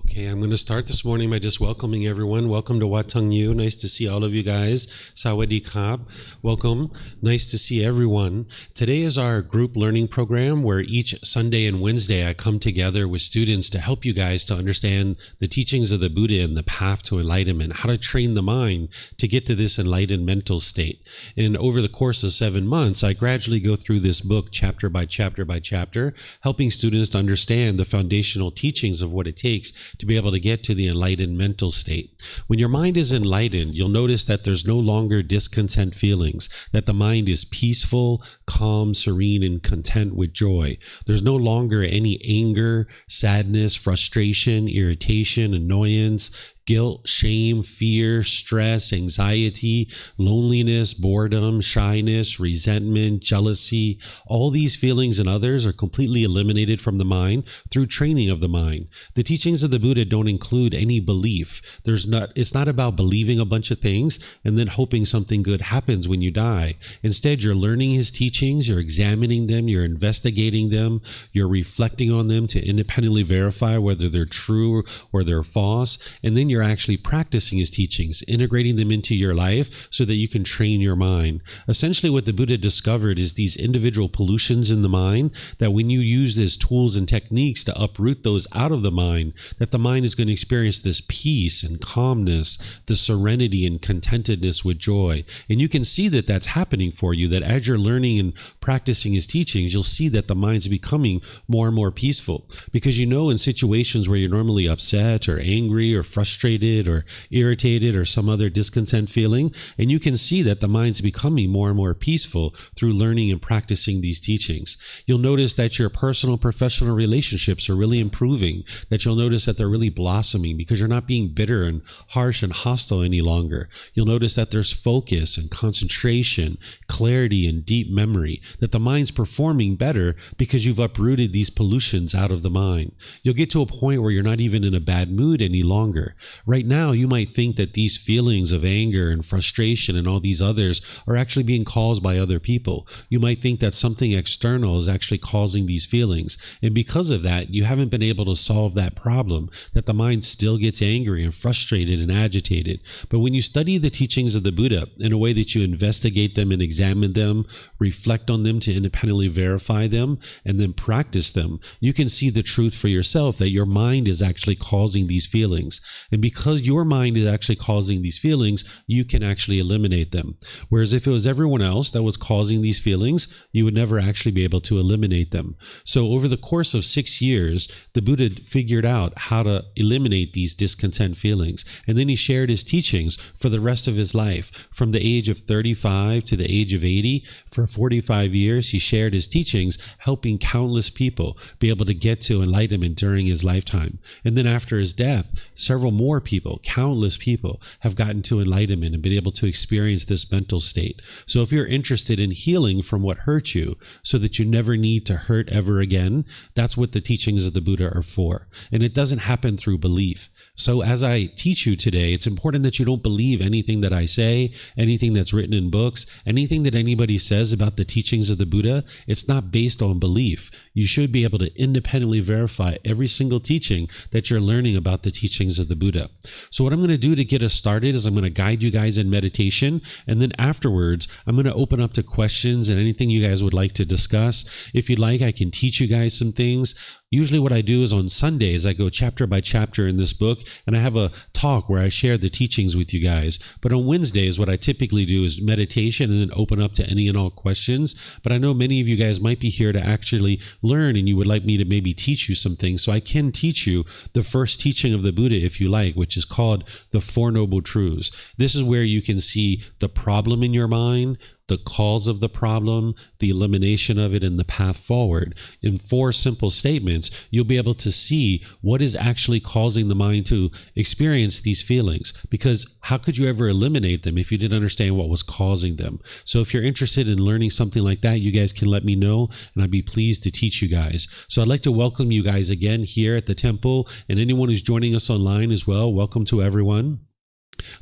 Okay, I'm going to start this morning by just welcoming everyone. Welcome to Wat Tung. Nice to see all of you guys. Sawadee Krap. Welcome. Nice to see everyone. Today is our group learning program where each Sunday and Wednesday I come together with students to help you guys to understand the teachings of the Buddha and the path to enlightenment, how to train the mind to get to this enlightened mental state. And over the course of 7 months, I gradually go through this book chapter by chapter by chapter, helping students to understand the foundational teachings of what it takes to be able to get to the enlightened mental state. When your mind is enlightened, you'll notice that there's no longer discontent feelings, that the mind is peaceful, calm, serene, and content with joy. There's no longer any anger, sadness, frustration, irritation, annoyance, guilt, shame, fear, stress, anxiety, loneliness, boredom, shyness, resentment, jealousy. All these feelings and others are completely eliminated from the mind through training of the mind. The teachings of the Buddha don't include any belief. It's not about believing a bunch of things and then hoping something good happens when you die. Instead, you're learning his teachings, you're examining them, you're investigating them, you're reflecting on them to independently verify whether they're true or they're false, and then you're actually practicing his teachings, integrating them into your life so that you can train your mind. Essentially, what the Buddha discovered is these individual pollutions in the mind, that when you use these tools and techniques to uproot those out of the mind, that the mind is going to experience this peace and calmness, the serenity and contentedness with joy. And you can see that that's happening for you, that as you're learning and practicing his teachings, you'll see that the mind's becoming more and more peaceful. Because you know, in situations where you're normally upset or angry or frustrated or irritated or some other discontent feeling, and you can see that the mind's becoming more and more peaceful through learning and practicing these teachings. You'll notice that your personal professional relationships are really improving, that you'll notice that they're really blossoming because you're not being bitter and harsh and hostile any longer. You'll notice that there's focus and concentration, clarity and deep memory, that the mind's performing better because you've uprooted these pollutions out of the mind. You'll get to a point where you're not even in a bad mood any longer. Right now, you might think that these feelings of anger and frustration and all these others are actually being caused by other people. You might think that something external is actually causing these feelings. And because of that, you haven't been able to solve that problem, that the mind still gets angry and frustrated and agitated. But when you study the teachings of the Buddha in a way that you investigate them and examine them, reflect on them to independently verify them, and then practice them, you can see the truth for yourself that your mind is actually causing these feelings. And because your mind is actually causing these feelings, you can actually eliminate them. Whereas if it was everyone else that was causing these feelings, you would never actually be able to eliminate them. So over the course of 6 years, the Buddha figured out how to eliminate these discontent feelings. And then he shared his teachings for the rest of his life. From the age of 35 to the age of 80, for 45 years, he shared his teachings, helping countless people be able to get to enlightenment during his lifetime. And then after his death, several more people, countless people, have gotten to enlightenment and been able to experience this mental state. So if you're interested in healing from what hurt you so that you never need to hurt ever again, that's what the teachings of the Buddha are for. And it doesn't happen through belief. So as I teach you today, it's important that you don't believe anything that I say, anything that's written in books, anything that anybody says about the teachings of the Buddha. It's not based on belief. You should be able to independently verify every single teaching that you're learning about the teachings of the Buddha. So what I'm going to do to get us started is I'm going to guide you guys in meditation, and then afterwards, I'm going to open up to questions and anything you guys would like to discuss. If you'd like, I can teach you guys some things. Usually what I do is on Sundays, I go chapter by chapter in this book, and I have a talk where I share the teachings with you guys. But on Wednesdays, what I typically do is meditation and then open up to any and all questions. But I know many of you guys might be here to actually learn, and you would like me to maybe teach you some things. So I can teach you the first teaching of the Buddha, if you like, which is called the Four Noble Truths. This is where you can see the problem in your mind, the cause of the problem, the elimination of it, and the path forward. In 4 simple statements, you'll be able to see what is actually causing the mind to experience these feelings. Because how could you ever eliminate them if you didn't understand what was causing them? So if you're interested in learning something like that, you guys can let me know, and I'd be pleased to teach you guys. So I'd like to welcome you guys again here at the temple, and anyone who's joining us online as well. Welcome to everyone.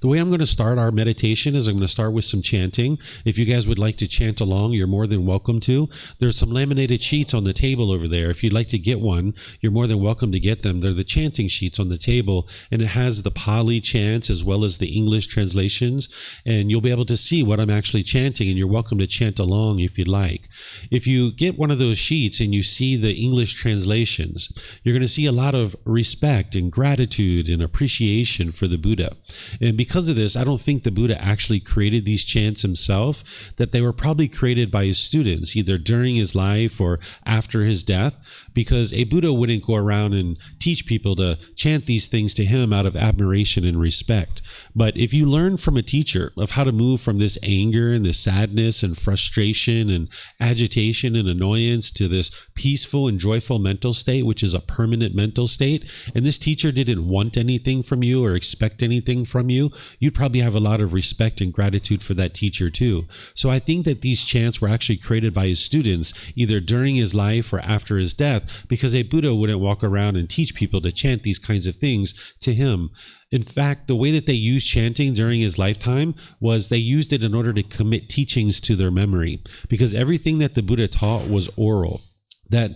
The way I'm going to start our meditation is I'm going to start with some chanting. If you guys would like to chant along, you're more than welcome to. There's some laminated sheets on the table over there. If you'd like to get one, you're more than welcome to get them. They're the chanting sheets on the table, and it has the Pali chants as well as the English translations, and you'll be able to see what I'm actually chanting, and you're welcome to chant along if you'd like. If you get one of those sheets and you see the English translations, you're going to see a lot of respect and gratitude and appreciation for the Buddha. And because of this, I don't think the Buddha actually created these chants himself, that they were probably created by his students, either during his life or after his death, because a Buddha wouldn't go around and teach people to chant these things to him out of admiration and respect. But if you learn from a teacher of how to move from this anger and this sadness and frustration and agitation and annoyance to this peaceful and joyful mental state, which is a permanent mental state, and this teacher didn't want anything from you or expect anything from you, you'd probably have a lot of respect and gratitude for that teacher too. So I think that these chants were actually created by his students, either during his life or after his death, because a Buddha wouldn't walk around and teach people to chant these kinds of things to him. In fact, the way that they used chanting during his lifetime was they used it in order to commit teachings to their memory, because everything that the Buddha taught was oral. That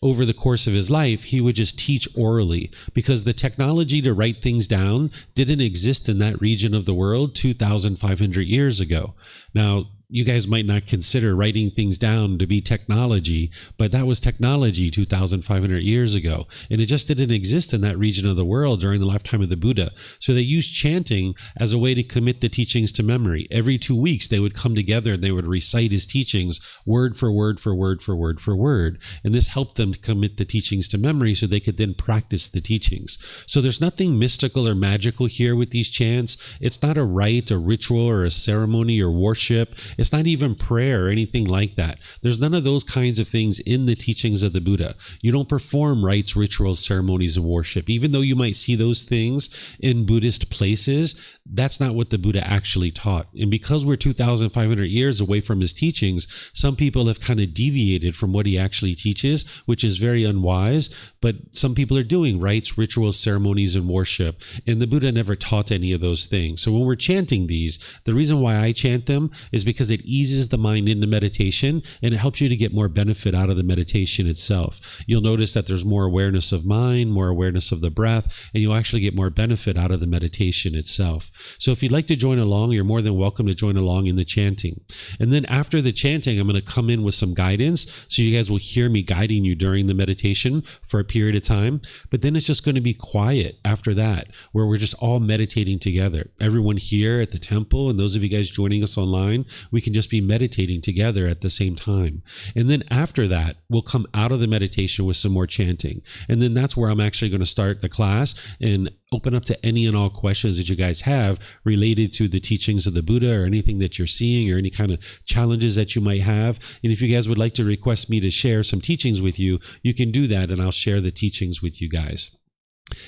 over the course of his life, he would just teach orally, because the technology to write things down didn't exist in that region of the world 2,500 years ago. Now, you guys might not consider writing things down to be technology, but that was technology 2,500 years ago. And it just didn't exist in that region of the world during the lifetime of the Buddha. So they used chanting as a way to commit the teachings to memory. Every 2 weeks, they would come together and they would recite his teachings word for word for word for word for word. And this helped them to commit the teachings to memory so they could then practice the teachings. So there's nothing mystical or magical here with these chants. It's not a rite, a ritual, or a ceremony or worship. It's not even prayer or anything like that. There's none of those kinds of things in the teachings of the Buddha. You don't perform rites, rituals, ceremonies, and worship. Even though you might see those things in Buddhist places, that's not what the Buddha actually taught. And because we're 2,500 years away from his teachings, some people have kind of deviated from what he actually teaches, which is very unwise. But some people are doing rites, rituals, ceremonies, and worship. And the Buddha never taught any of those things. So when we're chanting these, the reason why I chant them is because it eases the mind into meditation, and it helps you to get more benefit out of the meditation itself. You'll notice that there's more awareness of mind, more awareness of the breath, and you'll actually get more benefit out of the meditation itself. So if you'd like to join along, you're more than welcome to join along in the chanting. And then after the chanting, I'm going to come in with some guidance, so you guys will hear me guiding you during the meditation for a period of time. But then it's just going to be quiet after that, where we're just all meditating together. Everyone here at the temple, and those of you guys joining us online, we can just be meditating together at the same time. And then after that, we'll come out of the meditation with some more chanting. And then that's where I'm actually going to start the class and open up to any and all questions that you guys have related to the teachings of the Buddha, or anything that you're seeing, or any kind of challenges that you might have. And if you guys would like to request me to share some teachings with you, you can do that, and I'll share the teachings with you guys.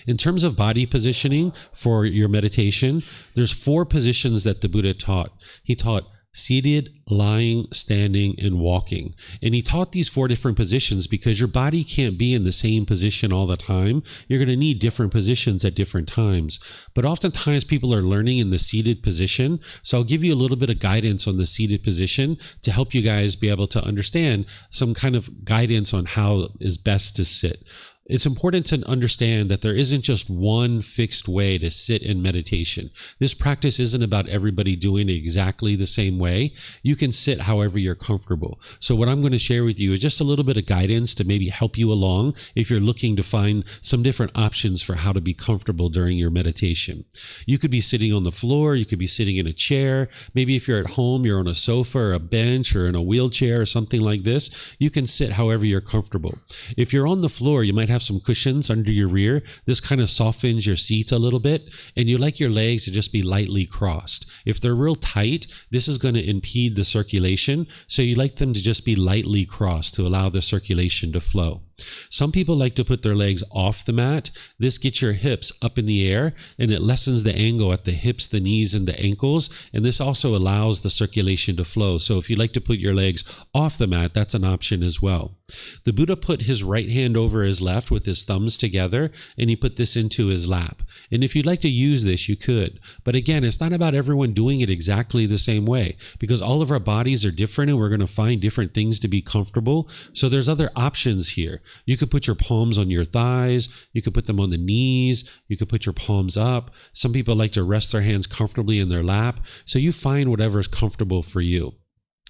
In terms of body positioning for your meditation, there's 4 positions that the Buddha taught. He taught seated, lying, standing, and walking. And he taught these 4 different positions because your body can't be in the same position all the time. You're going to need different positions at different times. But oftentimes people are learning in the seated position. So I'll give you a little bit of guidance on the seated position to help you guys be able to understand some kind of guidance on how is best to sit. It's important to understand that there isn't just one fixed way to sit in meditation. This practice isn't about everybody doing it exactly the same way. You can sit however you're comfortable. So what I'm going to share with you is just a little bit of guidance to maybe help you along if you're looking to find some different options for how to be comfortable during your meditation. You could be sitting on the floor. You could be sitting in a chair. Maybe if you're at home, you're on a sofa or a bench or in a wheelchair or something like this. You can sit however you're comfortable. If you're on the floor, you might have some cushions under your rear. This kind of softens your seat a little bit, and you like your legs to just be lightly crossed. If they're real tight, this is going to impede the circulation, so you like them to just be lightly crossed to allow the circulation to flow. Some people like to put their legs off the mat. This gets your hips up in the air, and it lessens the angle at the hips, the knees, and the ankles, and this also allows the circulation to flow. So if you like to put your legs off the mat, that's an option as well. The Buddha put his right hand over his left with his thumbs together, and he put this into his lap. And if you'd like to use this, you could. But again, it's not about everyone doing it exactly the same way, because all of our bodies are different and we're going to find different things to be comfortable. So there's other options here. You could put your palms on your thighs. You could put them on the knees. You could put your palms up. Some people like to rest their hands comfortably in their lap. So you find whatever is comfortable for you.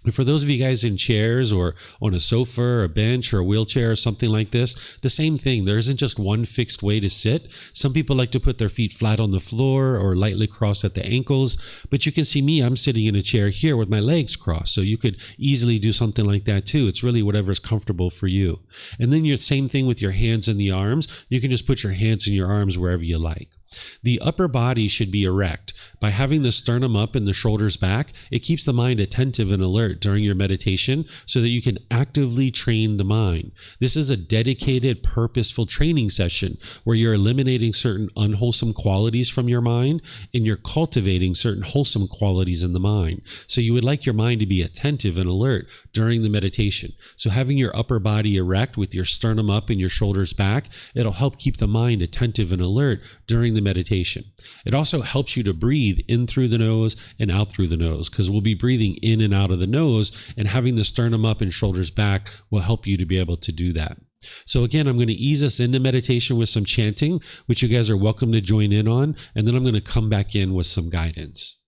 And for those of you guys in chairs or on a sofa or a bench or a wheelchair or something like this, the same thing. There isn't just one fixed way to sit. Some people like to put their feet flat on the floor or lightly crossed at the ankles. But you can see me, I'm sitting in a chair here with my legs crossed. So you could easily do something like that too. It's really whatever is comfortable for you. And then your same thing with your hands and the arms. You can just put your hands and your arms wherever you like. The upper body should be erect. By having the sternum up and the shoulders back, it keeps the mind attentive and alert during your meditation so that you can actively train the mind. This is a dedicated, purposeful training session where you're eliminating certain unwholesome qualities from your mind and you're cultivating certain wholesome qualities in the mind. So you would like your mind to be attentive and alert during the meditation. So having your upper body erect with your sternum up and your shoulders back, it'll help keep the mind attentive and alert during the meditation. It also helps you to breathe in through the nose and out through the nose, because we'll be breathing in and out of the nose, and having the sternum up and shoulders back will help you to be able to do that. So again, I'm going to ease us into meditation with some chanting, which you guys are welcome to join in on, and then I'm going to come back in with some guidance.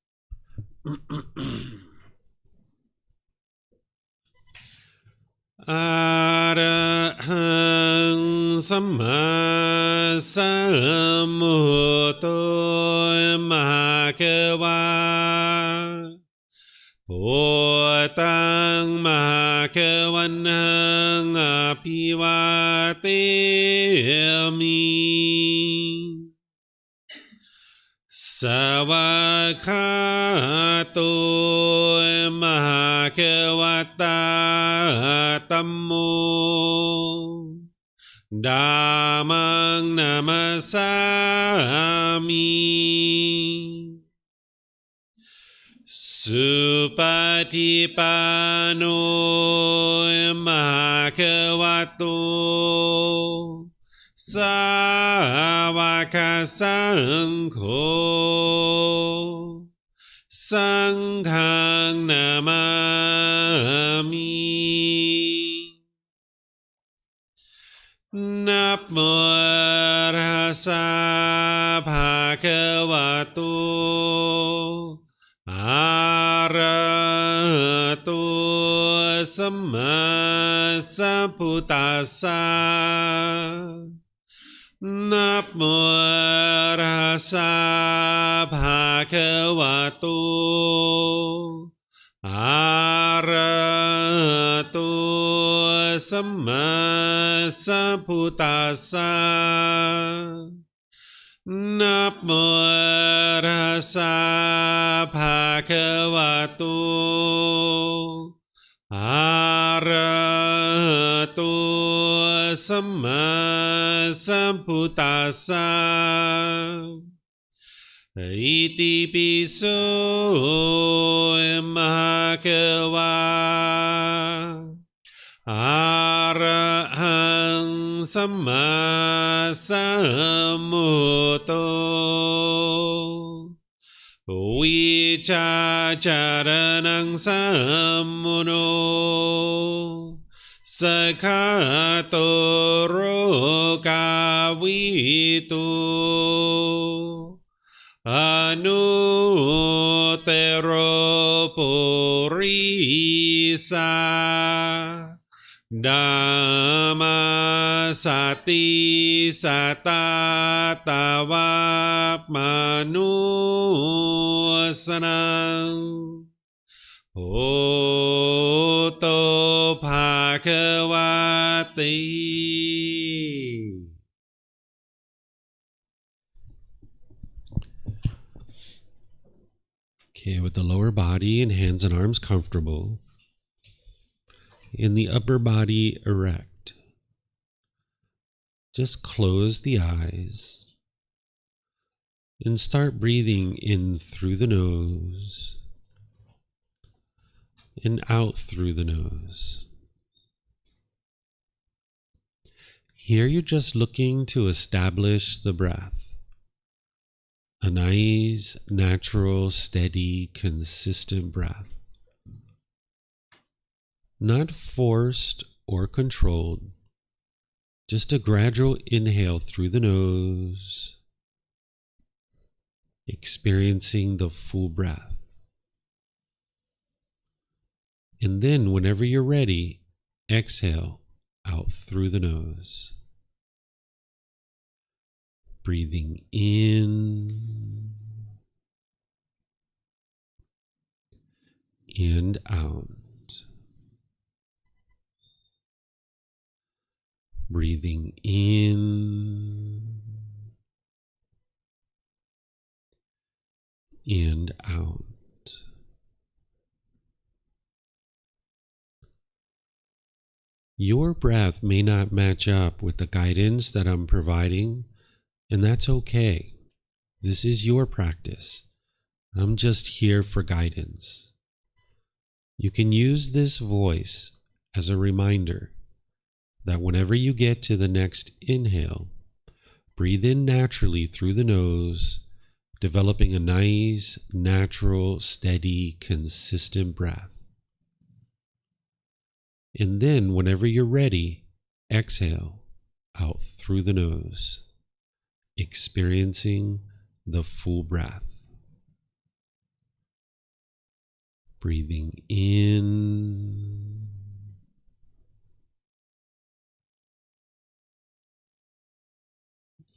Arahang Samma Sambuddho Bhagava Bhutang Bhagavanang Apivatemi Savakato Bhagavata Tammo Dhammang Namasami Supatipano Bhagavato Savaka Sangho Sanghang Namami Namo Rasa Bhagavato Arahato Samma Sambuddhassa Namo Rasa Bhagavato Arahato Samma Sambuddhassa Namo Rasa Bhagavato Arahato Samma Sambuddhassa Iti piso Bhagava Arahang Samma Sambuddho Vicacaranang Sammuno Sakhato Rokavitu Anutero Purisa Dhamma Sati Satatava Manusanang Oto Bhagavati. Okay, with the lower body and hands and arms comfortable, in the upper body erect, just close the eyes and start breathing in through the nose and out through the nose. Here you're just looking to establish the breath. A nice, natural, steady, consistent breath. Not forced or controlled. Just a gradual inhale through the nose, experiencing the full breath. And then whenever you're ready, exhale out through the nose. Breathing in and out. Breathing in and out. Your breath may not match up with the guidance that I'm providing, and that's okay. This is your practice. I'm just here for guidance. You can use this voice as a reminder that whenever you get to the next inhale, breathe in naturally through the nose, developing a nice, natural, steady, consistent breath. And then whenever you're ready, exhale out through the nose, experiencing the full breath. Breathing in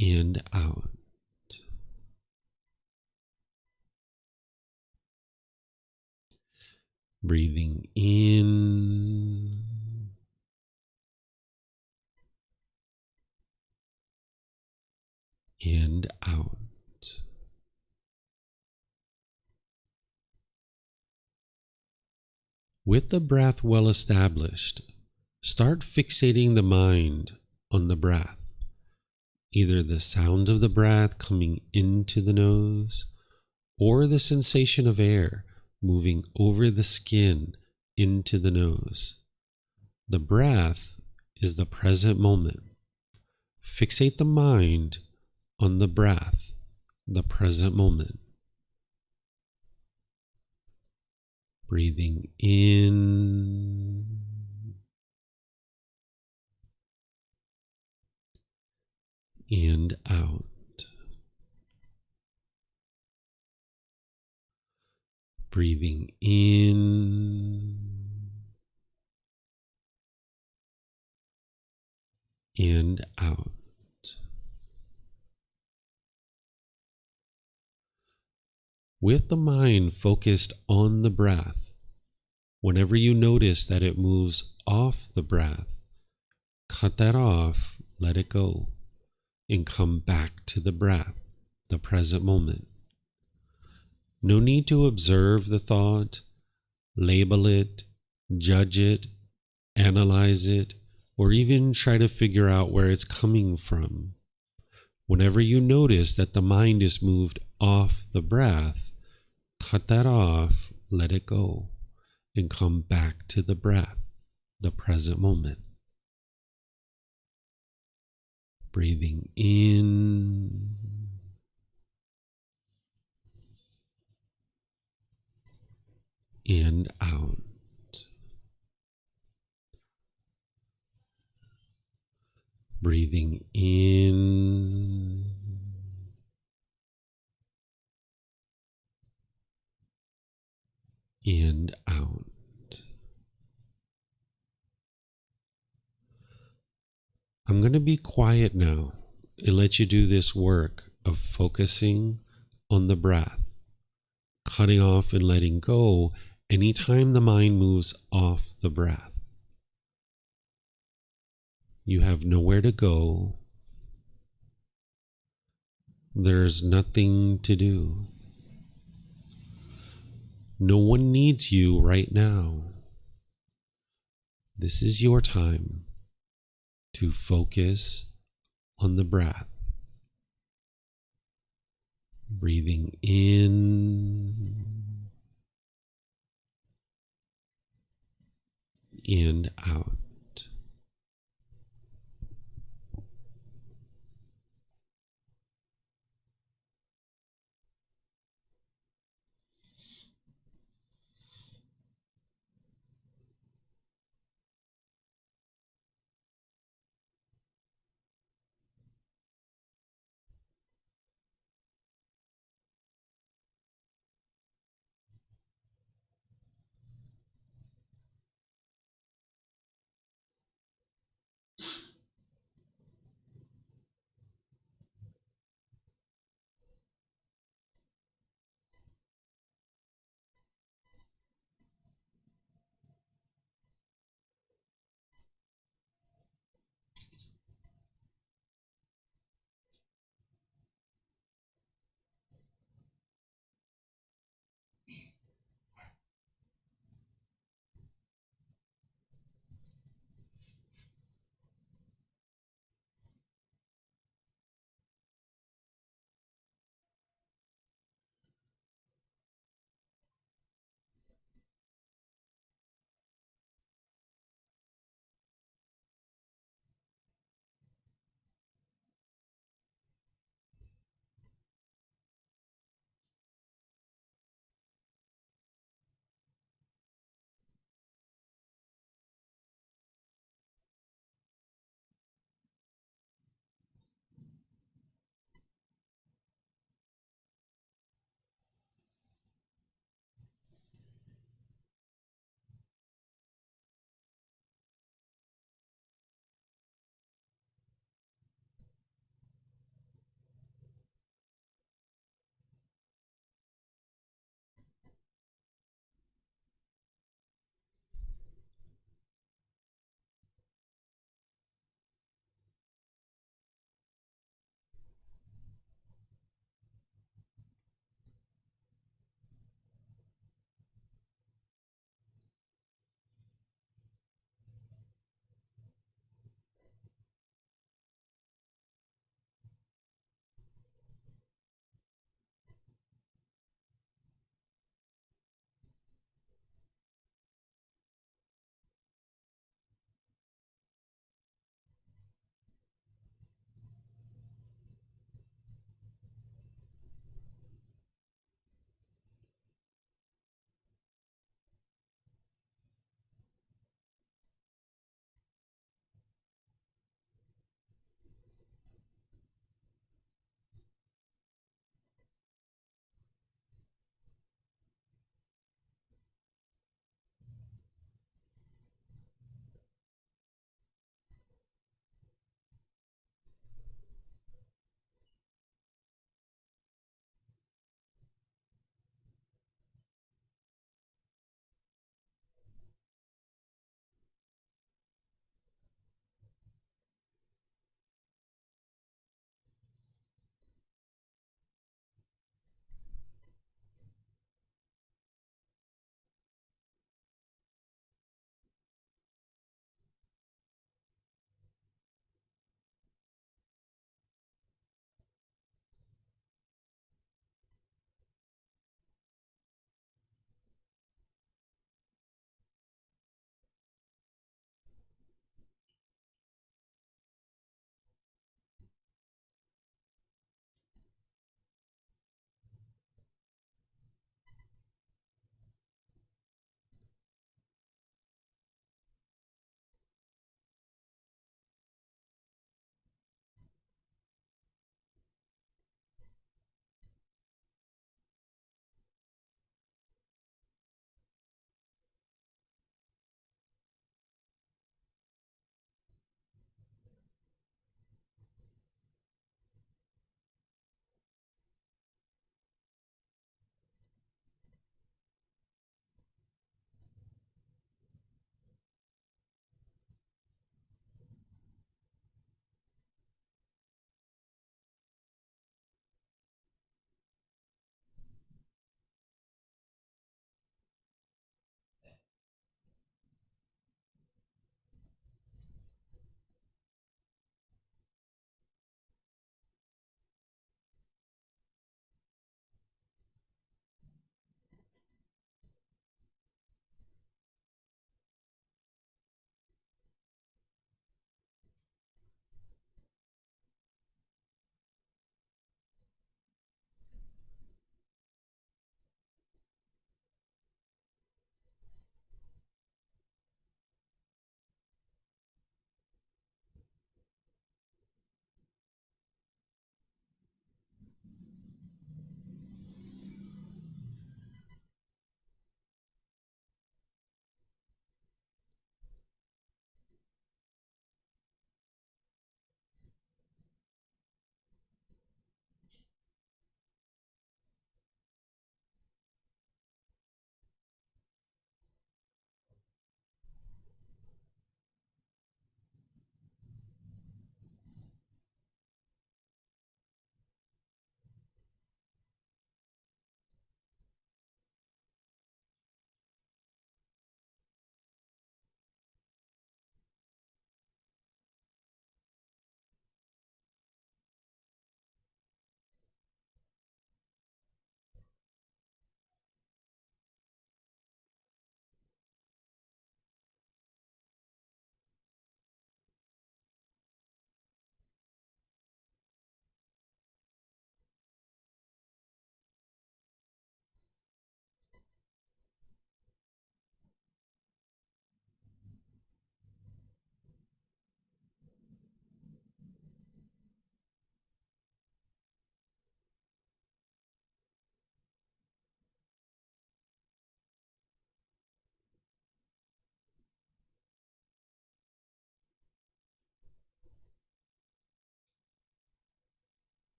and out. Breathing in and out. With the breath well established, start fixating the mind on the breath, either the sound of the breath coming into the nose or the sensation of air moving over the skin into the nose. The breath is the present moment. Fixate the mind on the breath, the present moment. Breathing in and out. Breathing in and out. With the mind focused on the breath, whenever you notice that it moves off the breath, cut that off, let it go, and come back to the breath, the present moment. No need to observe the thought, label it, judge it, analyze it, or even try to figure out where it's coming from. Whenever you notice that the mind is moved off the breath, cut that off, let it go, and come back to the breath, the present moment. Breathing in and out. Breathing in and out. I'm going to be quiet now and let you do this work of focusing on the breath, cutting off and letting go anytime the mind moves off the breath. You have nowhere to go. There's nothing to do. No one needs you right now. This is your time to focus on the breath. Breathing in and out.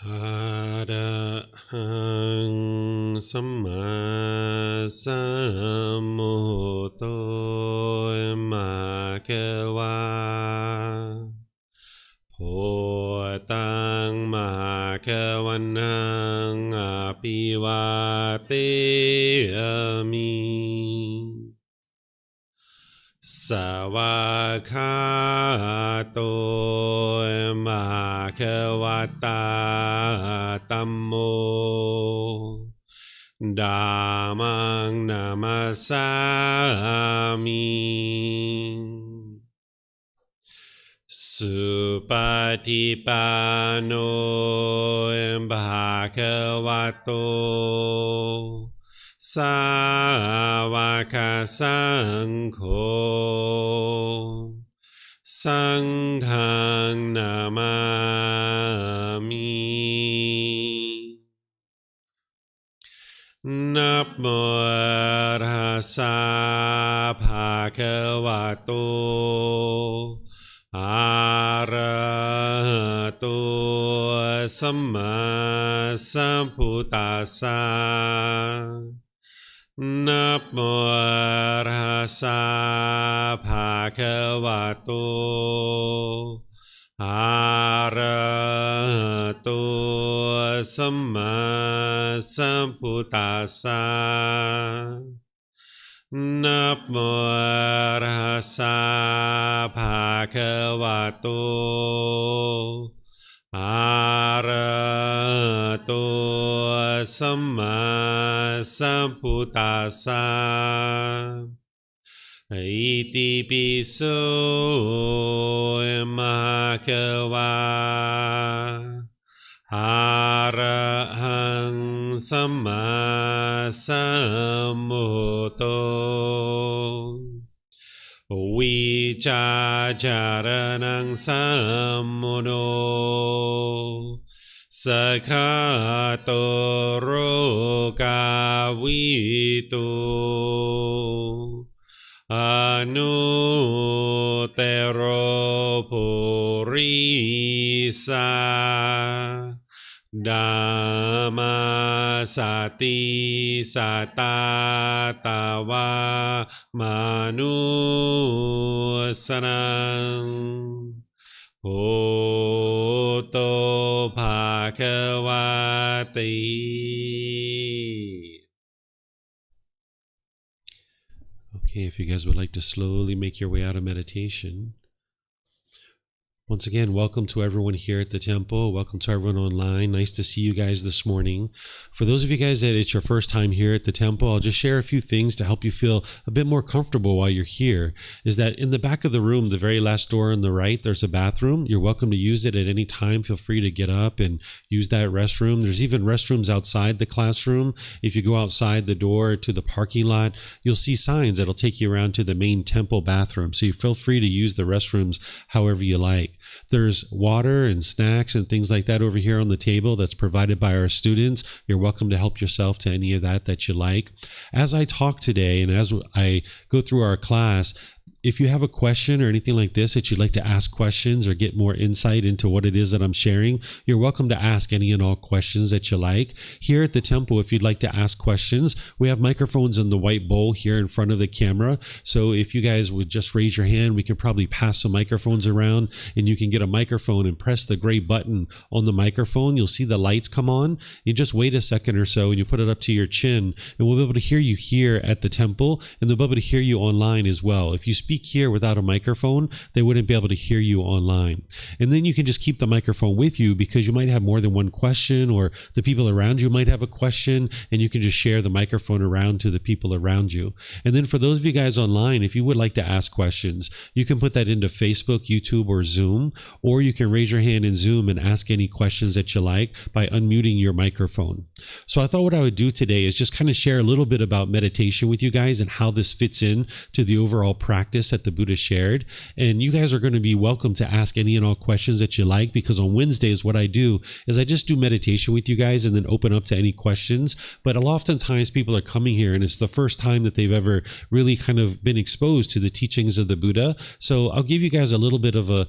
อะระหังสัมมาสัมพุทโธมะคะวะโพตังมหาคะวันนังอภิวาเทมิสวากขาโตมหาคะวะตาธัมโมธัมมังนามัสสามิสุปฏิปันโนภะคะวะโตสาวกสังโฆสังฆังนามามินะโมตัสสะภะคะวะโตอะระหะโตสัมมาสัมพุทธัสสะนะโมตัสสะภะคะวะโตอะระหะโตสัมมาสัมพุทธัสสะนะโมตัสสะภะคะวะโตอะระหะโตสัมมาสัมพุทธัสสะอิติปิโสมะคะวะอะระหังสัมมาสัมพุทโธวิจาจารณังสัมมุโนสคาโตโรกาวิตุอนุเตโรปุริสาธัมมาสติสัตตาตาวามนุสนังโหโตภะคะวะติ Okay, if you guys would like to slowly make your way out of meditation. Once again, welcome to everyone here at the temple. Welcome to everyone online. Nice to see you guys this morning. For those of you guys that it's your first time here at the temple, I'll just share a few things to help you feel a bit more comfortable while you're here. Is that in the back of the room, the very last door on the right, there's a bathroom. You're welcome to use it at any time. Feel free to get up and use that restroom. There's even restrooms outside the classroom. If you go outside the door to the parking lot, you'll see signs that'll take you around to the main temple bathroom. So you feel free to use the restrooms however you like. There's water and snacks and things like that over here on the table that's provided by our students. You're welcome to help yourself to any of that you like. As I talk today and as I go through our class, if you have a question or anything like this that you'd like to ask questions or get more insight into what it is that I'm sharing, you're welcome to ask any and all questions that you like. Here at the temple, if you'd like to ask questions, we have microphones in the white bowl here in front of the camera. So if you guys would just raise your hand, we can probably pass some microphones around and you can get a microphone and press the gray button on the microphone. You'll see the lights come on. You just wait a second or so and you put it up to your chin and we'll be able to hear you here at the temple and they'll be able to hear you online as well. If you speak here without a microphone, they wouldn't be able to hear you online. And then you can just keep the microphone with you because you might have more than one question or the people around you might have a question and you can just share the microphone around to the people around you. And then for those of you guys online, if you would like to ask questions, you can put that into Facebook, YouTube, or Zoom, or you can raise your hand in Zoom and ask any questions that you like by unmuting your microphone. So I thought what I would do today is just kind of share a little bit about meditation with you guys and how this fits in to the overall practice practice that the Buddha shared. And you guys are going to be welcome to ask any and all questions that you like, because on Wednesdays, what I do is I just do meditation with you guys and then open up to any questions. But oftentimes people are coming here and it's the first time that they've ever really kind of been exposed to the teachings of the Buddha. So I'll give you guys a little bit of a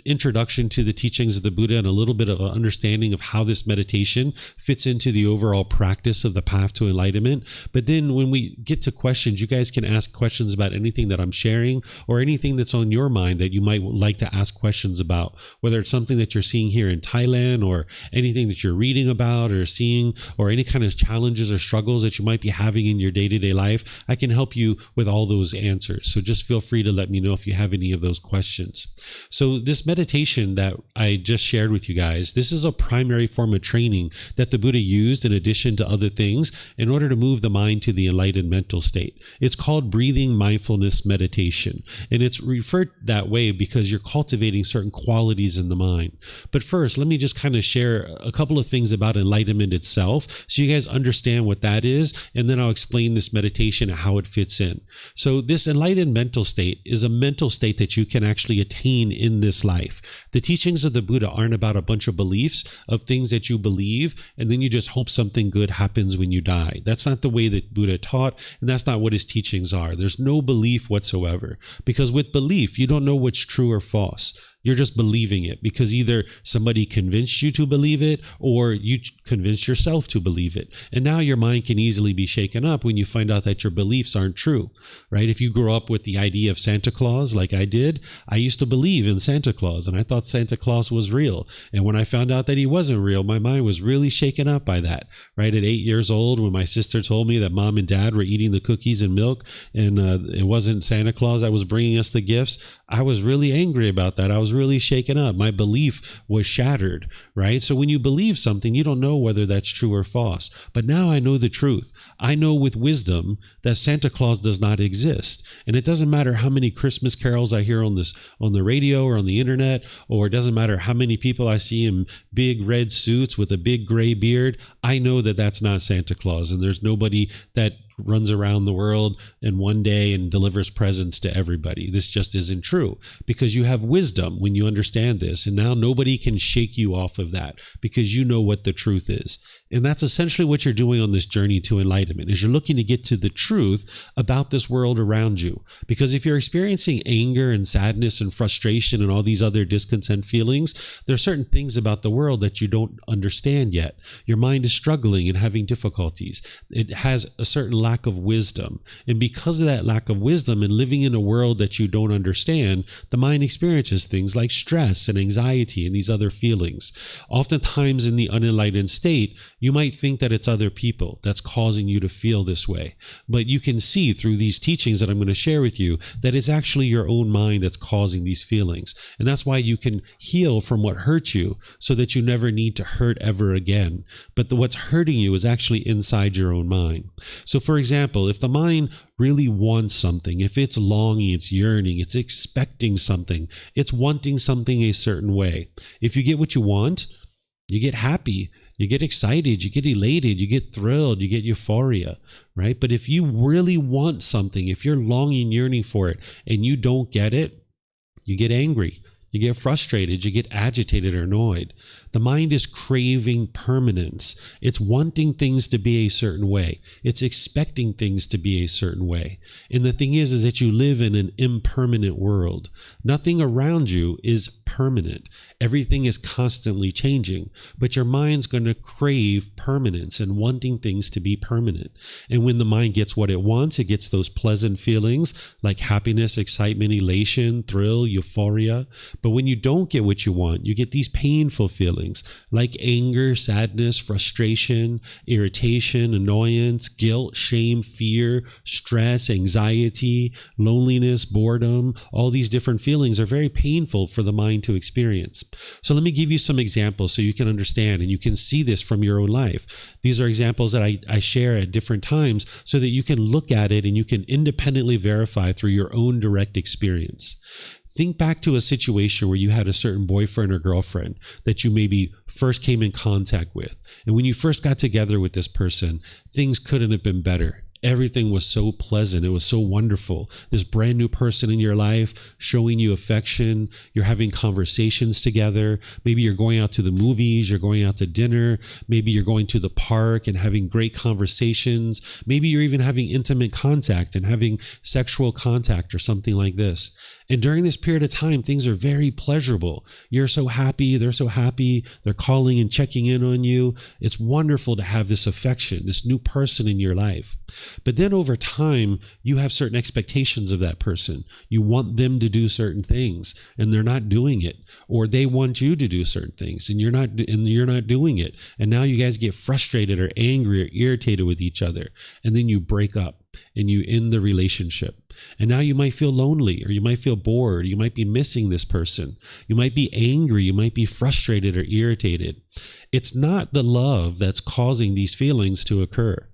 introduction to the teachings of the Buddha and a little bit of an understanding of how this meditation fits into the overall practice of the path to enlightenment. But then when we get to questions, you guys can ask questions about anything that I'm sharing or anything that's on your mind that you might like to ask questions about, whether it's something that you're seeing here in Thailand or anything that you're reading about or seeing, or any kind of challenges or struggles that you might be having in your day-to-day life. I can help you with all those answers. So just feel free to let me know if you have any of those questions. So this meditation that I just shared with you guys, this is a primary form of training that the Buddha used in addition to other things in order to move the mind to the enlightened mental state. It's called Breathing Mindfulness Meditation, and it's referred that way because you're cultivating certain qualities in the mind. But first, let me just kind of share a couple of things about enlightenment itself so you guys understand what that is, and then I'll explain this meditation and how it fits in. So this enlightened mental state is a mental state that you can actually attain in this life. The teachings of the Buddha aren't about a bunch of beliefs of things that you believe and then you just hope something good happens when you die. That's not the way that Buddha taught, and that's not what his teachings are. There's no belief whatsoever, because with belief, you don't know what's true or false. You're just believing it because either somebody convinced you to believe it or you convinced yourself to believe it. And now your mind can easily be shaken up when you find out that your beliefs aren't true, right? If you grow up with the idea of Santa Claus like I did, I used to believe in Santa Claus and I thought Santa Claus was real. And when I found out that he wasn't real, my mind was really shaken up by that, right? At 8 years old, when my sister told me that mom and dad were eating the cookies and milk and it wasn't Santa Claus that was bringing us the gifts, I was really angry about that. I was really shaken up. My belief was shattered, right? So when you believe something, you don't know whether that's true or false. But now I know the truth. I know with wisdom that Santa Claus does not exist. And it doesn't matter how many Christmas carols I hear on the radio or on the internet, or it doesn't matter how many people I see in big red suits with a big gray beard. I know that that's not Santa Claus, and there's nobody that runs around the world in one day and delivers presents to everybody. This just isn't true, because you have wisdom when you understand this, and now nobody can shake you off of that because you know what the truth is. And that's essentially what you're doing on this journey to enlightenment, is you're looking to get to the truth about this world around you. Because if you're experiencing anger and sadness and frustration and all these other discontent feelings, there are certain things about the world that you don't understand yet. Your mind is struggling and having difficulties. It has a certain lack of wisdom. And because of that lack of wisdom and living in a world that you don't understand, the mind experiences things like stress and anxiety and these other feelings. Oftentimes in the unenlightened state, you might think that it's other people that's causing you to feel this way. But you can see through these teachings that I'm going to share with you that it's actually your own mind that's causing these feelings. And that's why you can heal from what hurt you so that you never need to hurt ever again. But what's hurting you is actually inside your own mind. So for example, if the mind really wants something, if it's longing, it's yearning, it's expecting something, it's wanting something a certain way. If you get what you want, you get happy. You get excited, you get elated, you get thrilled, you get euphoria, right? But if you really want something, if you're longing, yearning for it, and you don't get it, you get angry, you get frustrated, you get agitated or annoyed. The mind is craving permanence. It's wanting things to be a certain way. It's expecting things to be a certain way. And the thing is that you live in an impermanent world. Nothing around you is permanent. Everything is constantly changing, but your mind's going to crave permanence and wanting things to be permanent. And when the mind gets what it wants, it gets those pleasant feelings like happiness, excitement, elation, thrill, euphoria. But when you don't get what you want, you get these painful feelings like anger, sadness, frustration, irritation, annoyance, guilt, shame, fear, stress, anxiety, loneliness, boredom. All these different feelings are very painful for the mind to experience. So let me give you some examples so you can understand and you can see this from your own life. These are examples that I share at different times so that you can look at it and you can independently verify through your own direct experience. Think back to a situation where you had a certain boyfriend or girlfriend that you maybe first came in contact with. And when you first got together with this person, things couldn't have been better. everything was so pleasant. It was so wonderful. This brand new person in your life showing you affection. You're having conversations together. Maybe you're going out to the movies. You're going out to dinner. Maybe you're going to the park and having great conversations. Maybe you're even having intimate contact and having sexual contact or something like this. And during this period of time, things are very pleasurable. You're so happy. They're so happy. They're calling and checking in on you. It's wonderful to have this affection, this new person in your life. But then over time, you have certain expectations of that person. You want them to do certain things and they're not doing it, or they want you to do certain things and you're not doing it. And now you guys get frustrated or angry or irritated with each other. And then you break up and you end the relationship. And now you might feel lonely, or you might feel bored. You might be missing this person. You might be angry. You might be frustrated or irritated. It's not the love that's causing these feelings to occur.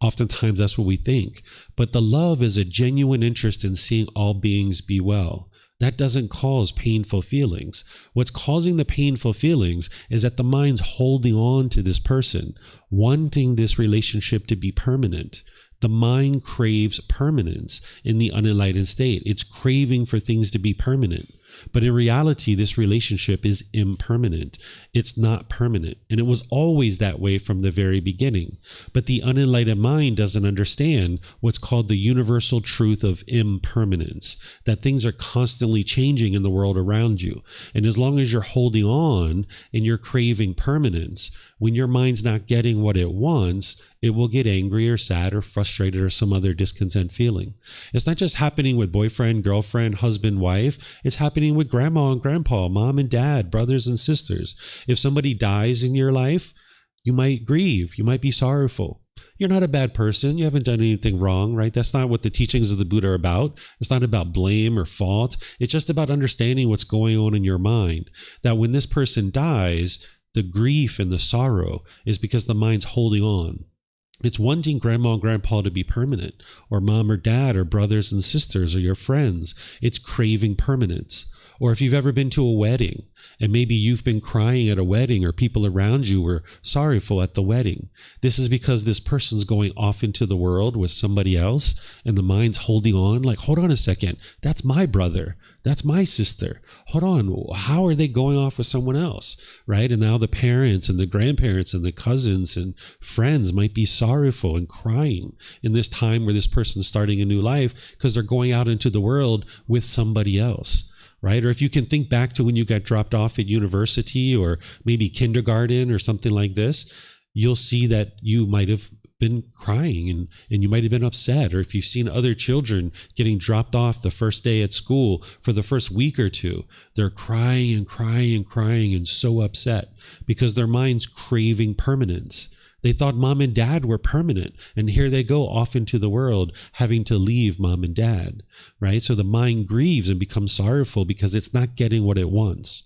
Oftentimes that's what we think. But the love is a genuine interest in seeing all beings be well. That doesn't cause painful feelings. What's causing the painful feelings is that the mind's holding on to this person, wanting this relationship to be permanent. The mind craves permanence in the unenlightened state. It's craving for things to be permanent. But in reality, this relationship is impermanent. It's not permanent. And it was always that way from the very beginning. But the unenlightened mind doesn't understand what's called the universal truth of impermanence, that things are constantly changing in the world around you. And as long as you're holding on and you're craving permanence, when your mind's not getting what it wants, it will get angry or sad or frustrated or some other discontent feeling. It's not just happening with boyfriend, girlfriend, husband, wife. It's happening with grandma and grandpa, mom and dad, brothers and sisters. If somebody dies in your life, you might grieve. You might be sorrowful. You're not a bad person. You haven't done anything wrong, right? That's not what the teachings of the Buddha are about. It's not about blame or fault. It's just about understanding what's going on in your mind. That when this person dies, the grief and the sorrow is because the mind's holding on. It's wanting grandma and grandpa to be permanent, or mom or dad, or brothers and sisters, or your friends. It's craving permanence. Or if you've ever been to a wedding, and maybe you've been crying at a wedding, or people around you were sorrowful at the wedding. This is because this person's going off into the world with somebody else, and the mind's holding on, like, hold on a second, that's my brother, that's my sister. Hold on, how are they going off with someone else, right? And now the parents and the grandparents and the cousins and friends might be sorrowful and crying in this time where this person's starting a new life because they're going out into the world with somebody else. Right? Or if you can think back to when you got dropped off at university or maybe kindergarten or something like this, you'll see that you might have been crying and you might have been upset. Or if you've seen other children getting dropped off the first day at school for the first week or two, they're crying and crying and crying and so upset because their mind's craving permanence. They thought mom and dad were permanent, and here they go off into the world having to leave mom and dad, right? So the mind grieves and becomes sorrowful because it's not getting what it wants.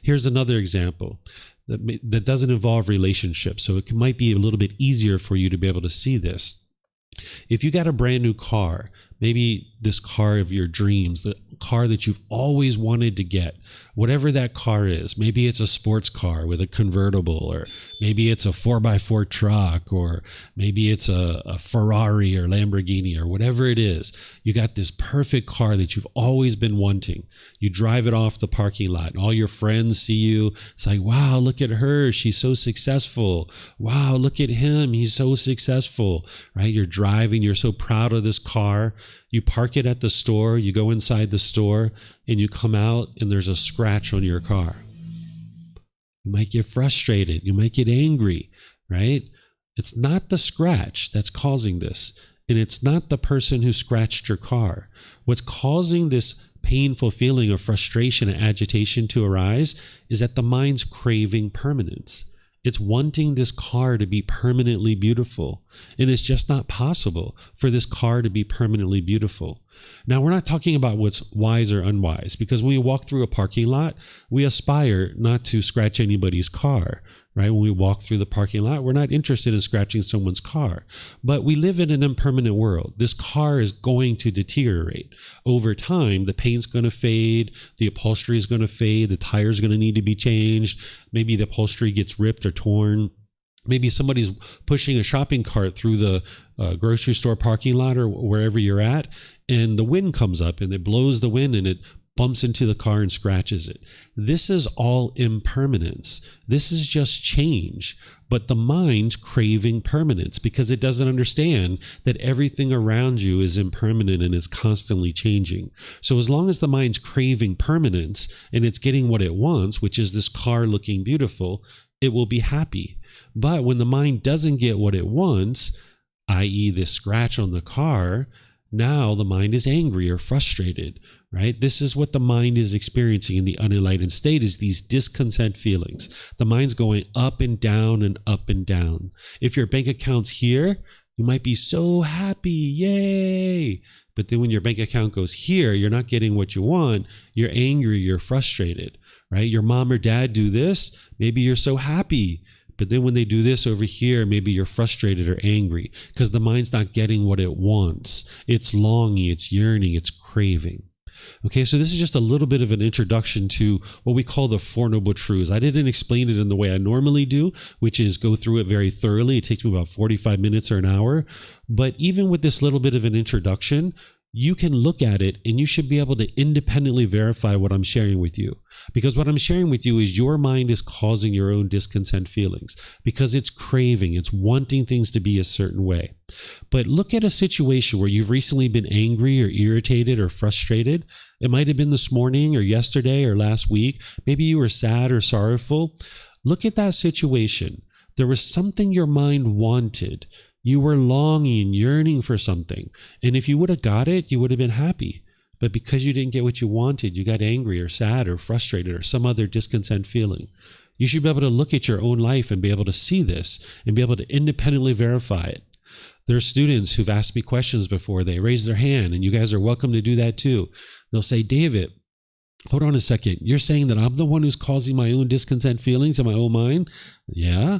Here's another example that doesn't involve relationships, so it might be a little bit easier for you to be able to see this. If you got a brand new car, maybe this car of your dreams, the car that you've always wanted to get, whatever that car is, maybe it's a sports car with a convertible, or maybe it's a 4x4 truck, or maybe it's a Ferrari or Lamborghini, or whatever it is. You got this perfect car that you've always been wanting. You drive it off the parking lot and all your friends see you. It's like, wow, look at her. She's so successful. Wow, look at him. He's so successful, right? You're driving. You're so proud of this car. You park it at the store, you go inside the store, and you come out and there's a scratch on your car. You might get frustrated. You might get angry, right? It's not the scratch that's causing this, and it's not the person who scratched your car. What's causing this painful feeling of frustration and agitation to arise is that the mind's craving permanence. It's wanting this car to be permanently beautiful. And it's just not possible for this car to be permanently beautiful. Now, we're not talking about what's wise or unwise, because when we walk through a parking lot, we aspire not to scratch anybody's car, right? When we walk through the parking lot, we're not interested in scratching someone's car. But we live in an impermanent world. This car is going to deteriorate. Over time, the paint's going to fade, the upholstery is going to fade, the tire's going to need to be changed, maybe the upholstery gets ripped or torn. Maybe somebody's pushing a shopping cart through the grocery store parking lot or wherever you're at, and the wind comes up and it blows the wind and it bumps into the car and scratches it. This is all impermanence. This is just change. But the mind's craving permanence because it doesn't understand that everything around you is impermanent and is constantly changing. So as long as the mind's craving permanence and it's getting what it wants, which is this car looking beautiful, it will be happy. But when the mind doesn't get what it wants, i.e. this scratch on the car, now the mind is angry or frustrated, right? This is what the mind is experiencing in the unenlightened state, is these discontent feelings. The mind's going up and down and up and down. If your bank account's here, you might be so happy, yay! But then when your bank account goes here, you're not getting what you want, you're angry, you're frustrated, right? Your mom or dad do this, maybe you're so happy. But then when they do this over here, maybe you're frustrated or angry because the mind's not getting what it wants. It's longing, it's yearning, it's craving. Okay, so this is just a little bit of an introduction to what we call the Four Noble Truths. I didn't explain it in the way I normally do, which is go through it very thoroughly. It takes me about 45 minutes or an hour. But even with this little bit of an introduction, you can look at it and you should be able to independently verify what I'm sharing with you. Because what I'm sharing with you is your mind is causing your own discontent feelings because it's craving, it's wanting things to be a certain way. But look at a situation where you've recently been angry or irritated or frustrated. It might have been this morning or yesterday or last week. Maybe you were sad or sorrowful. Look at that situation. There was something your mind wanted. You were longing, yearning for something. And if you would have got it, you would have been happy. But because you didn't get what you wanted, you got angry or sad or frustrated or some other discontent feeling. You should be able to look at your own life and be able to see this and be able to independently verify it. There are students who've asked me questions before. They raise their hand, and you guys are welcome to do that too. They'll say, David, hold on a second. You're saying that I'm the one who's causing my own discontent feelings in my own mind? Yeah.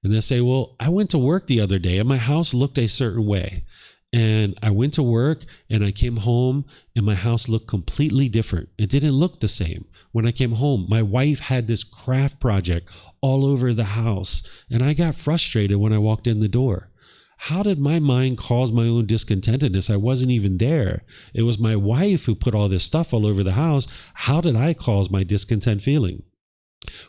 And they'll say, well, I went to work the other day and my house looked a certain way. And I went to work and I came home and my house looked completely different. It didn't look the same. When I came home, my wife had this craft project all over the house. And I got frustrated when I walked in the door. How did my mind cause my own discontentedness? I wasn't even there. It was my wife who put all this stuff all over the house. How did I cause my discontent feeling?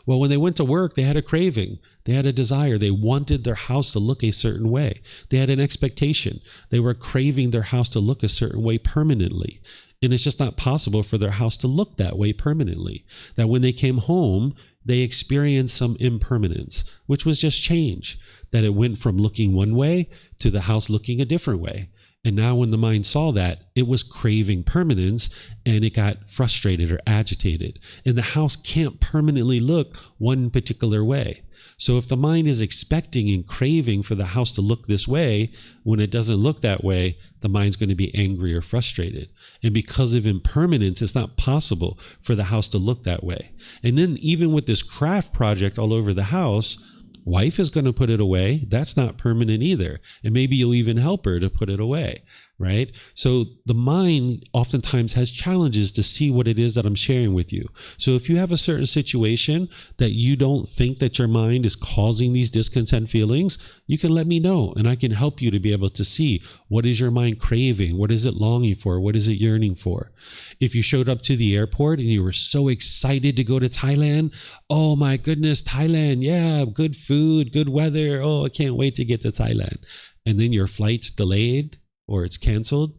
Well, when they went to work, they had a craving. They had a desire. They wanted their house to look a certain way. They had an expectation. They were craving their house to look a certain way permanently. And it's just not possible for their house to look that way permanently. That when they came home, they experienced some impermanence, which was just change. That it went from looking one way to the house looking a different way. And now when the mind saw that, it was craving permanence and it got frustrated or agitated. And the house can't permanently look one particular way. So if the mind is expecting and craving for the house to look this way, when it doesn't look that way, the mind's going to be angry or frustrated. And because of impermanence, it's not possible for the house to look that way. And then even with this craft project all over the house, wife is going to put it away. That's not permanent either. And maybe you'll even help her to put it away, right? So the mind oftentimes has challenges to see what it is that I'm sharing with you. So if you have a certain situation that you don't think that your mind is causing these discontent feelings, you can let me know and I can help you to be able to see what is your mind craving? What is it longing for? What is it yearning for? If you showed up to the airport and you were so excited to go to Thailand, oh my goodness, Thailand, yeah, good food, good weather. Oh, I can't wait to get to Thailand. And then your flight's delayed or it's canceled.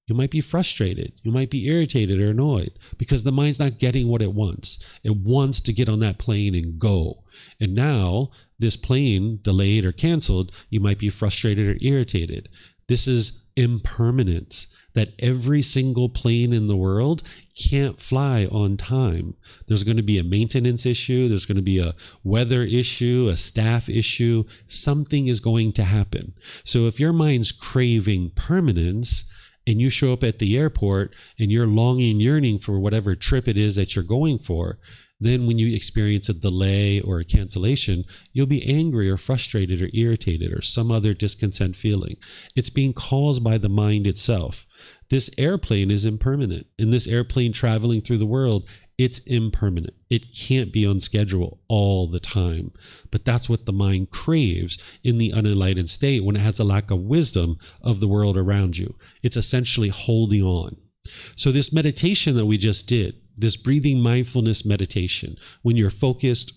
You might be frustrated. You might be irritated or annoyed because the mind's not getting what it wants. It wants to get on that plane and go. And now this plane delayed or canceled, you might be frustrated or irritated. This is impermanence. That every single plane in the world can't fly on time. There's going to be a maintenance issue. There's going to be a weather issue, a staff issue. Something is going to happen. So if your mind's craving permanence and you show up at the airport and you're longing, yearning for whatever trip it is that you're going for, then when you experience a delay or a cancellation, you'll be angry or frustrated or irritated or some other discontent feeling. It's being caused by the mind itself. This airplane is impermanent. In this airplane traveling through the world, It's impermanent. It can't be on schedule all the time. But that's what the mind craves in the unenlightened state when it has a lack of wisdom of the world around you. It's essentially holding on. So this meditation that we just did, this breathing mindfulness meditation, when you're focused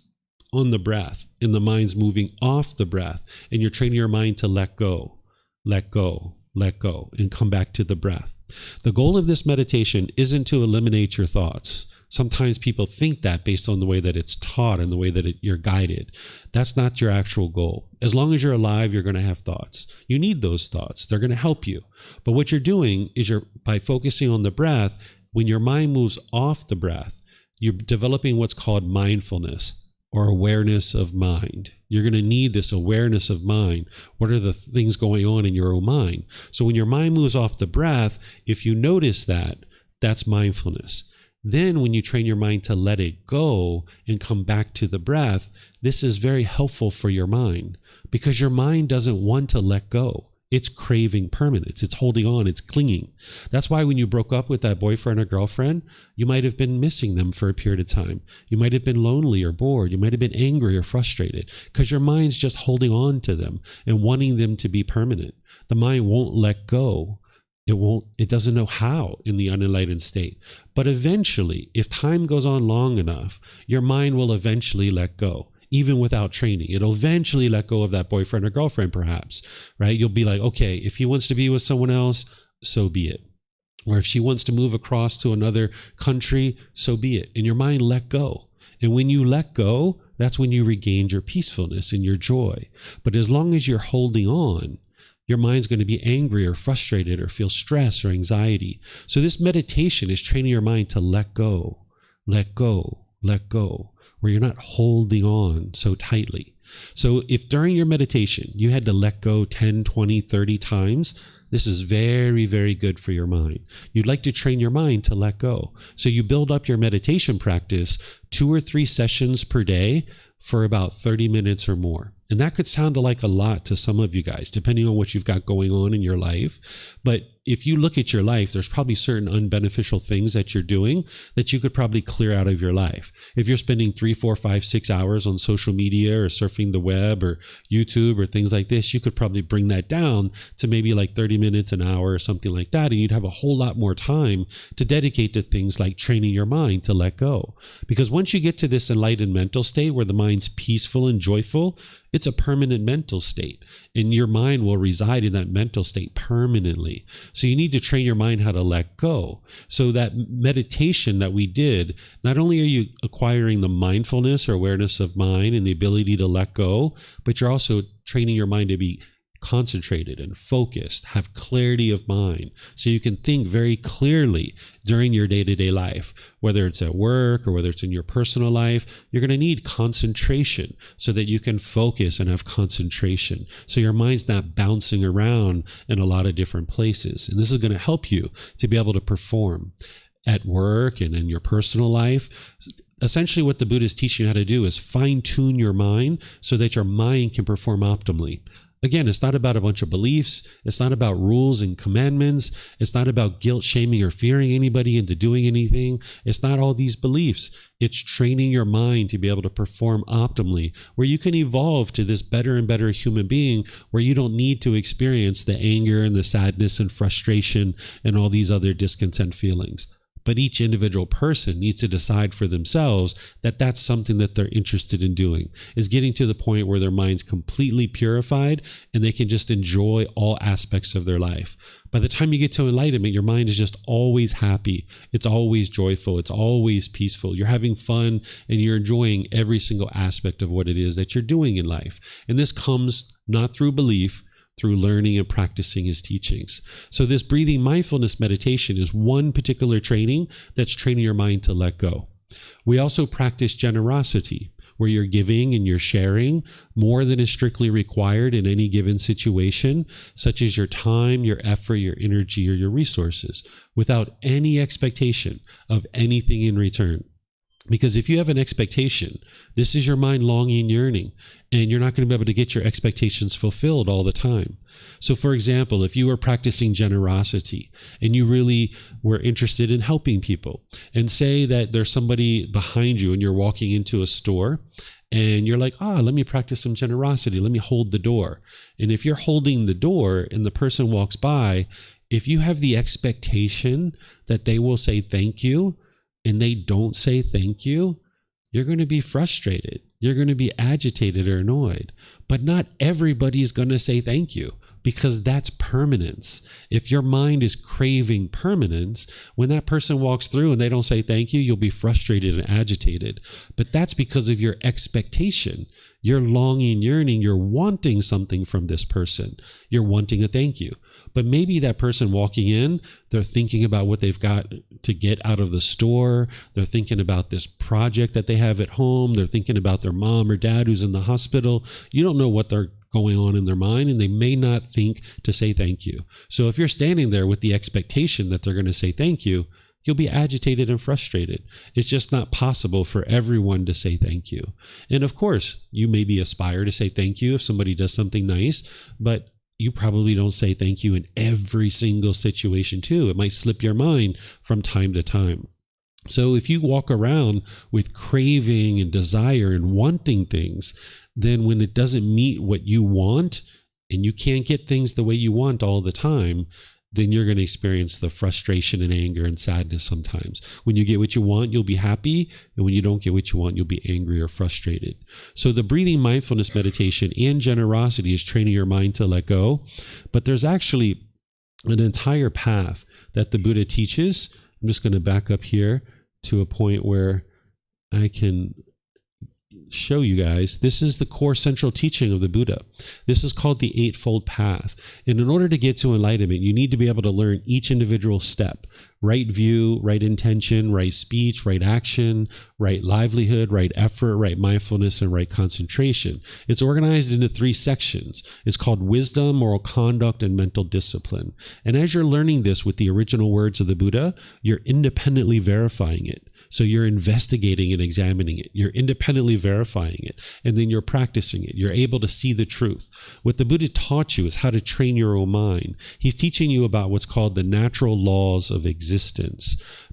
on the breath and the mind's moving off the breath and you're training your mind to let go, let go, let go, and come back to the breath. The goal of this meditation isn't to eliminate your thoughts. Sometimes people think that based on the way that it's taught and the way that you're guided. That's not your actual goal. As long as you're alive, you're going to have thoughts. You need those thoughts. They're going to help you. But what you're doing is by focusing on the breath, when your mind moves off the breath, you're developing what's called mindfulness or awareness of mind. You're going to need this awareness of mind. What are the things going on in your own mind? So when your mind moves off the breath, if you notice that, that's mindfulness. Then when you train your mind to let it go and come back to the breath, this is very helpful for your mind because your mind doesn't want to let go. It's craving permanence. It's holding on. It's clinging. That's why when you broke up with that boyfriend or girlfriend, you might have been missing them for a period of time. You might have been lonely or bored. You might have been angry or frustrated because your mind's just holding on to them and wanting them to be permanent. The mind won't let go. It doesn't know how in the unenlightened state. But eventually, if time goes on long enough, your mind will eventually let go, even without training. It'll eventually let go of that boyfriend or girlfriend, perhaps, right? You'll be like, okay, if he wants to be with someone else, so be it. Or if she wants to move across to another country, so be it. And your mind let go. And when you let go, that's when you regained your peacefulness and your joy. But as long as you're holding on, your mind's going to be angry or frustrated or feel stress or anxiety. So this meditation is training your mind to let go, let go, let go, where you're not holding on so tightly. So if during your meditation you had to let go 10, 20, 30 times, this is very, very good for your mind. You'd like to train your mind to let go. So you build up your meditation practice 2 or 3 sessions per day for about 30 minutes or more. And that could sound like a lot to some of you guys, depending on what you've got going on in your life. But if you look at your life, there's probably certain unbeneficial things that you're doing that you could probably clear out of your life. If you're spending 3, 4, 5, 6 hours on social media or surfing the web or YouTube or things like this, you could probably bring that down to maybe like 30 minutes, an hour or something like that. And you'd have a whole lot more time to dedicate to things like training your mind to let go. Because once you get to this enlightened mental state where the mind's peaceful and joyful, it's a permanent mental state, and your mind will reside in that mental state permanently. So you need to train your mind how to let go. So that meditation that we did, not only are you acquiring the mindfulness or awareness of mind and the ability to let go, but you're also training your mind to be concentrated and focused, have clarity of mind, so you can think very clearly during your day-to-day life, whether it's at work or whether it's in your personal life. You're going to need concentration so that you can focus and have concentration, so your mind's not bouncing around in a lot of different places. And this is going to help you to be able to perform at work and in your personal life. Essentially, what the Buddha is teaching you how to do is fine-tune your mind so that your mind can perform optimally. Again, it's not about a bunch of beliefs. It's not about rules and commandments. It's not about guilt, shaming, or fearing anybody into doing anything. It's not all these beliefs. It's training your mind to be able to perform optimally, where you can evolve to this better and better human being, where you don't need to experience the anger and the sadness and frustration and all these other discontent feelings. But each individual person needs to decide for themselves that that's something that they're interested in doing, is getting to the point where their mind's completely purified and they can just enjoy all aspects of their life. By the time you get to enlightenment, your mind is just always happy. It's always joyful. It's always peaceful. You're having fun and you're enjoying every single aspect of what it is that you're doing in life. And this comes not through belief, through learning and practicing his teachings. So this breathing mindfulness meditation is one particular training that's training your mind to let go. We also practice generosity, where you're giving and you're sharing more than is strictly required in any given situation, such as your time, your effort, your energy, or your resources, without any expectation of anything in return. Because if you have an expectation, this is your mind longing, yearning, and you're not going to be able to get your expectations fulfilled all the time. So for example, if you were practicing generosity and you really were interested in helping people, and say that there's somebody behind you and you're walking into a store and you're like, let me practice some generosity. Let me hold the door. And if you're holding the door and the person walks by, if you have the expectation that they will say thank you, and they don't say thank you, you're going to be frustrated. You're going to be agitated or annoyed. But not everybody's going to say thank you, because that's permanence. If your mind is craving permanence, when that person walks through and they don't say thank you, you'll be frustrated and agitated. But that's because of your expectation. You're longing, yearning, you're wanting something from this person. You're wanting a thank you. But maybe that person walking in, they're thinking about what they've got to get out of the store. They're thinking about this project that they have at home. They're thinking about their mom or dad who's in the hospital. You don't know what they're going on in their mind, and they may not think to say thank you. So if you're standing there with the expectation that they're going to say thank you, you'll be agitated and frustrated. It's just not possible for everyone to say thank you. And of course, you maybe aspire to say thank you if somebody does something nice, but you probably don't say thank you in every single situation too. It might slip your mind from time to time. So if you walk around with craving and desire and wanting things, then when it doesn't meet what you want and you can't get things the way you want all the time, then you're going to experience the frustration and anger and sadness sometimes. When you get what you want, you'll be happy. And when you don't get what you want, you'll be angry or frustrated. So the breathing mindfulness meditation and generosity is training your mind to let go. But there's actually an entire path that the Buddha teaches. I'm just going to back up here to a point where I can show you guys. This is the core central teaching of the Buddha. This is called the Eightfold Path. And in order to get to enlightenment, you need to be able to learn each individual step. Right view, right intention, right speech, right action, right livelihood, right effort, right mindfulness, and right concentration. It's organized into 3 sections. It's called wisdom, moral conduct, and mental discipline. And as you're learning this with the original words of the Buddha, you're independently verifying it. So you're investigating and examining it. You're independently verifying it. And then you're practicing it. You're able to see the truth. What the Buddha taught you is how to train your own mind. He's teaching you about what's called the natural laws of existence.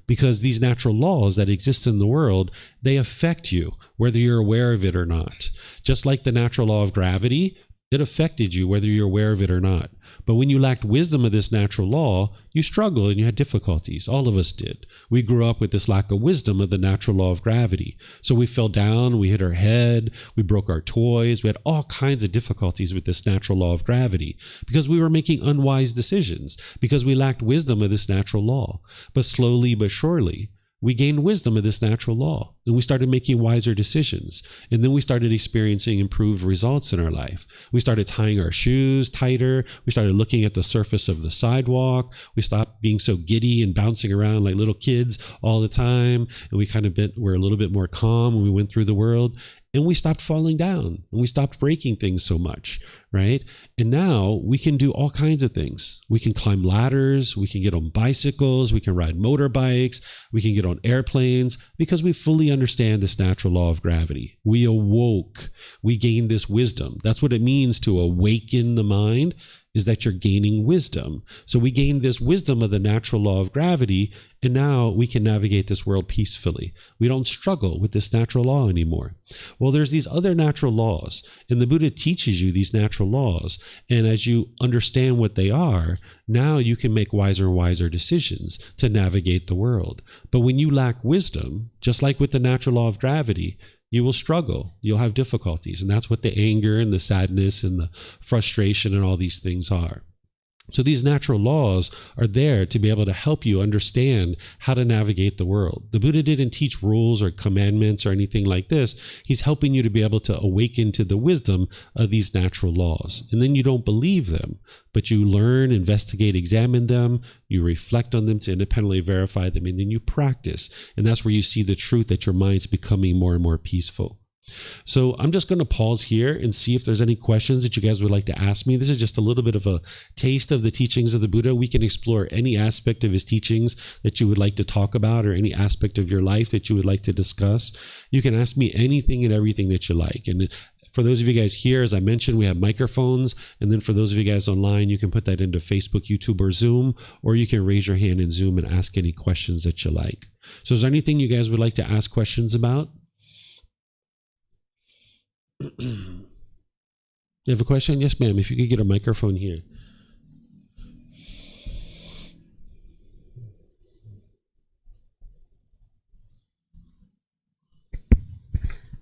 Because these natural laws that exist in the world, they affect you, whether you're aware of it or not. Just like the natural law of gravity, it affected you whether you're aware of it or not. But when you lacked wisdom of this natural law, you struggled and you had difficulties. All of us did. We grew up with this lack of wisdom of the natural law of gravity. So we fell down, we hit our head, we broke our toys, we had all kinds of difficulties with this natural law of gravity because we were making unwise decisions, because we lacked wisdom of this natural law. But slowly but surely, we gained wisdom of this natural law, and we started making wiser decisions. And then we started experiencing improved results in our life. We started tying our shoes tighter. We started looking at the surface of the sidewalk. We stopped being so giddy and bouncing around like little kids all the time. And we were a little bit more calm when we went through the world. And we stopped falling down, and we stopped breaking things so much, right? And now we can do all kinds of things. We can climb ladders, we can get on bicycles, we can ride motorbikes, we can get on airplanes, because we fully understand this natural law of gravity. We awoke, we gained this wisdom. That's what it means to awaken the mind, is that you're gaining wisdom. So we gained this wisdom of the natural law of gravity, and now we can navigate this world peacefully. We don't struggle with this natural law anymore. Well, there's these other natural laws, and the Buddha teaches you these natural laws. And as you understand what they are, now you can make wiser and wiser decisions to navigate the world. But when you lack wisdom, just like with the natural law of gravity, you will struggle. You'll have difficulties. And that's what the anger and the sadness and the frustration and all these things are. So these natural laws are there to be able to help you understand how to navigate the world. The Buddha didn't teach rules or commandments or anything like this. He's helping you to be able to awaken to the wisdom of these natural laws. And then you don't believe them, but you learn, investigate, examine them, you reflect on them to independently verify them, and then you practice. And that's where you see the truth that your mind's becoming more and more peaceful. So I'm just going to pause here and see if there's any questions that you guys would like to ask me. This is just a little bit of a taste of the teachings of the Buddha. We can explore any aspect of his teachings that you would like to talk about, or any aspect of your life that you would like to discuss. You can ask me anything and everything that you like. And for those of you guys here, as I mentioned, we have microphones. And then for those of you guys online, you can put that into Facebook, YouTube, or Zoom, or you can raise your hand in Zoom and ask any questions that you like. So is there anything you guys would like to ask questions about? You have a question? Yes, ma'am. If you could get a microphone here.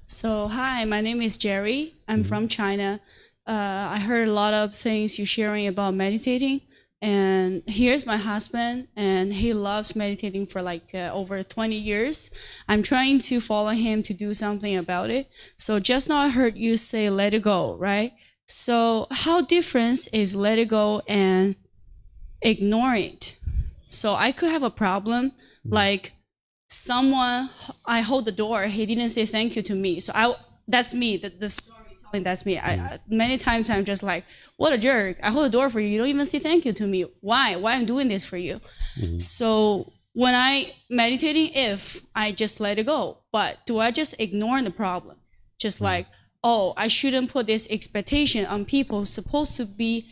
So, hi, my name is Jerry. I'm from China. I heard a lot of things you're sharing about meditating. And here's my husband, and he loves meditating for over 20 years. I'm trying to follow him to do something about it. So just now I heard you say let it go, right? So how different is let it go and ignore it? So I could have a problem, like someone, I hold the door, he didn't say thank you to me. So that's me, the storytelling, that's me. Many times I'm just like, what a jerk. I hold the door for you. You don't even say thank you to me. Why? Why I'm doing this for you? So when I meditating, if I just let it go, but do I just ignore the problem? Just like, oh, I shouldn't put this expectation on people supposed to be,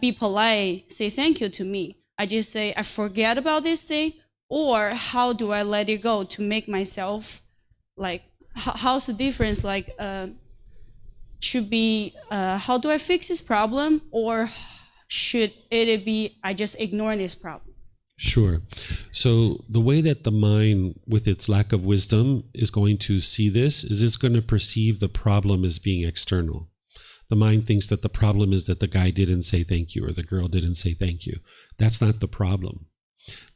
be polite, say thank you to me. I just say, I forget about this thing, or how do I let it go to make myself how's the difference? Should be how do I fix this problem, or should it be I just ignore this problem? Sure. So the way that the mind, with its lack of wisdom, is going to see this is it's going to perceive the problem as being external. The mind thinks that the problem is that the guy didn't say thank you or the girl didn't say thank you. That's not the problem.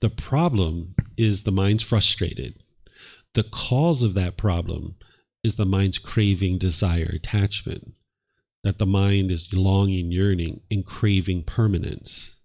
The problem is the mind's frustrated. The cause of that problem is the mind's craving, desire, attachment, that the mind is longing, yearning, and craving permanence.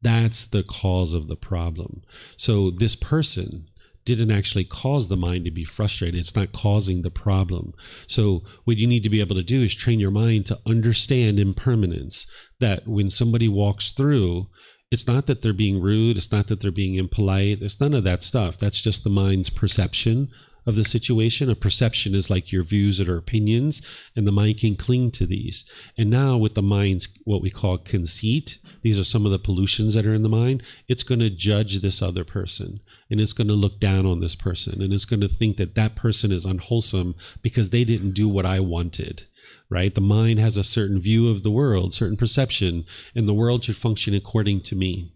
That's the cause of the problem. So this person didn't actually cause the mind to be frustrated. It's not causing the problem. So what you need to be able to do is train your mind to understand impermanence, that when somebody walks through, it's not that they're being rude. It's not that they're being impolite. There's none of that stuff. That's just the mind's perception of the situation. A perception is like your views or opinions, and the mind can cling to these. And now with the mind's what we call conceit, these are some of the pollutions that are in the mind, it's going to judge this other person, and it's going to look down on this person, and it's going to think that that person is unwholesome because they didn't do what I wanted. Right? The mind has a certain view of the world, certain perception, and the world should function according to me.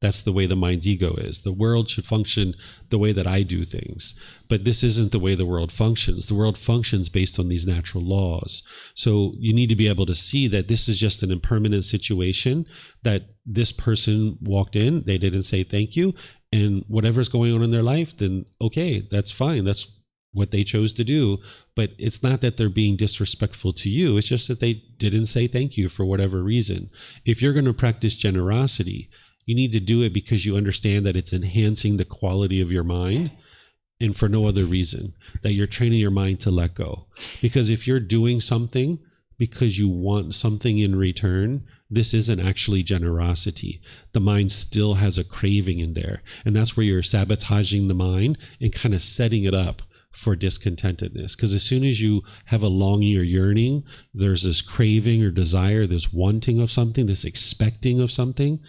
That's the way the mind's ego is. The world should function the way that I do things. But this isn't the way the world functions. The world functions based on these natural laws. So you need to be able to see that this is just an impermanent situation, that this person walked in, they didn't say thank you, and whatever's going on in their life, then okay, that's fine. That's what they chose to do. But it's not that they're being disrespectful to you. It's just that they didn't say thank you for whatever reason. If you're going to practice generosity, you need to do it because you understand that it's enhancing the quality of your mind, and for no other reason, that you're training your mind to let go. Because if you're doing something because you want something in return, this isn't actually generosity. The mind still has a craving in there. And that's where you're sabotaging the mind and kind of setting it up for discontentedness. Because as soon as you have a longing or yearning, there's this craving or desire, this wanting of something, this expecting of something.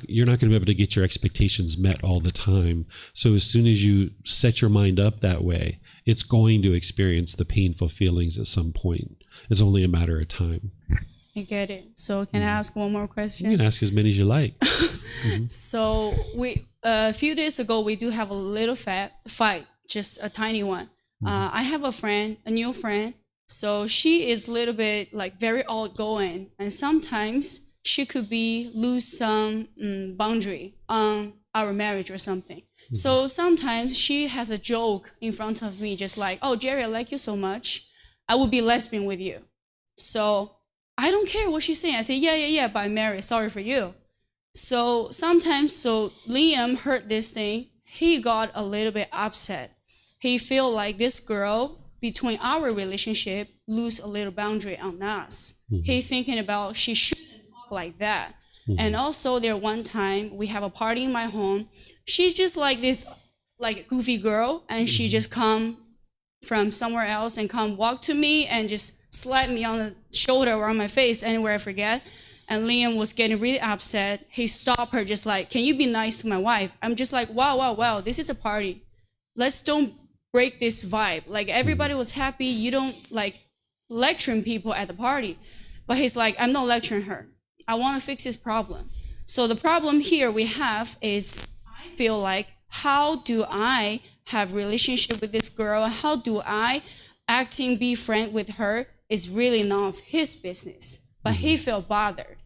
You're not going to be able to get your expectations met all the time. So as soon as you set your mind up that way, it's going to experience the painful feelings at some point. It's only a matter of time. I get it. So can I ask one more question? You can ask as many as you like. So a few days ago, we do have a little fight, just a tiny one. I have a new friend. So she is a little bit very outgoing, and sometimes she could lose some boundary on our marriage or something. So sometimes she has a joke in front of me, just like, oh, Jerry, I like you so much. I would be lesbian with you. So I don't care what she's saying. I say, yeah, but I'm married. Sorry for you. So sometimes, Liam heard this thing. He got a little bit upset. He feel like this girl between our relationship lose a little boundary on us. He thinking about she shouldn't talk like that. And also there one time we have a party in my home. She's just like this like goofy girl, and she just come from somewhere else and come walk to me and just slap me on the shoulder or on my face anywhere I forget. And Liam was getting really upset. He stopped her just like, can you be nice to my wife? I'm just like, wow, this is a party. Let's don't break this vibe. Like everybody was happy. You don't like lecturing people at the party. But he's like, I'm not lecturing her. I want to fix this problem. So the problem here we have is I feel like, how do I have relationship with this girl? How do I be friend with her is really none of his business. But he felt bothered.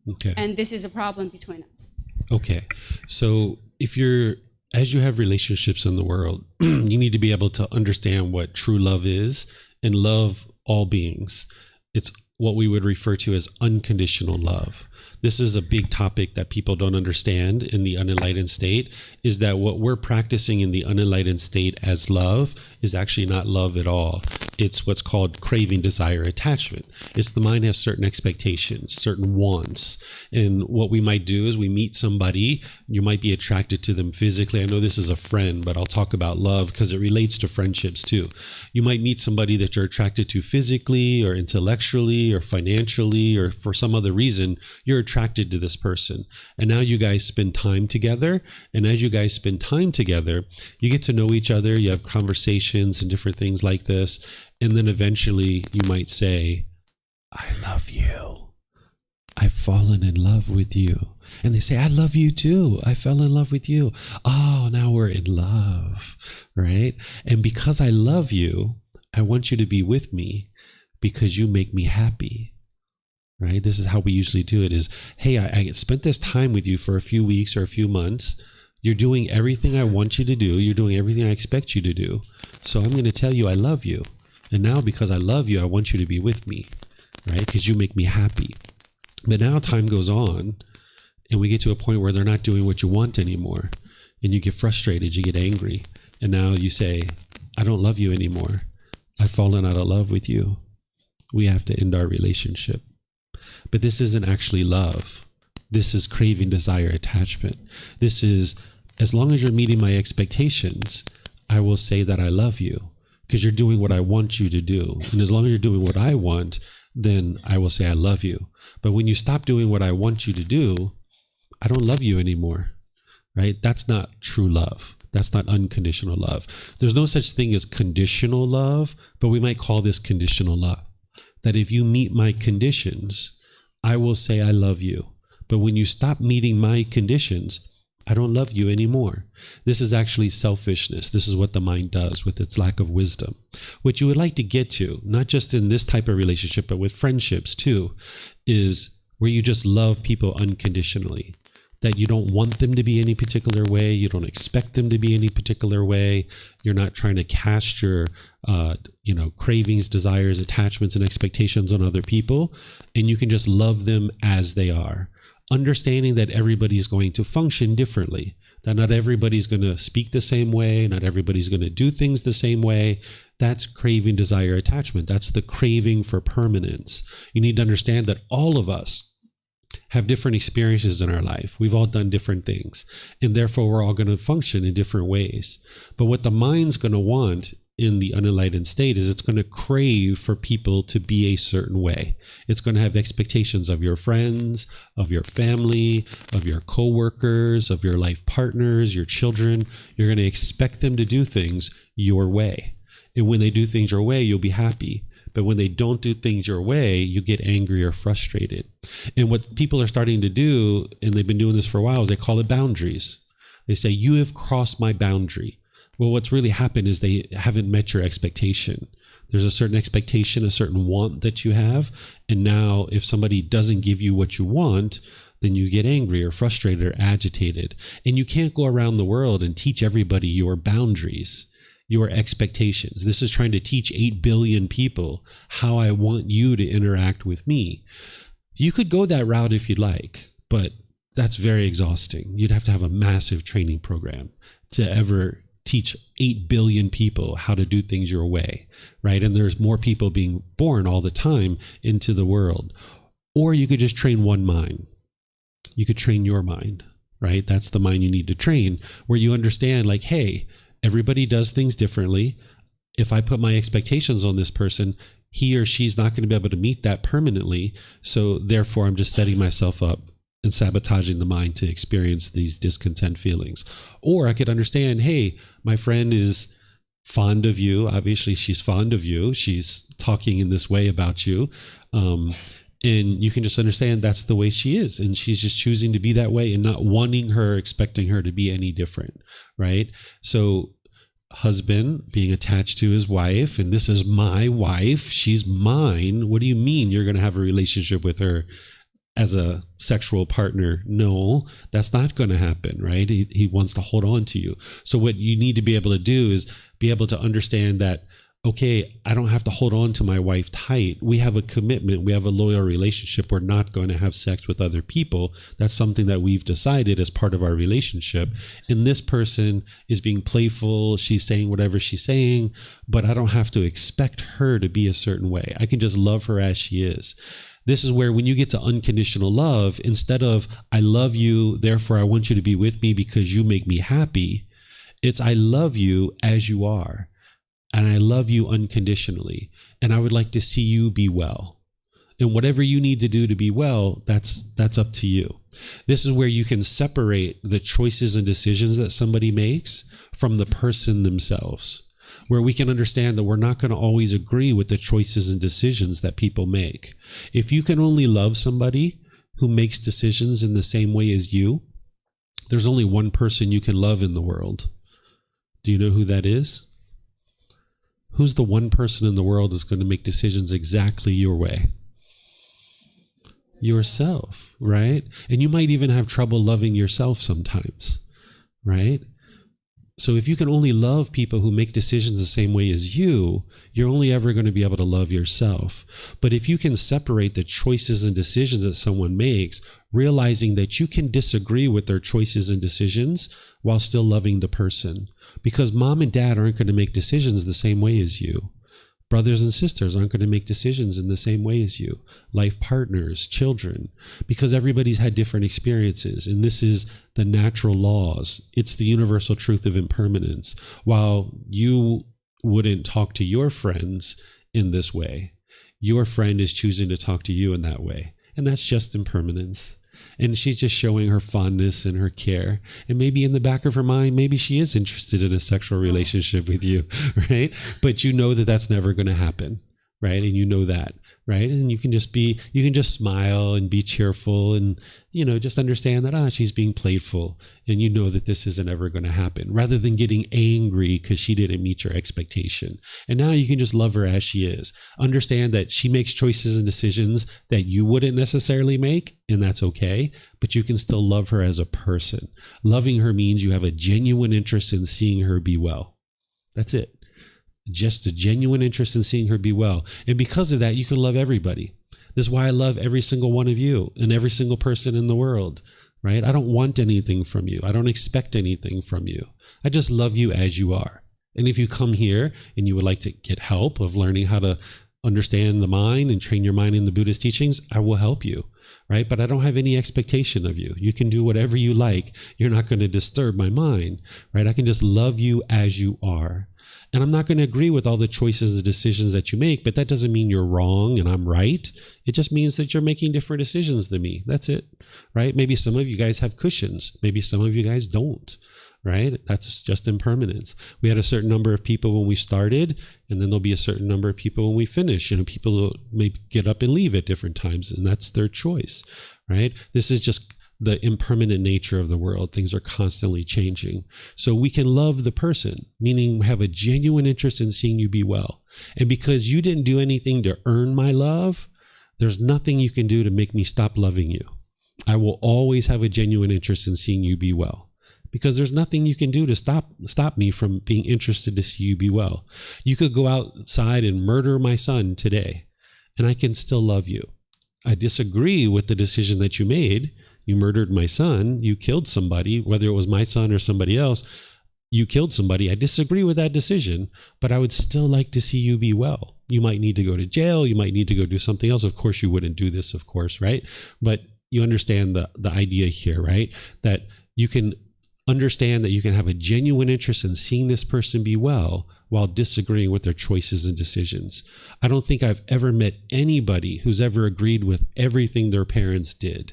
Okay. And this is a problem between us. Okay. So as you have relationships in the world, you need to be able to understand what true love is and love all beings. It's what we would refer to as unconditional love. This is a big topic that people don't understand in the unenlightened state, is that what we're practicing in the unenlightened state as love is actually not love at all. It's what's called craving, desire, attachment. It's the mind has certain expectations, certain wants. And what we might do is we meet somebody, you might be attracted to them physically. I know this is a friend, but I'll talk about love because it relates to friendships too. You might meet somebody that you're attracted to physically or intellectually or financially or for some other reason, you're attracted to this person. And now you guys spend time together. And as you guys spend time together, you get to know each other, you have conversations and different things like this. And then eventually you might say, I love you. I've fallen in love with you. And they say, I love you too. I fell in love with you. Oh, now we're in love, right? And because I love you, I want you to be with me because you make me happy, right? This is how we usually do it is, hey, I spent this time with you for a few weeks or a few months. You're doing everything I want you to do. You're doing everything I expect you to do. So I'm going to tell you I love you. And now because I love you, I want you to be with me, right? Because you make me happy. But now time goes on and we get to a point where they're not doing what you want anymore. And you get frustrated, you get angry. And now you say, I don't love you anymore. I've fallen out of love with you. We have to end our relationship. But this isn't actually love. This is craving, desire, attachment. This is, as long as you're meeting my expectations, I will say that I love you because you're doing what I want you to do. And as long as you're doing what I want, then I will say I love you. But when you stop doing what I want you to do, I don't love you anymore, right? That's not true love. That's not unconditional love. There's no such thing as conditional love, but we might call this conditional love. That if you meet my conditions, I will say I love you. But when you stop meeting my conditions, I don't love you anymore. This is actually selfishness. This is what the mind does with its lack of wisdom. What you would like to get to, not just in this type of relationship, but with friendships too, is where you just love people unconditionally. That you don't want them to be any particular way. You don't expect them to be any particular way. You're not trying to cast your, cravings, desires, attachments, and expectations on other people. And you can just love them as they are. Understanding that everybody's going to function differently, that not everybody's going to speak the same way, not everybody's going to do things the same way. That's craving, desire, attachment. That's the craving for permanence. You need to understand that all of us have different experiences in our life. We've all done different things, and therefore we're all going to function in different ways. But what the mind's going to want in the unenlightened state is it's going to crave for people to be a certain way. It's going to have expectations of your friends, of your family, of your coworkers, of your life partners, your children. You're going to expect them to do things your way. And when they do things your way, you'll be happy. But when they don't do things your way, you get angry or frustrated. And what people are starting to do, and they've been doing this for a while, is they call it boundaries. They say, you have crossed my boundary. Well, what's really happened is they haven't met your expectation. There's a certain expectation, a certain want that you have. And now if somebody doesn't give you what you want, then you get angry or frustrated or agitated. And you can't go around the world and teach everybody your boundaries, your expectations. This is trying to teach 8 billion people how I want you to interact with me. You could go that route if you'd like, but that's very exhausting. You'd have to have a massive training program to ever teach 8 billion people how to do things your way, right? And there's more people being born all the time into the world. Or you could just train one mind. You could train your mind, right? That's the mind you need to train, where you understand like, hey, everybody does things differently. If I put my expectations on this person, he or she's not going to be able to meet that permanently. So therefore, I'm just setting myself up and sabotaging the mind to experience these discontent feelings. Or I could understand, hey, my friend is fond of you. Obviously, she's fond of you. She's talking in this way about you. And you can just understand that's the way she is. And she's just choosing to be that way and not wanting her, expecting her to be any different, right? So husband being attached to his wife, and this is my wife, she's mine. What do you mean you're going to have a relationship with her as a sexual partner? No, that's not going to happen, right? He wants to hold on to you. So what you need to be able to do is be able to understand that, okay, I don't have to hold on to my wife tight. We have a commitment. We have a loyal relationship. We're not going to have sex with other people. That's something that we've decided as part of our relationship. And this person is being playful. She's saying whatever she's saying, but I don't have to expect her to be a certain way. I can just love her as she is. This is where when you get to unconditional love, instead of I love you, therefore I want you to be with me because you make me happy, it's I love you as you are. And I love you unconditionally. And I would like to see you be well. And whatever you need to do to be well, that's up to you. This is where you can separate the choices and decisions that somebody makes from the person themselves, where we can understand that we're not going to always agree with the choices and decisions that people make. If you can only love somebody who makes decisions in the same way as you, there's only one person you can love in the world. Do you know who that is? Who's the one person in the world that's going to make decisions exactly your way? Yourself, right? And you might even have trouble loving yourself sometimes, right? So if you can only love people who make decisions the same way as you, you're only ever going to be able to love yourself. But if you can separate the choices and decisions that someone makes, realizing that you can disagree with their choices and decisions while still loving the person. Because mom and dad aren't going to make decisions the same way as you. Brothers and sisters aren't going to make decisions in the same way as you. Life partners, children, because everybody's had different experiences. And this is the natural laws. It's the universal truth of impermanence. While you wouldn't talk to your friends in this way, your friend is choosing to talk to you in that way. And that's just impermanence. And she's just showing her fondness and her care. And maybe in the back of her mind, maybe she is interested in a sexual relationship with you, right? But you know that that's never going to happen, right? And you know that, right? And you can just smile and be cheerful and, just understand that, she's being playful. And you know that this isn't ever going to happen, rather than getting angry because she didn't meet your expectation. And now you can just love her as she is. Understand that she makes choices and decisions that you wouldn't necessarily make, and that's okay. But you can still love her as a person. Loving her means you have a genuine interest in seeing her be well. That's it. Just a genuine interest in seeing her be well. And because of that, you can love everybody. This is why I love every single one of you and every single person in the world, right? I don't want anything from you. I don't expect anything from you. I just love you as you are. And if you come here and you would like to get help of learning how to understand the mind and train your mind in the Buddhist teachings, I will help you, right? But I don't have any expectation of you. You can do whatever you like. You're not going to disturb my mind, right? I can just love you as you are. And I'm not going to agree with all the choices and decisions that you make, but that doesn't mean you're wrong and I'm right. It just means that you're making different decisions than me. That's it, right? Maybe some of you guys have cushions. Maybe some of you guys don't, right? That's just impermanence. We had a certain number of people when we started, and then there'll be a certain number of people when we finish. People may get up and leave at different times, and that's their choice, right? This is just the impermanent nature of the world. Things are constantly changing. So we can love the person, meaning have a genuine interest in seeing you be well. And because you didn't do anything to earn my love, there's nothing you can do to make me stop loving you. I will always have a genuine interest in seeing you be well, because there's nothing you can do to stop me from being interested to see you be well. You could go outside and murder my son today, and I can still love you. I disagree with the decision that you made. You murdered my son, you killed somebody, whether it was my son or somebody else. you killed somebody. I disagree with that decision, but I would still like to see you be well. You might need to go to jail. You might need to go do something else. Of course, you wouldn't do this, of course, right? But you understand the idea here, right? That you can understand that you can have a genuine interest in seeing this person be well while disagreeing with their choices and decisions. I don't think I've ever met anybody who's ever agreed with everything their parents did.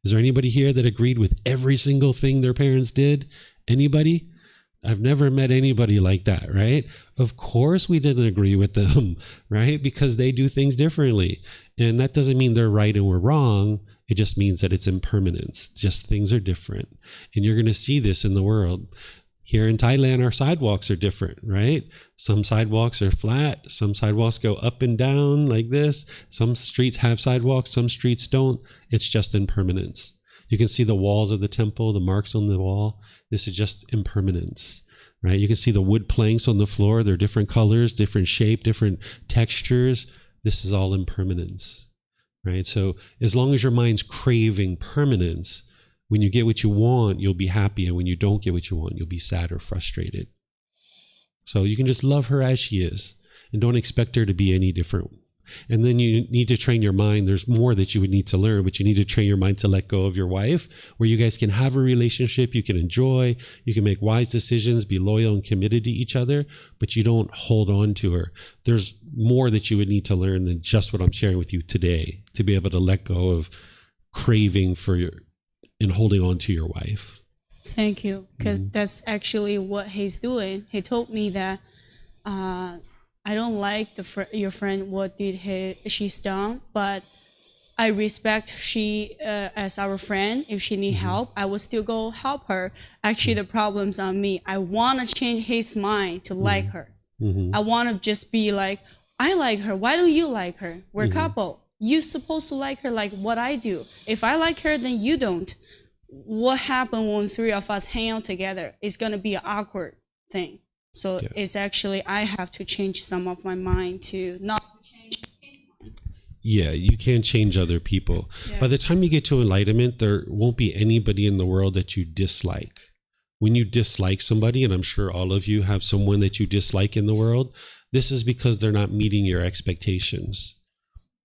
Is there anybody here that agreed with every single thing their parents did? Anybody? I've never met anybody like that, right? Of course we didn't agree with them, right? Because they do things differently. And that doesn't mean they're right and we're wrong. It just means that it's impermanence. Just things are different. And you're going to see this in the world. Here in Thailand, our sidewalks are different, right? Some sidewalks are flat. Some sidewalks go up and down like this. Some streets have sidewalks. Some streets don't. It's just impermanence. You can see the walls of the temple, the marks on the wall. This is just impermanence, right? You can see the wood planks on the floor. They're different colors, different shape, different textures. This is all impermanence, right? So as long as your mind's craving permanence, when you get what you want, you'll be happy. And when you don't get what you want, you'll be sad or frustrated. So you can just love her as she is and don't expect her to be any different. And then you need to train your mind. There's more that you would need to learn, but you need to train your mind to let go of your wife, where you guys can have a relationship you can enjoy. You can make wise decisions, be loyal and committed to each other, but you don't hold on to her. There's more that you would need to learn than just what I'm sharing with you today to be able to let go of craving for your and holding on to your wife. Thank you, because that's actually what he's doing. He told me that I don't like your friend what she's done, but I respect she as our friend. If she need help, I will still go help her. Actually, the problem's on me. I want to change his mind to like her. I want to just be like, I like her. Why don't you like her? We're a couple. You're supposed to like her like what I do. If I like her, then you don't. What happened when three of us hang out together? It's going to be an awkward thing. So it's actually, I have to change some of my mind to not change his mind. Yeah, you can't change other people. Yeah. By the time you get to enlightenment, there won't be anybody in the world that you dislike. When you dislike somebody, and I'm sure all of you have someone that you dislike in the world, this is because they're not meeting your expectations.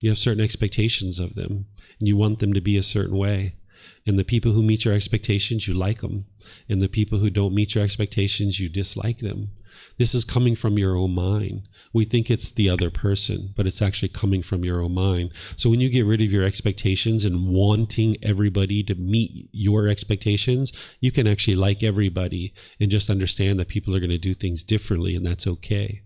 You have certain expectations of them, and you want them to be a certain way. And the people who meet your expectations, you like them. And the people who don't meet your expectations, you dislike them. This is coming from your own mind. We think it's the other person, but it's actually coming from your own mind. So when you get rid of your expectations and wanting everybody to meet your expectations, you can actually like everybody and just understand that people are going to do things differently, and that's okay.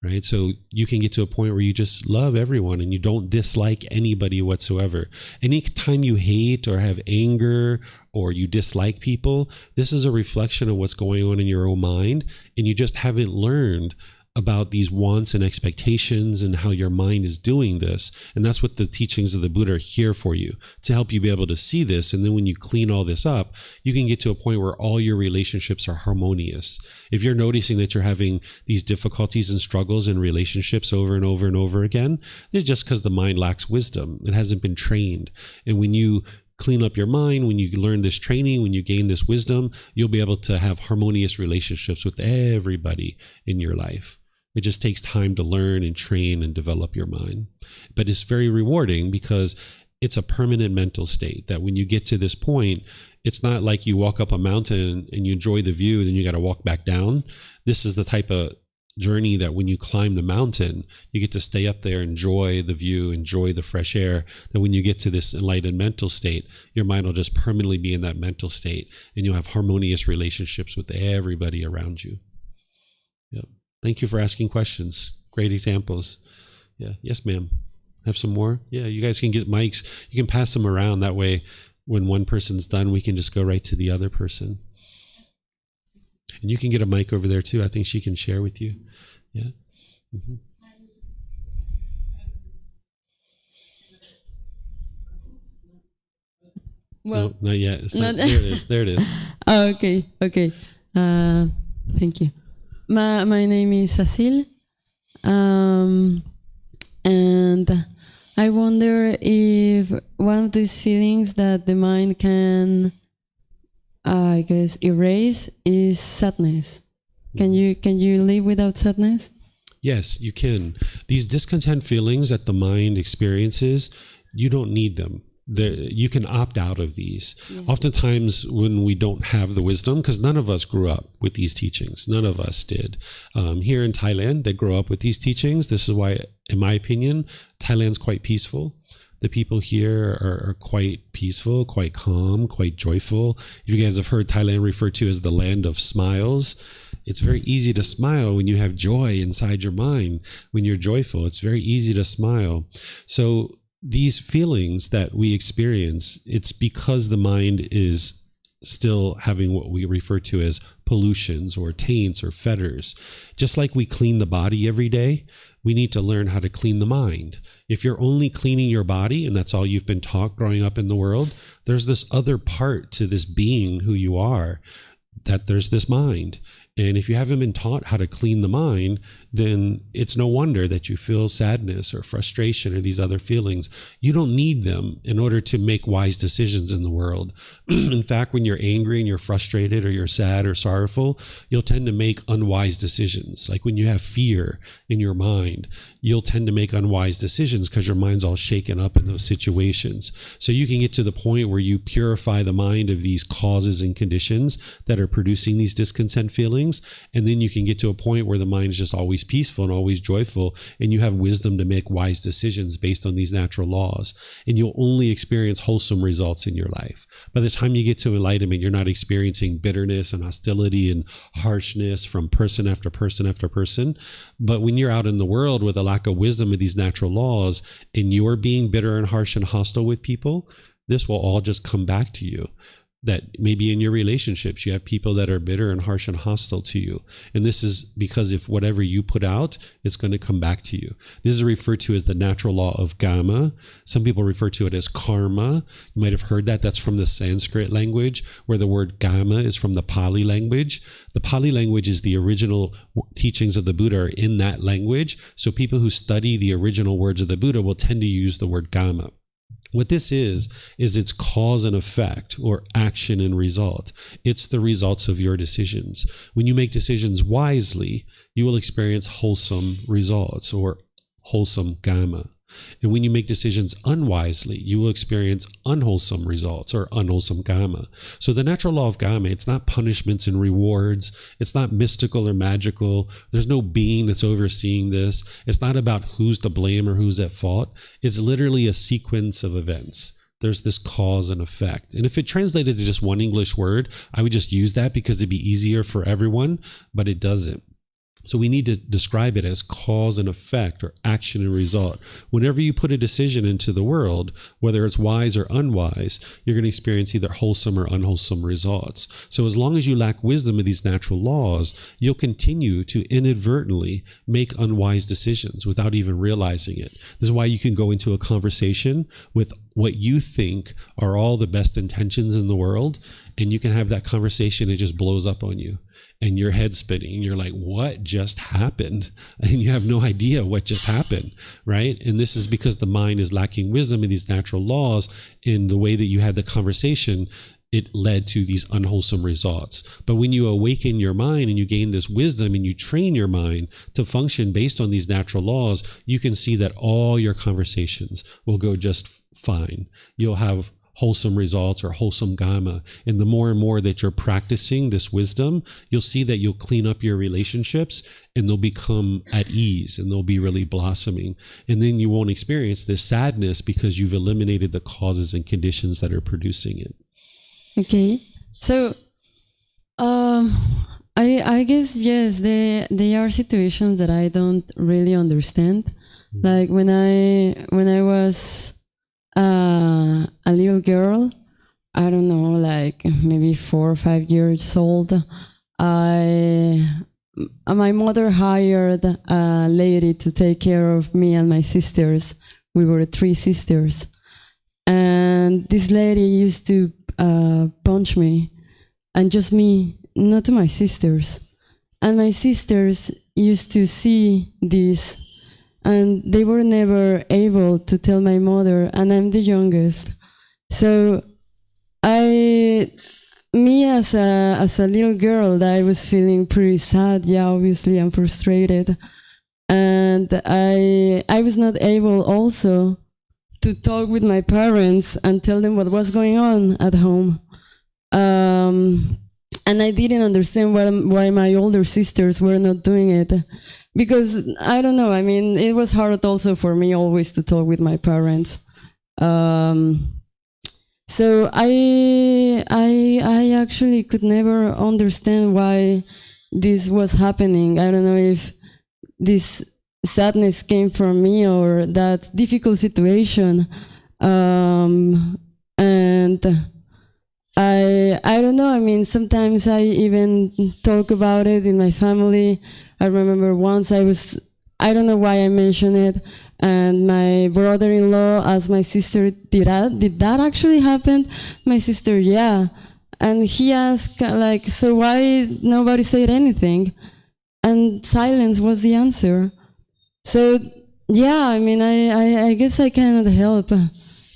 Right? So you can get to a point where you just love everyone and you don't dislike anybody whatsoever. Anytime you hate or have anger or you dislike people, this is a reflection of what's going on in your own mind, and you just haven't learned about these wants and expectations and how your mind is doing this. And that's what the teachings of the Buddha are here for you, to help you be able to see this. And then when you clean all this up, you can get to a point where all your relationships are harmonious. If you're noticing that you're having these difficulties and struggles in relationships over and over and over again, it's just because the mind lacks wisdom. It hasn't been trained. And when you clean up your mind, when you learn this training, when you gain this wisdom, you'll be able to have harmonious relationships with everybody in your life. It just takes time to learn and train and develop your mind. But it's very rewarding because it's a permanent mental state that when you get to this point, it's not like you walk up a mountain and you enjoy the view, then you got to walk back down. This is the type of journey that when you climb the mountain, you get to stay up there, enjoy the view, enjoy the fresh air. That when you get to this enlightened mental state, your mind will just permanently be in that mental state, and you'll have harmonious relationships with everybody around you. Yep. Thank you for asking questions. Great examples. Yeah. Yes, ma'am. Have some more? Yeah, you guys can get mics. You can pass them around. That way, when one person's done, we can just go right to the other person. And you can get a mic over there too. I think she can share with you. Yeah. Mm-hmm. Well, no, not yet. It's not, there it is. There it is. Oh, okay. Thank you. My name is Cecile. And I wonder if one of these feelings that the mind can, I guess, erase is sadness. Can you live without sadness? Yes, you can. These discontent feelings that the mind experiences, you don't need them. You can opt out of these. Yeah. Oftentimes when we don't have the wisdom, because none of us grew up with these teachings. None of us did. Here in Thailand, they grow up with these teachings. This is why, in my opinion, Thailand's quite peaceful. The people here are quite peaceful, quite calm, quite joyful. You guys have heard Thailand referred to as the land of smiles. It's very easy to smile when you have joy inside your mind. When you're joyful, it's very easy to smile. So these feelings that we experience, it's because the mind is still having what we refer to as pollutions or taints or fetters. Just like we clean the body every day, we need to learn how to clean the mind. If you're only cleaning your body and that's all you've been taught growing up in the world, there's this other part to this being who you are, that there's this mind. And if you haven't been taught how to clean the mind, then it's no wonder that you feel sadness or frustration or these other feelings. You don't need them in order to make wise decisions in the world. In fact, when you're angry and you're frustrated or you're sad or sorrowful, you'll tend to make unwise decisions. Like when you have fear in your mind, you'll tend to make unwise decisions because your mind's all shaken up in those situations. So you can get to the point where you purify the mind of these causes and conditions that are producing these discontent feelings. And then you can get to a point where the mind is just always peaceful and always joyful, and you have wisdom to make wise decisions based on these natural laws. And you'll only experience wholesome results in your life. By the time you get to enlightenment, you're not experiencing bitterness and hostility and harshness from person after person after person. But when you're out in the world with a lack of wisdom of these natural laws, and you're being bitter and harsh and hostile with people, this will all just come back to you. That maybe in your relationships, you have people that are bitter and harsh and hostile to you. And this is because if whatever you put out, it's going to come back to you. This is referred to as the natural law of karma. Some people refer to it as karma. You might have heard that. That's from the Sanskrit language, where the word karma is from the Pali language. The Pali language is the original teachings of the Buddha are in that language. So people who study the original words of the Buddha will tend to use the word karma. What this is its cause and effect, or action and result. It's the results of your decisions. When you make decisions wisely, you will experience wholesome results, or wholesome karma. And when you make decisions unwisely, you will experience unwholesome results, or unwholesome karma. So the natural law of karma, it's not punishments and rewards. It's not mystical or magical. There's no being that's overseeing this. It's not about who's to blame or who's at fault. It's literally a sequence of events. There's this cause and effect. And if it translated to just one English word, I would just use that because it'd be easier for everyone, but it doesn't. So we need to describe it as cause and effect, or action and result. Whenever you put a decision into the world, whether it's wise or unwise, you're going to experience either wholesome or unwholesome results. So as long as you lack wisdom of these natural laws, you'll continue to inadvertently make unwise decisions without even realizing it. This is why you can go into a conversation with what you think are all the best intentions in the world, and you can have that conversation, it just blows up on you. And your head's spinning, and you're like, what just happened? And you have no idea what just happened, right? And this is because the mind is lacking wisdom in these natural laws. In the way that you had the conversation, it led to these unwholesome results. But when you awaken your mind and you gain this wisdom and you train your mind to function based on these natural laws, you can see that all your conversations will go just fine. You'll have wholesome results, or wholesome karma. And the more and more that you're practicing this wisdom, you'll see that you'll clean up your relationships, and they'll become at ease, and they'll be really blossoming. And then you won't experience this sadness because you've eliminated the causes and conditions that are producing it. Okay. So, I guess, yes, there are situations that I don't really understand. Like when I was a little girl, I don't know, like maybe 4 or 5 years old, my mother hired a lady to take care of me and my sisters. We were 3 sisters. And this lady used to punch me, and just me, not to my sisters. And my sisters used to see this, and they were never able to tell my mother, and I'm the youngest. So me as a little girl, I was feeling pretty sad. Yeah, obviously, I'm frustrated, and I was not able also to talk with my parents and tell them what was going on at home. And I didn't understand why my older sisters were not doing it. Because, I don't know, I mean, it was hard also for me always to talk with my parents. So I actually could never understand why this was happening. I don't know if this sadness came from me or that difficult situation. And I don't know, I mean, sometimes I even talk about it in my family. I remember once I don't know why I mentioned it, and my brother-in-law asked my sister, did that actually happen? My sister, yeah. And he asked, like, so why nobody said anything? And silence was the answer. So, yeah, I mean, I guess I cannot help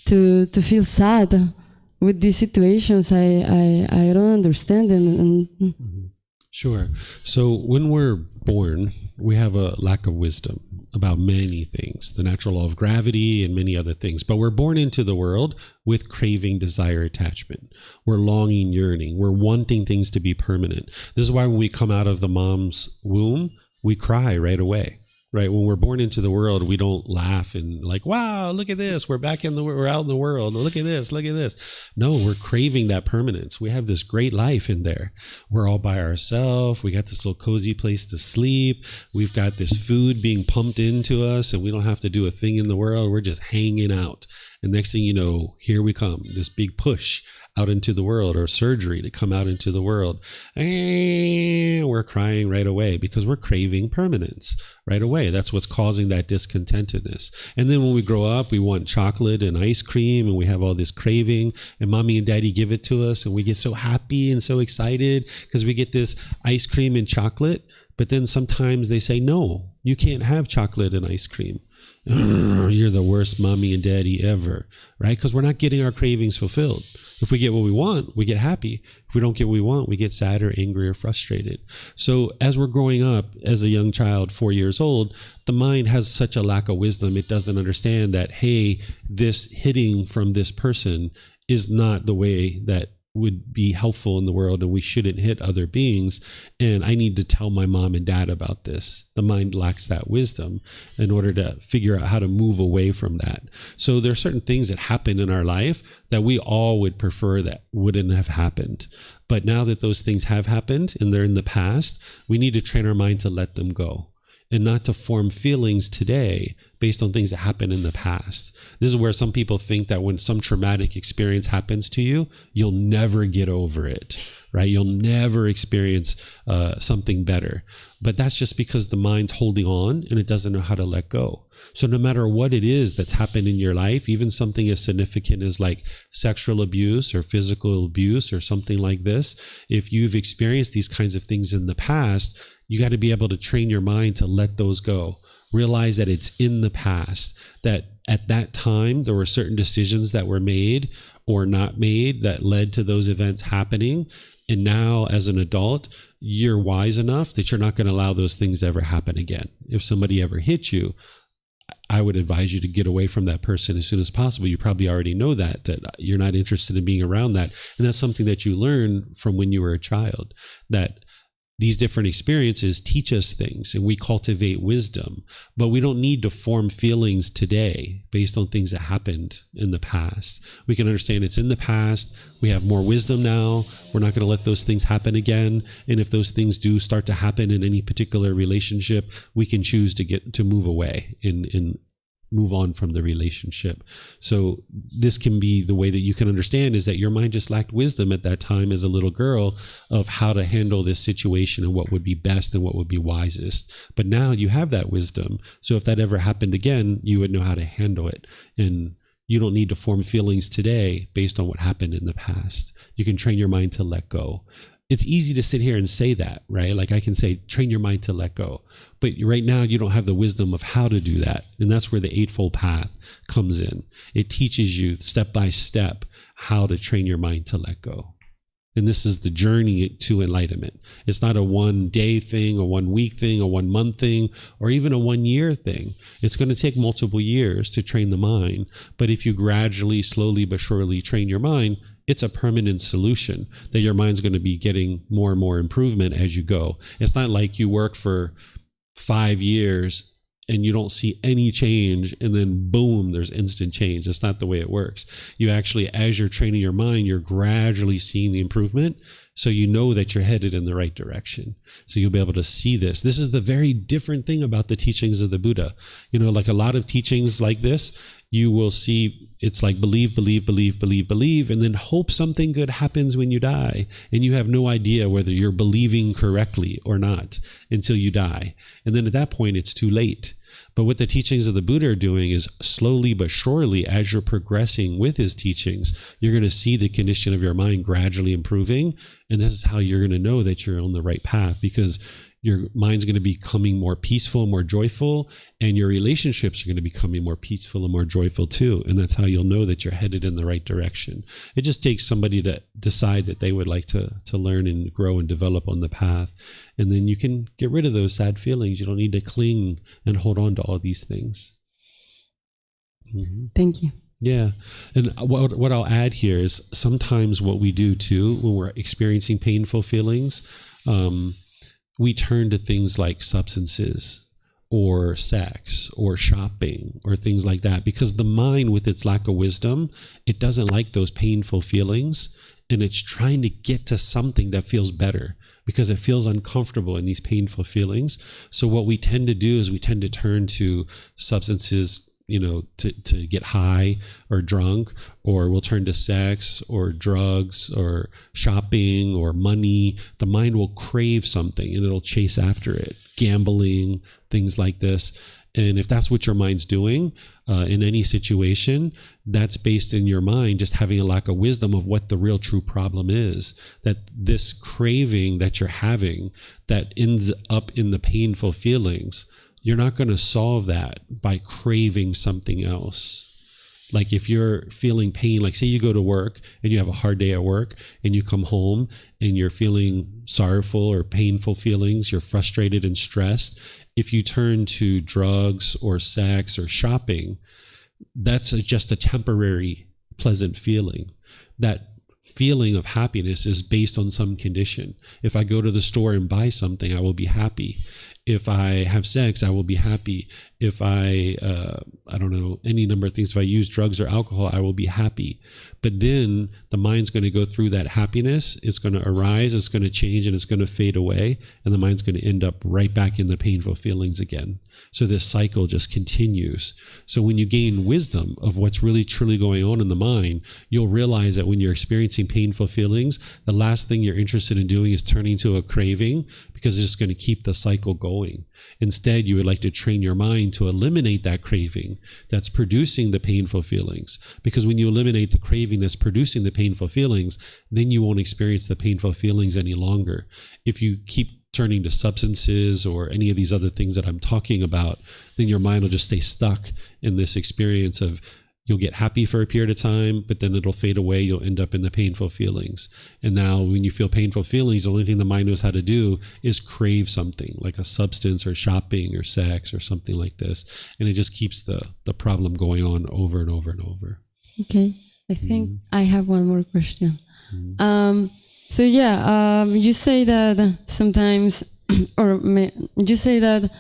to feel sad with these situations. I don't understand them. Sure. So when we're born, we have a lack of wisdom about many things, the natural law of gravity and many other things. But we're born into the world with craving, desire, attachment. We're longing, yearning. We're wanting things to be permanent. This is why when we come out of the mom's womb, we cry right away. Right? When we're born into the world, we don't laugh and like, wow, look at this. We're back we're out in the world. Look at this. Look at this. No, we're craving that permanence. We have this great life in there. We're all by ourselves. We got this little cozy place to sleep. We've got this food being pumped into us and we don't have to do a thing in the world. We're just hanging out. And next thing you know, here we come, this big push out into the world, or surgery to come out into the world. And we're crying right away because we're craving permanence right away. That's what's causing that discontentedness. And then when we grow up, we want chocolate and ice cream and we have all this craving, and mommy and daddy give it to us and we get so happy and so excited because we get this ice cream and chocolate. But then sometimes they say, no, you can't have chocolate and ice cream. You're the worst mommy and daddy ever, right? Because we're not getting our cravings fulfilled. If we get what we want, we get happy. If we don't get what we want, we get sad or angry or frustrated. So as we're growing up as a young child, 4 years old, the mind has such a lack of wisdom. It doesn't understand that, hey, this hitting from this person is not the way that would be helpful in the world, and we shouldn't hit other beings. And I need to tell my mom and dad about this. The mind lacks that wisdom in order to figure out how to move away from that. So there are certain things that happen in our life that we all would prefer that wouldn't have happened. But now that those things have happened and they're in the past, we need to train our mind to let them go and not to form feelings today based on things that happened in the past. This is where some people think that when some traumatic experience happens to you, you'll never get over it, right? You'll never experience something better. But that's just because the mind's holding on and it doesn't know how to let go. So no matter what it is that's happened in your life, even something as significant as like sexual abuse or physical abuse or something like this, if you've experienced these kinds of things in the past, you got to be able to train your mind to let those go. Realize that it's in the past, that at that time there were certain decisions that were made or not made that led to those events happening. And now as an adult, you're wise enough that you're not going to allow those things to ever happen again. If somebody ever hit you, I would advise you to get away from that person as soon as possible. You probably already know that you're not interested in being around that. And that's something that you learn from when you were a child, that these different experiences teach us things and we cultivate wisdom, but we don't need to form feelings today based on things that happened in the past. We can understand it's in the past. We have more wisdom now. We're not going to let those things happen again. And if those things do start to happen in any particular relationship, we can choose to move away and move on from the relationship. So this can be the way that you can understand is that your mind just lacked wisdom at that time as a little girl of how to handle this situation and what would be best and what would be wisest. But now you have that wisdom. So if that ever happened again, you would know how to handle it. And you don't need to form feelings today based on what happened in the past. You can train your mind to let go. It's easy to sit here and say that, right? Like I can say, train your mind to let go. But right now you don't have the wisdom of how to do that. And that's where the Eightfold Path comes in. It teaches you step by step how to train your mind to let go. And this is the journey to enlightenment. It's not a 1 day thing, a 1 week thing, a 1 month thing, or even a 1 year thing. It's going to take multiple years to train the mind. But if you gradually, slowly, but surely train your mind, it's a permanent solution that your mind's going to be getting more and more improvement as you go. It's not like you work for 5 years and you don't see any change, and then boom, there's instant change. That's not the way it works. You actually, as you're training your mind, you're gradually seeing the improvement, so you know that you're headed in the right direction. So you'll be able to see this. This is the very different thing about the teachings of the Buddha. Like a lot of teachings like this, you will see it's like believe, and then hope something good happens when you die. And you have no idea whether you're believing correctly or not until you die. And then at that point, it's too late. But what the teachings of the Buddha are doing is slowly but surely, as you're progressing with his teachings, you're going to see the condition of your mind gradually improving. And this is how you're going to know that you're on the right path, because your mind's going to be becoming more peaceful, more joyful, and your relationships are going to be becoming more peaceful and more joyful too. And that's how you'll know that you're headed in the right direction. It just takes somebody to decide that they would like to learn and grow and develop on the path. And then you can get rid of those sad feelings. You don't need to cling and hold on to all these things. Mm-hmm. Thank you. Yeah. And what I'll add here is sometimes what we do too, when we're experiencing painful feelings, we turn to things like substances or sex or shopping or things like that, because the mind, with its lack of wisdom, it doesn't like those painful feelings, and it's trying to get to something that feels better because it feels uncomfortable in these painful feelings. So what we tend to do is we tend to turn to substances, to get high or drunk, or we'll turn to sex or drugs or shopping or money. The mind will crave something and it'll chase after it. Gambling, things like this. And if that's what your mind's doing in any situation, that's based in your mind just having a lack of wisdom of what the real true problem is. That this craving that you're having that ends up in the painful feelings, you're not going to solve that by craving something else. Like if you're feeling pain, like say you go to work and you have a hard day at work and you come home and you're feeling sorrowful or painful feelings, you're frustrated and stressed. If you turn to drugs or sex or shopping, that's just a temporary pleasant feeling. That feeling of happiness is based on some condition. If I go to the store and buy something, I will be happy. If I have sex, I will be happy. If I don't know, any number of things, if I use drugs or alcohol, I will be happy. But then the mind's going to go through that happiness. It's going to arise, it's going to change, and it's going to fade away. And the mind's going to end up right back in the painful feelings again. So this cycle just continues. So when you gain wisdom of what's really truly going on in the mind, you'll realize that when you're experiencing painful feelings, the last thing you're interested in doing is turning to a craving, because it's just going to keep the cycle going. Instead, you would like to train your mind to eliminate that craving that's producing the painful feelings. Because when you eliminate the craving that's producing the painful feelings, then you won't experience the painful feelings any longer. If you keep turning to substances or any of these other things that I'm talking about, then your mind will just stay stuck in this experience of you'll get happy for a period of time, but then it'll fade away. You'll end up in the painful feelings. And now when you feel painful feelings, the only thing the mind knows how to do is crave something like a substance or shopping or sex or something like this. And it just keeps the problem going on over and over and over. Okay. I think I have one more question. You say that sometimes, you say that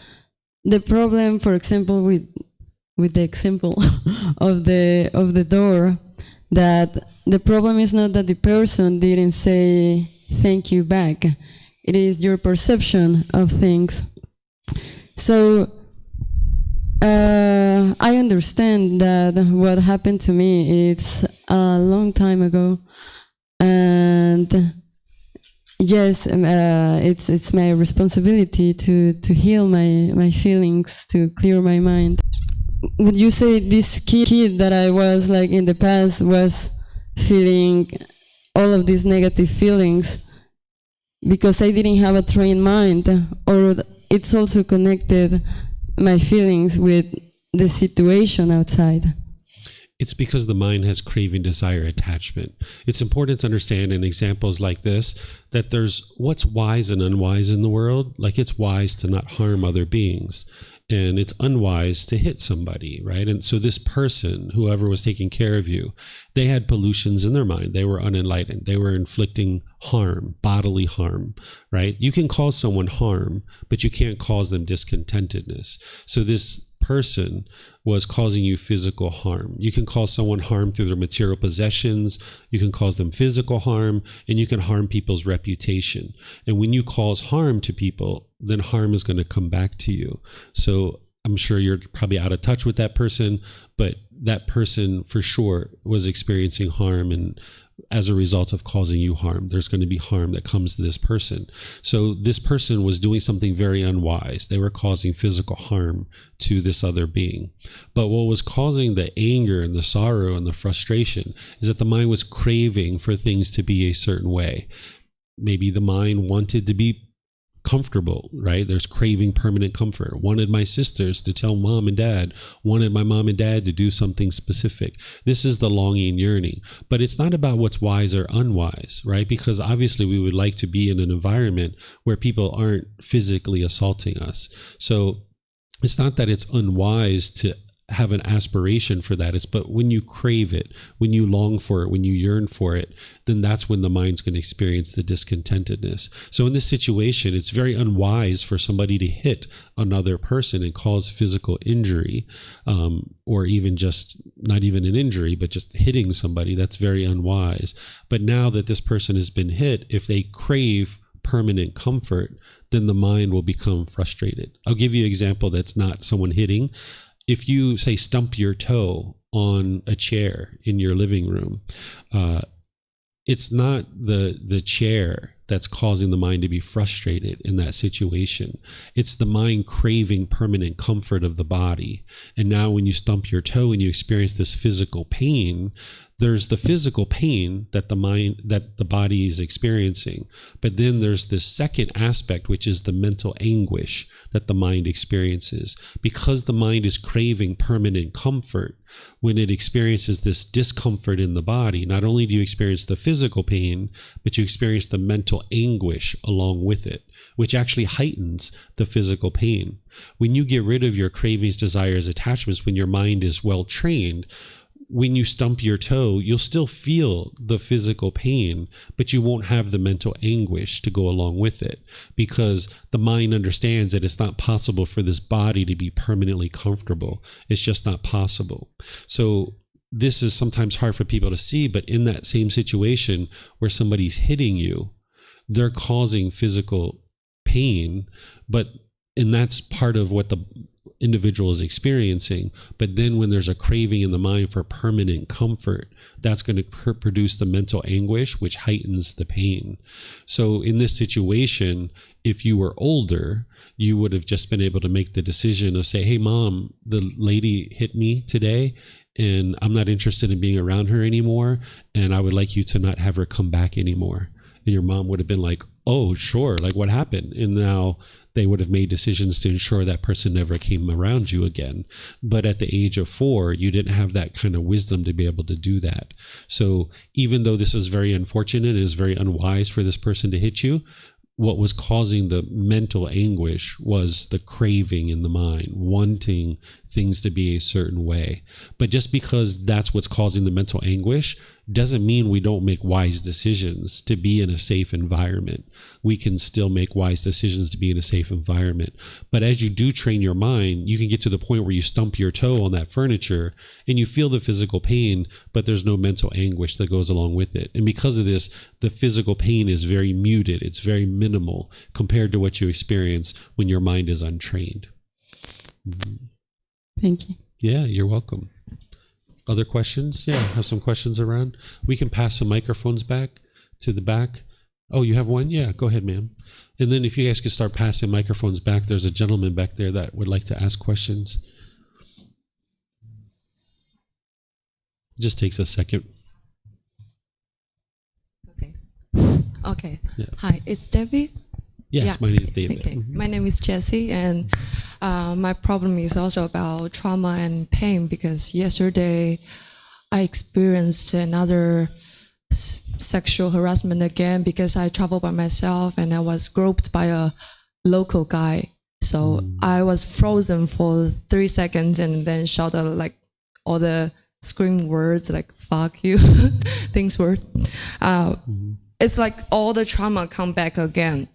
the problem, for example, with the example of the door, that the problem is not that the person didn't say thank you back. It is your perception of things. So I understand that what happened to me, it's a long time ago, and yes, it's my responsibility to heal my feelings, to clear my mind. Would you say this kid that I was like in the past was feeling all of these negative feelings because I didn't have a trained mind, or it's also connected my feelings with the situation outside? It's because the mind has craving, desire, attachment. It's important to understand in examples like this that there's what's wise and unwise in the world. Like it's wise to not harm other beings, and it's unwise to hit somebody, right? And so this person, whoever was taking care of you, they had pollutions in their mind. They were unenlightened. They were inflicting harm, bodily harm, right? You can cause someone harm, but you can't cause them discontentedness. So this person was causing you physical harm. You can cause someone harm through their material possessions. You can cause them physical harm, and you can harm people's reputation. And when you cause harm to people, then harm is going to come back to you. So I'm sure you're probably out of touch with that person, but that person for sure was experiencing harm, and as a result of causing you harm, there's going to be harm that comes to this person. So this person was doing something very unwise. They were causing physical harm to this other being. But what was causing the anger and the sorrow and the frustration is that the mind was craving for things to be a certain way. Maybe the mind wanted to be comfortable, right? There's craving permanent comfort. Wanted my sisters to tell mom and dad, wanted my mom and dad to do something specific. This is the longing, yearning. But it's not about what's wise or unwise, right? Because obviously we would like to be in an environment where people aren't physically assaulting us. So it's not that it's unwise to have an aspiration for that. But when you crave it, when you long for it, when you yearn for it, then that's when the mind's going to experience the discontentedness. So in this situation, it's very unwise for somebody to hit another person and cause physical injury, or even just not even an injury, but just hitting somebody. That's very unwise. But now that this person has been hit, if they crave permanent comfort, then the mind will become frustrated. I'll give you an example that's not someone hitting. If you, say, stump your toe on a chair in your living room, it's not the chair that's causing the mind to be frustrated in that situation. It's the mind craving permanent comfort of the body. And now when you stump your toe and you experience this physical pain, there's the physical pain that the body is experiencing. But then there's this second aspect, which is the mental anguish that the mind experiences. Because the mind is craving permanent comfort, when it experiences this discomfort in the body, not only do you experience the physical pain, but you experience the mental anguish along with it, which actually heightens the physical pain. When you get rid of your cravings, desires, attachments, when your mind is well trained, when you stump your toe, you'll still feel the physical pain, but you won't have the mental anguish to go along with it, because the mind understands that it's not possible for this body to be permanently comfortable. It's just not possible. So this is sometimes hard for people to see, but in that same situation where somebody's hitting you, they're causing physical pain, and that's part of what the individual is experiencing. But then when there's a craving in the mind for permanent comfort, that's going to produce the mental anguish, which heightens the pain. So in this situation, if you were older, you would have just been able to make the decision of say, hey mom, the lady hit me today and I'm not interested in being around her anymore, and I would like you to not have her come back anymore. And your mom would have been like, oh, sure, like what happened? And now they would have made decisions to ensure that person never came around you again. But at the age of 4, you didn't have that kind of wisdom to be able to do that. So even though this is very unfortunate, it is very unwise for this person to hit you, what was causing the mental anguish was the craving in the mind, wanting things to be a certain way. But just because that's what's causing the mental anguish doesn't mean we don't make wise decisions to be in a safe environment. We can still make wise decisions to be in a safe environment. But as you do train your mind, you can get to the point where you stump your toe on that furniture and you feel the physical pain, but there's no mental anguish that goes along with it. And because of this, the physical pain is very muted. It's very minimal compared to what you experience when your mind is untrained. Mm-hmm. Thank you. Yeah, you're welcome. Other questions? Yeah, have some questions around. We can pass some microphones back to the back. Oh, you have one? Yeah, go ahead, ma'am. And then if you guys could start passing microphones back, there's a gentleman back there that would like to ask questions. Just takes a second. Okay. Yeah. Hi, it's Debbie. Yes, my name is David. Okay. Mm-hmm. My name is Jessie, and my problem is also about trauma and pain, because yesterday I experienced another sexual harassment again because I traveled by myself and I was groped by a local guy. So I was frozen for 3 seconds and then shouted like all the scream words like fuck you things word. It's like all the trauma come back again.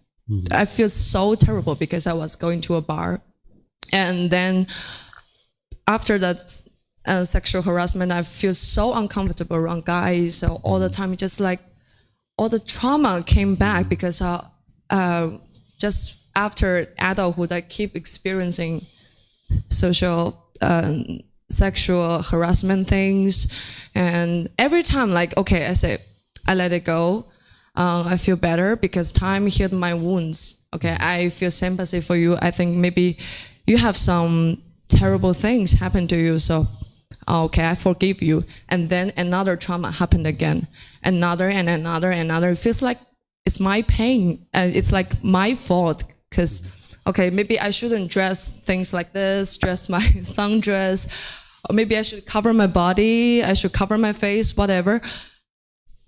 I feel so terrible because I was going to a bar, and then after that sexual harassment, I feel so uncomfortable around guys. So all the time, just like all the trauma came back because just after adulthood, I keep experiencing sexual harassment things, and every time, like, okay, I say, I let it go. I feel better because time healed my wounds. Okay, I feel sympathy for you. I think maybe you have some terrible things happen to you, so okay, I forgive you. And then another trauma happened again, another and another and another. It feels like it's my pain, and it's like my fault because, okay, maybe I shouldn't dress things like this, dress my sundress, or maybe I should cover my body, I should cover my face, whatever.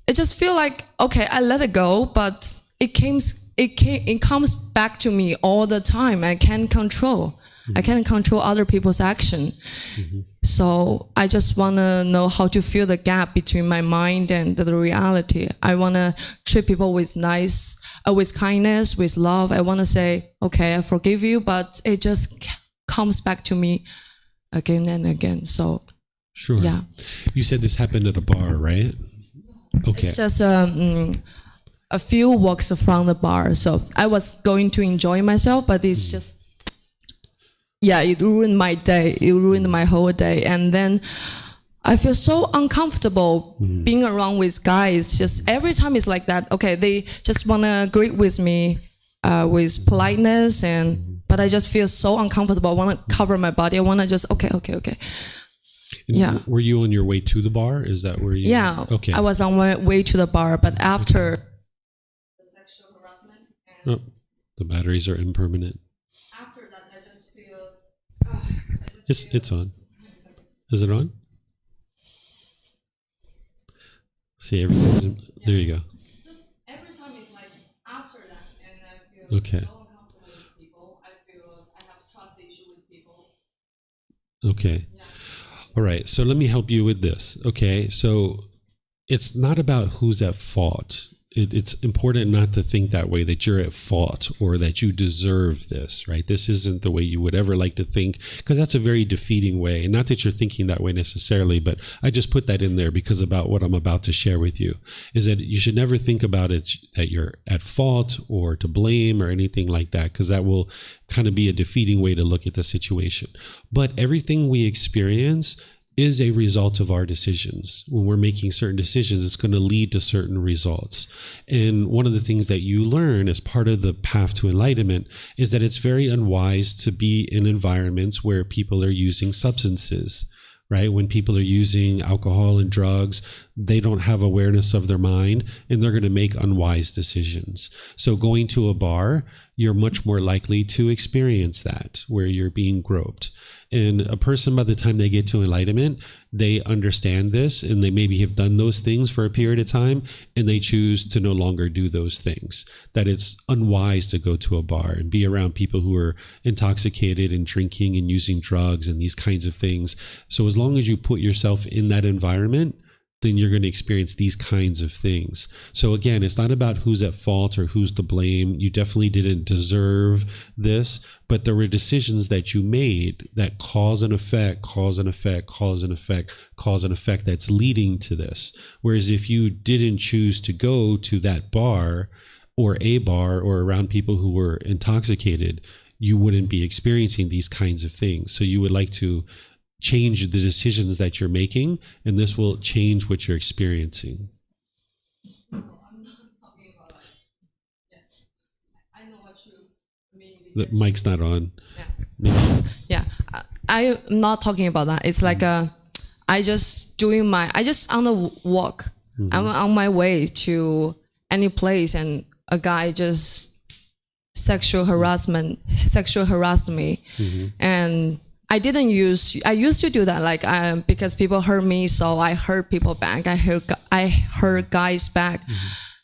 It just feel like, okay, I let it go, but it comes back to me all the time. I can't control. I can't control other people's action. So I just want to know how to fill the gap between my mind and the reality. I want to treat people with kindness, with love. I want to say, okay, I forgive you, but it just comes back to me again and again. So, sure. Yeah. You said this happened at a bar, right? Okay. It's just a few walks from the bar. So I was going to enjoy myself, but it's just, yeah, it ruined my day. It ruined my whole day. And then I feel so uncomfortable being around with guys. Just every time it's like that. Okay, they just want to greet with me with politeness, but I just feel so uncomfortable. I want to cover my body. I want to just, okay. And yeah. Were you on your way to the bar? Is that where you? Yeah. Okay. I was on my way to the bar, but after the sexual harassment, and the batteries are impermanent. after that, I just feel. It's on. Is it on? See, everything's. There you go. Just every time it's like after that, and I feel Okay. so uncomfortable with people. I feel I have trust issue with people. Okay. Yeah. All right. So let me help you with this. Okay. So it's not about who's at fault. It's important not to think that way, that you're at fault or that you deserve this, right? This isn't the way you would ever like to think, because that's a very defeating way. And not that you're thinking that way necessarily, but I just put that in there because about what I'm about to share with you is that you should never think about it that you're at fault or to blame or anything like that, because that will kind of be a defeating way to look at the situation. But everything we experience is a result of our decisions. When we're making certain decisions, it's going to lead to certain results. And one of the things that you learn as part of the path to enlightenment is that it's very unwise to be in environments where people are using substances, right? When people are using alcohol and drugs, they don't have awareness of their mind and they're going to make unwise decisions. So going to a bar, you're much more likely to experience that, where you're being groped. And a person, by the time they get to enlightenment, they understand this and they maybe have done those things for a period of time and they choose to no longer do those things. That it's unwise to go to a bar and be around people who are intoxicated and drinking and using drugs and these kinds of things. So as long as you put yourself in that environment, then you're going to experience these kinds of things. So again, it's not about who's at fault or who's to blame. You definitely didn't deserve this, but there were decisions that you made that cause and effect that's leading to this. Whereas if you didn't choose to go to that bar or around people who were intoxicated, you wouldn't be experiencing these kinds of things. So you would like to change the decisions that you're making, and this will change what you're experiencing. I'm not talking about like, yes, I know what you mean. The mic's not on. Yeah, I'm not talking about that. It's like I just on the walk. I'm on my way to any place, and a guy just sexual harassed me, and I used to do that, like because people hurt me, so I hurt people back. I hurt guys back,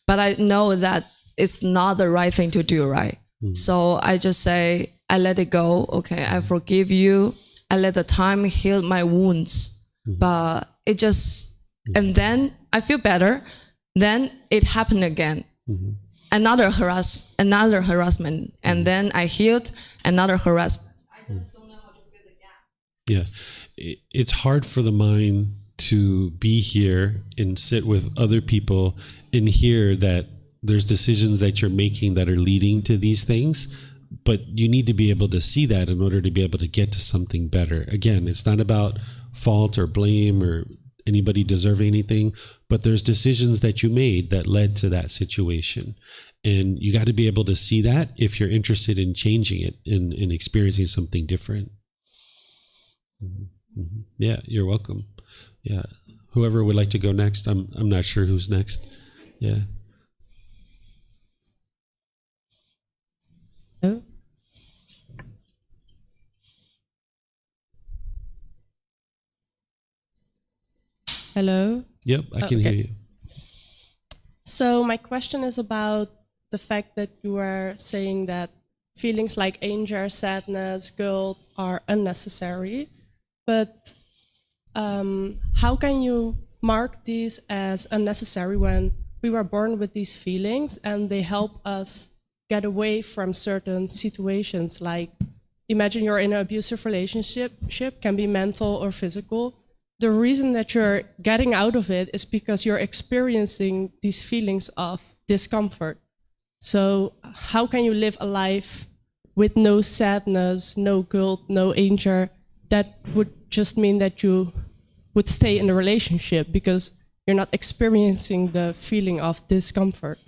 but I know that it's not the right thing to do, right? So I just say, I let it go. Okay, I forgive you. I let the time heal my wounds, but it just, and then I feel better. Then it happened again. Another harassment, and then I healed. Another harassment. I just don't know how to fill the gap. Yeah, it's hard for the mind to be here and sit with other people and hear that there's decisions that you're making that are leading to these things, but you need to be able to see that in order to be able to get to something better. Again, it's not about fault or blame or anybody deserving anything, but there's decisions that you made that led to that situation. And you got to be able to see that if you're interested in changing it and experiencing something different. Yeah, you're welcome. Yeah. Whoever would like to go next. I'm not sure who's next. Yeah. Hello? Hello? Yep, I can hear you. So my question is about the fact that you are saying that feelings like anger, sadness, guilt are unnecessary. But how can you mark these as unnecessary when we were born with these feelings and they help us get away from certain situations? Like, imagine you're in an abusive relationship, can be mental or physical. The reason that you're getting out of it is because you're experiencing these feelings of discomfort. So how can you live a life with no sadness, no guilt, no anger? That would just mean that you would stay in a relationship because you're not experiencing the feeling of discomfort.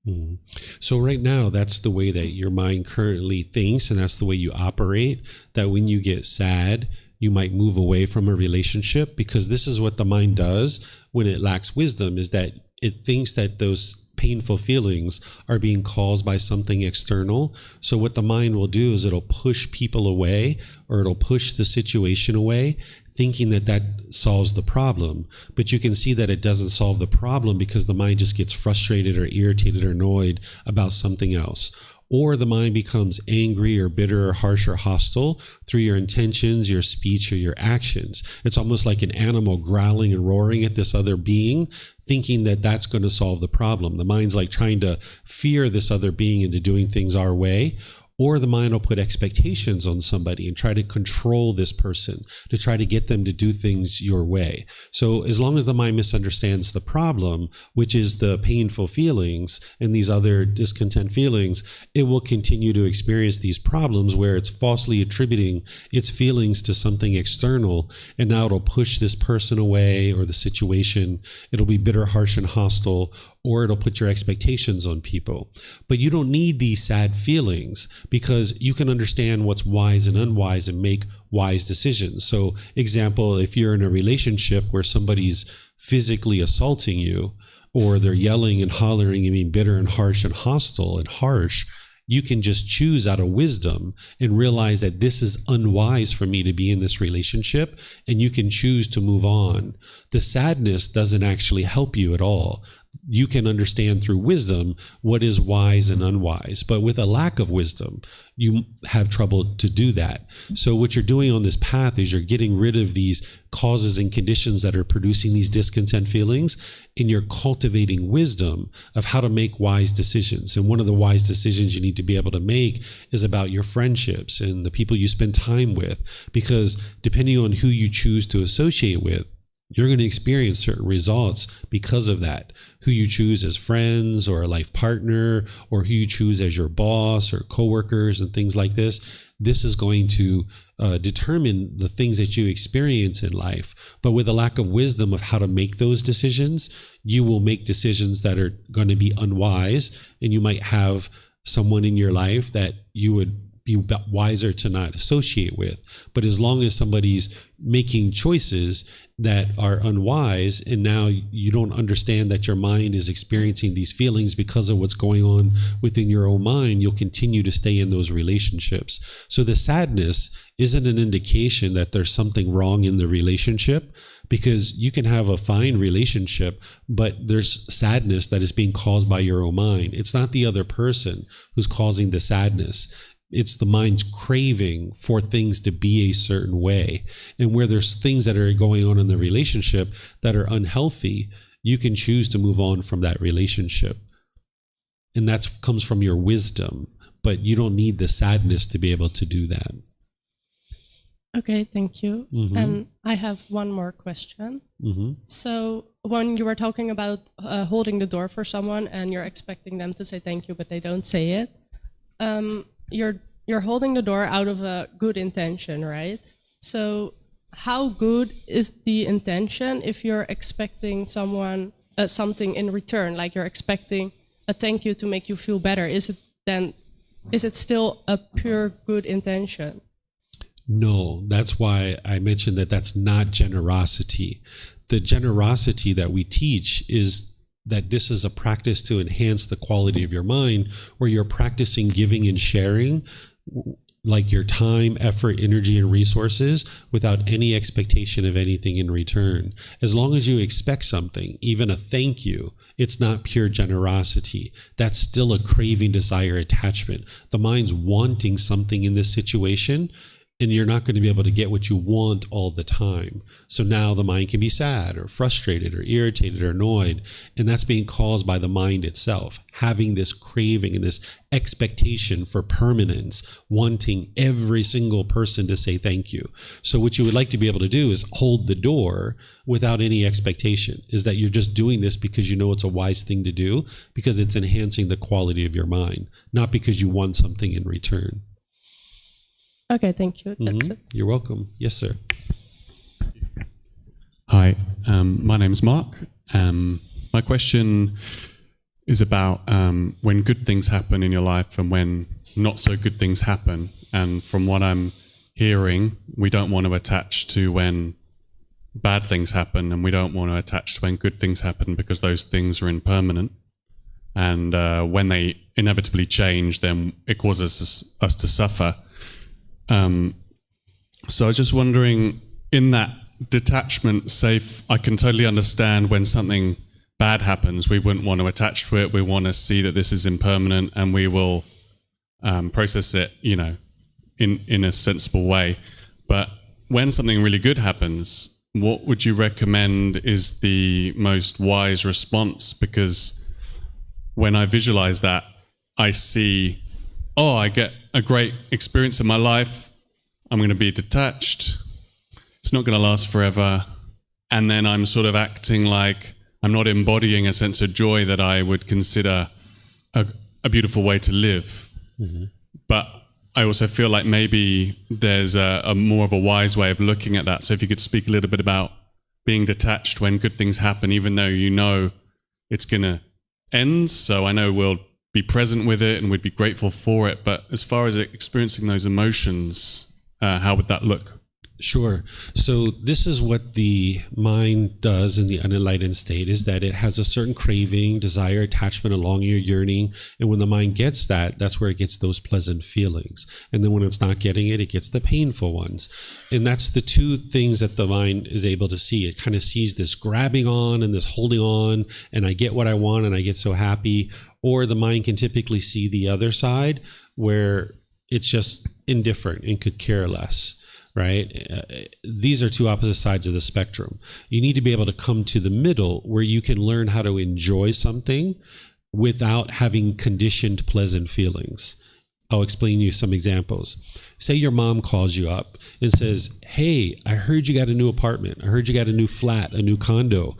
Mm-hmm. So right now, that's the way that your mind currently thinks, and that's the way you operate, that when you get sad, you might move away from a relationship, because this is what the mind does when it lacks wisdom, is that it thinks that those painful feelings are being caused by something external. So what the mind will do is it'll push people away, or it'll push the situation away, thinking that that solves the problem. But you can see that it doesn't solve the problem, because the mind just gets frustrated or irritated or annoyed about something else. Or the mind becomes angry or bitter or harsh or hostile through your intentions, your speech, or your actions. It's almost like an animal growling and roaring at this other being, thinking that that's going to solve the problem. The mind's like trying to fear this other being into doing things our way. Or the mind will put expectations on somebody and try to control this person, to try to get them to do things your way. So as long as the mind misunderstands the problem, which is the painful feelings and these other discontent feelings, it will continue to experience these problems where it's falsely attributing its feelings to something external. And now it'll push this person away or the situation. It'll be bitter, harsh, and hostile, or it'll put your expectations on people. But you don't need these sad feelings, because you can understand what's wise and unwise and make wise decisions. So, example, if you're in a relationship where somebody's physically assaulting you, or they're yelling and hollering and being bitter and harsh and hostile and harsh, you can just choose out of wisdom and realize that this is unwise for me to be in this relationship, and you can choose to move on. The sadness doesn't actually help you at all. You can understand through wisdom what is wise and unwise, but with a lack of wisdom, you have trouble to do that. So what you're doing on this path is you're getting rid of these causes and conditions that are producing these discontent feelings, and you're cultivating wisdom of how to make wise decisions. And one of the wise decisions you need to be able to make is about your friendships and the people you spend time with, because depending on who you choose to associate with, you're going to experience certain results because of that. Who you choose as friends or a life partner, or who you choose as your boss or coworkers and things like this. This is going to determine the things that you experience in life. But with a lack of wisdom of how to make those decisions, you will make decisions that are going to be unwise, and you might have someone in your life that you would be wiser to not associate with. But as long as somebody's making choices that are unwise, and now you don't understand that your mind is experiencing these feelings because of what's going on within your own mind, you'll continue to stay in those relationships. So the sadness isn't an indication that there's something wrong in the relationship, because you can have a fine relationship, but there's sadness that is being caused by your own mind. It's not the other person who's causing the sadness. It's the mind's craving for things to be a certain way. And where there's things that are going on in the relationship that are unhealthy, you can choose to move on from that relationship. And that comes from your wisdom, but you don't need the sadness to be able to do that. Okay, thank you. Mm-hmm. And I have one more question. Mm-hmm. So when you were talking about holding the door for someone and you're expecting them to say thank you, but they don't say it, you're holding the door out of a good intention, right? So how good is the intention if you're expecting someone something in return, like you're expecting a thank you to make you feel better? Is it still a pure good intention? No, that's why I mentioned that that's not generosity. The generosity that we teach is that this is a practice to enhance the quality of your mind, where you're practicing giving and sharing, like your time, effort, energy, and resources, without any expectation of anything in return. As long as you expect something, even a thank you, it's not pure generosity. That's still a craving, desire, attachment. The mind's wanting something in this situation, and you're not going to be able to get what you want all the time. So now the mind can be sad or frustrated or irritated or annoyed. And that's being caused by the mind itself, having this craving and this expectation for permanence, wanting every single person to say thank you. So what you would like to be able to do is hold the door without any expectation, is that you're just doing this because you know it's a wise thing to do, because it's enhancing the quality of your mind, not because you want something in return. Okay, thank you. That's it. You're welcome. Yes, sir. Hi, my name is Mark. My question is about when good things happen in your life and when not so good things happen. And from what I'm hearing, we don't want to attach to when bad things happen, and we don't want to attach to when good things happen, because those things are impermanent. And when they inevitably change, then it causes us to suffer. So I was just wondering, in that detachment, I can totally understand when something bad happens, we wouldn't want to attach to it. We want to see that this is impermanent, and we will process it, in a sensible way. But when something really good happens, what would you recommend is the most wise response? Because when I visualize that, I see, I get a great experience in my life. I'm going to be detached. It's not going to last forever. And then I'm sort of acting like I'm not embodying a sense of joy that I would consider a beautiful way to live. Mm-hmm. But I also feel like maybe there's a more of a wise way of looking at that. So if you could speak a little bit about being detached when good things happen, even though you know it's going to end. So I know we'll be present with it and we'd be grateful for it. But as far as experiencing those emotions, how would that look? Sure. So this is what the mind does in the unenlightened state, is that it has a certain craving, desire, attachment, along your yearning. And when the mind gets that, that's where it gets those pleasant feelings. And then when it's not getting it, it gets the painful ones. And that's the two things that the mind is able to see. It kind of sees this grabbing on and this holding on, and I get what I want and I get so happy. Or the mind can typically see the other side, where it's just indifferent and could care less. Right? These are two opposite sides of the spectrum. You need to be able to come to the middle, where you can learn how to enjoy something without having conditioned pleasant feelings. I'll explain you some examples. Say your mom calls you up and says, "Hey, I heard you got a new apartment. I heard you got a new flat, a new condo.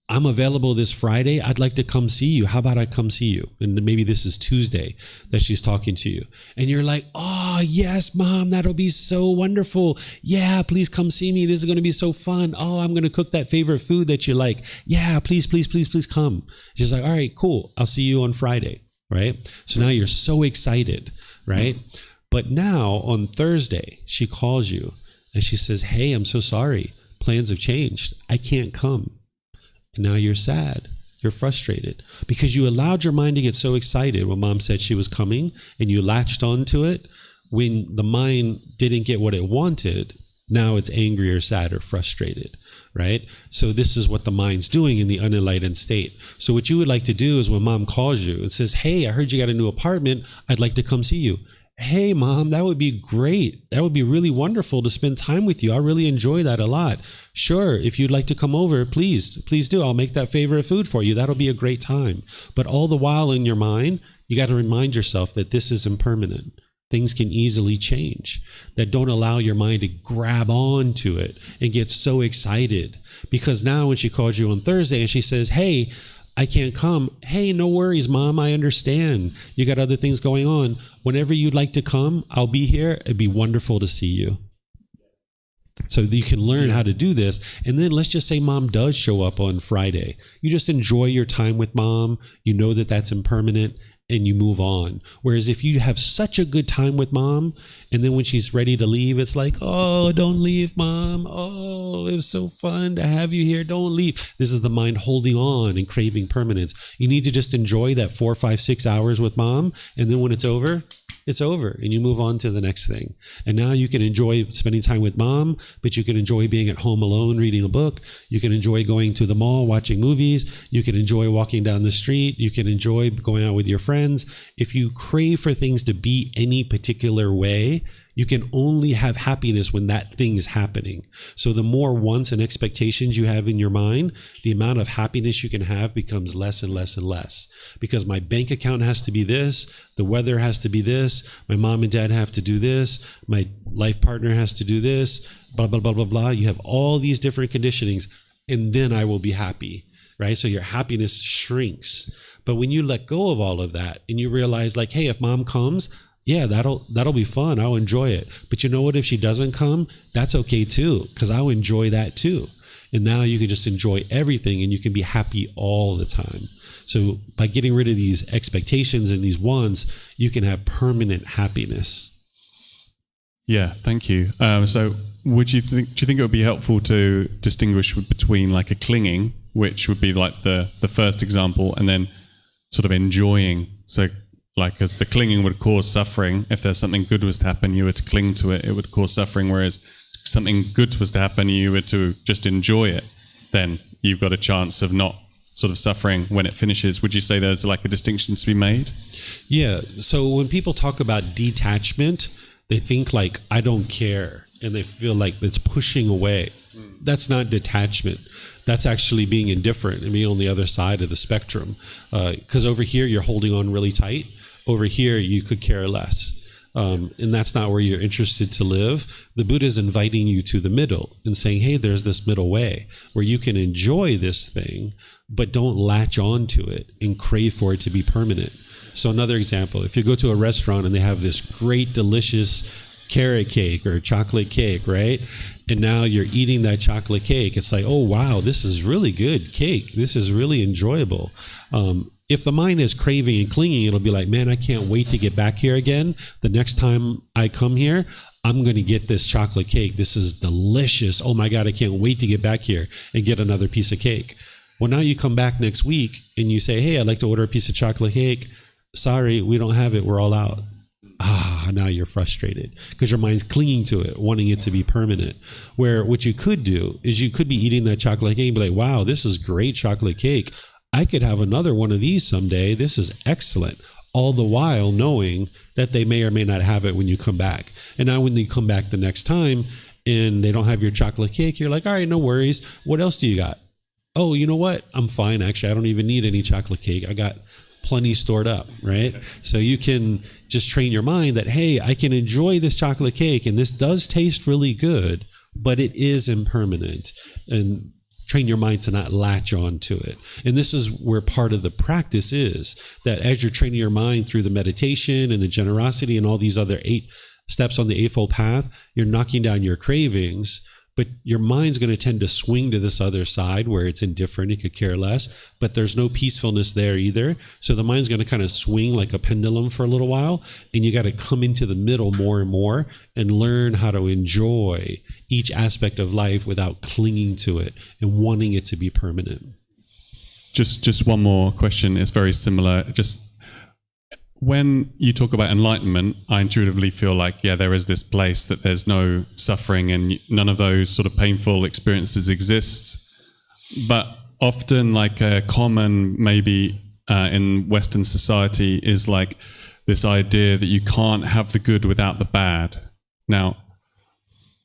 I'm available this Friday. I'd like to come see you. How about I come see you?" And maybe this is Tuesday that she's talking to you. And you're like, "Oh, yes, Mom, that'll be so wonderful. Yeah, please come see me. This is going to be so fun. Oh, I'm going to cook that favorite food that you like. Yeah, please, please, please, please come." She's like, "All right, cool. I'll see you on Friday." Right? So now you're so excited, right? But now on Thursday, she calls you and she says, "Hey, I'm so sorry. Plans have changed. I can't come." And now you're sad, you're frustrated, because you allowed your mind to get so excited when Mom said she was coming and you latched onto it when the mind didn't get what it wanted, now it's angry or sad or frustrated, right? So this is what the mind's doing in the unenlightened state. So what you would like to do is when mom calls you and says, hey, I heard you got a new apartment. I'd like to come see you. Hey, mom, that would be great. That would be really wonderful to spend time with you. I really enjoy that a lot. Sure, if you'd like to come over, please do. I'll make that favorite food for you. That'll be a great time. But all the while in your mind, you got to remind yourself that this is impermanent. Things can easily change. That don't allow your mind to grab on to it and get so excited. Because now when she calls you on Thursday and she says, hey, I can't come. Hey, no worries, mom. I understand. You got other things going on. Whenever you'd like to come, I'll be here. It'd be wonderful to see you. So that you can learn how to do this. And then let's just say mom does show up on Friday. You just enjoy your time with mom. You know that that's impermanent. And you move on. Whereas if you have such a good time with mom, and then when she's ready to leave, it's like, oh, don't leave, mom. Oh, it was so fun to have you here. Don't leave. This is the mind holding on and craving permanence. You need to just enjoy that 4, 5, 6 hours with mom. And then when it's over, it's over and you move on to the next thing. And now you can enjoy spending time with mom, but you can enjoy being at home alone, reading a book. You can enjoy going to the mall, watching movies. You can enjoy walking down the street. You can enjoy going out with your friends. If you crave for things to be any particular way, you can only have happiness when that thing is happening. So the more wants and expectations you have in your mind, the amount of happiness you can have becomes less and less and less. Because my bank account has to be this, the weather has to be this, my mom and dad have to do this, my life partner has to do this, blah, blah, blah, blah, blah. You have all these different conditionings, and then I will be happy, right? So your happiness shrinks. But when you let go of all of that and you realize like, hey, if mom comes, yeah, that'll be fun. I'll enjoy it. But you know what? If she doesn't come, that's okay too, because I'll enjoy that too. And now you can just enjoy everything and you can be happy all the time. So by getting rid of these expectations and these wants, you can have permanent happiness. Yeah, thank you. So do you think it would be helpful to distinguish between like a clinging, which would be like the first example, and then sort of enjoying? So like, as the clinging would cause suffering. If there's something good was to happen, you were to cling to it, it would cause suffering. Whereas something good was to happen, you were to just enjoy it, then you've got a chance of not sort of suffering when it finishes. Would you say there's like a distinction to be made? Yeah. So when people talk about detachment, they think like, I don't care. And they feel like it's pushing away. That's not detachment. That's actually being indifferent and being on the other side of the spectrum. Because over here, you're holding on really tight. Over here, you could care less. And that's not where you're interested to live. The Buddha is inviting you to the middle and saying, hey, there's this middle way where you can enjoy this thing, but don't latch on to it and crave for it to be permanent. So another example, if you go to a restaurant and they have this great, delicious carrot cake or chocolate cake, right? And now you're eating that chocolate cake. It's like, oh, wow, this is really good cake. This is really enjoyable. If the mind is craving and clinging, it'll be like, man, I can't wait to get back here again. The next time I come here, I'm going to get this chocolate cake. This is delicious. Oh my God, I can't wait to get back here and get another piece of cake. Well, now you come back next week and you say, hey, I'd like to order a piece of chocolate cake. Sorry, we don't have it. We're all out. Now you're frustrated because your mind's clinging to it, wanting it to be permanent. Where what you could do is you could be eating that chocolate cake and be like, wow, this is great chocolate cake. I could have another one of these someday. This is excellent. All the while knowing that they may or may not have it when you come back. And now when you come back the next time and they don't have your chocolate cake, you're like, all right, no worries. What else do you got? Oh, you know what? I'm fine. Actually, I don't even need any chocolate cake. I got plenty stored up, right? So you can just train your mind that, hey, I can enjoy this chocolate cake and this does taste really good, but it is impermanent. And train your mind to not latch on to it. And this is where part of the practice is, that as you're training your mind through the meditation and the generosity and all these other 8 steps on the Eightfold Path, you're knocking down your cravings, but your mind's going to tend to swing to this other side where it's indifferent, it could care less, but there's no peacefulness there either. So the mind's going to kind of swing like a pendulum for a little while, and you got to come into the middle more and more and learn how to enjoy each aspect of life without clinging to it and wanting it to be permanent. Just one more question. It's very similar. Just when you talk about enlightenment, I intuitively feel like, yeah, there is this place that there's no suffering and none of those sort of painful experiences exist. But often, like a common maybe in Western society is like this idea that you can't have the good without the bad. Now,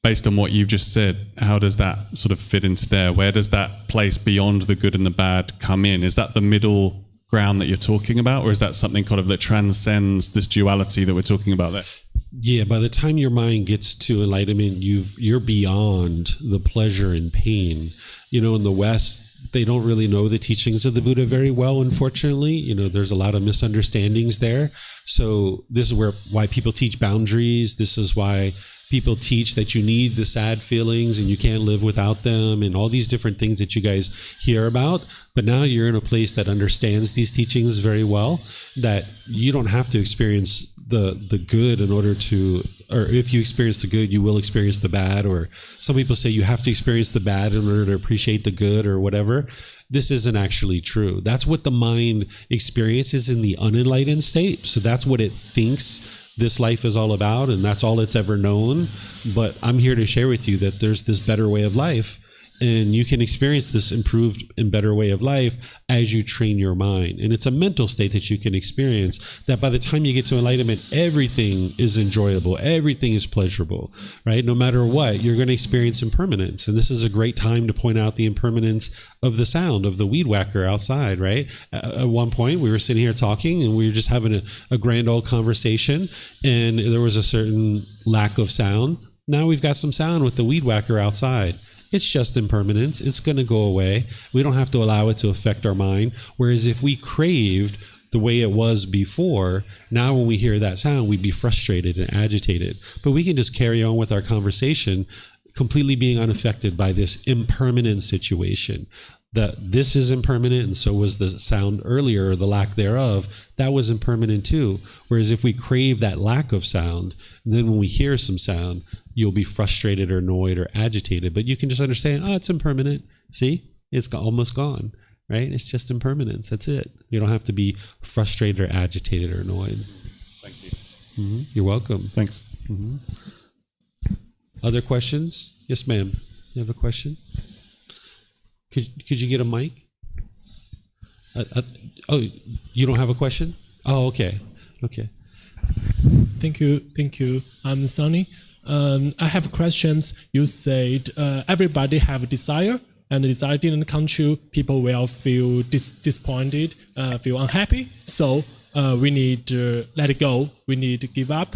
based on what you've just said, how does that sort of fit into there? Where does that place beyond the good and the bad come in? Is that the middle ground that you're talking about, or is that something kind of that transcends this duality that we're talking about there? Yeah, by the time your mind gets to enlightenment, you're beyond the pleasure and pain. You know, in the West, they don't really know the teachings of the Buddha very well, unfortunately. You know, there's a lot of misunderstandings there. So this is why people teach boundaries. This is why people teach that you need the sad feelings and you can't live without them, and all these different things that you guys hear about. But now you're in a place that understands these teachings very well, that you don't have to experience the good in order to, or if you experience the good, you will experience the bad. Or some people say you have to experience the bad in order to appreciate the good or whatever. This isn't actually true. That's what the mind experiences in the unenlightened state. So that's what it thinks this life is all about, and that's all it's ever known. But I'm here to share with you that there's this better way of life, and you can experience this improved and better way of life as you train your mind. And it's a mental state that you can experience, that by the time you get to enlightenment, everything is enjoyable, everything is pleasurable, right? No matter what, you're going to experience impermanence. And this is a great time to point out the impermanence of the sound of the weed whacker outside, right? At one point, we were sitting here talking and we were just having a grand old conversation, and there was a certain lack of sound. Now we've got some sound with the weed whacker outside. It's just impermanence. It's going to go away. We don't have to allow it to affect our mind. Whereas if we craved the way it was before, now when we hear that sound, we'd be frustrated and agitated. But we can just carry on with our conversation, completely being unaffected by this impermanent situation. That this is impermanent, and so was the sound earlier, or the lack thereof. That was impermanent too. Whereas if we crave that lack of sound, then when we hear some sound, you'll be frustrated or annoyed or agitated. But you can just understand, oh, it's impermanent. See, it's almost gone, right? It's just impermanence. That's it. You don't have to be frustrated or agitated or annoyed. Thank you. Mm-hmm. You're welcome. Thanks. Mm-hmm. Other questions? Yes, ma'am. You have a question? Could you get a mic? Oh, you don't have a question? Oh, okay. Okay. Thank you. I'm Sunny. I have questions. You said everybody have a desire, and the desire didn't come true. People will feel disappointed, feel unhappy. So we need to let it go. We need to give up.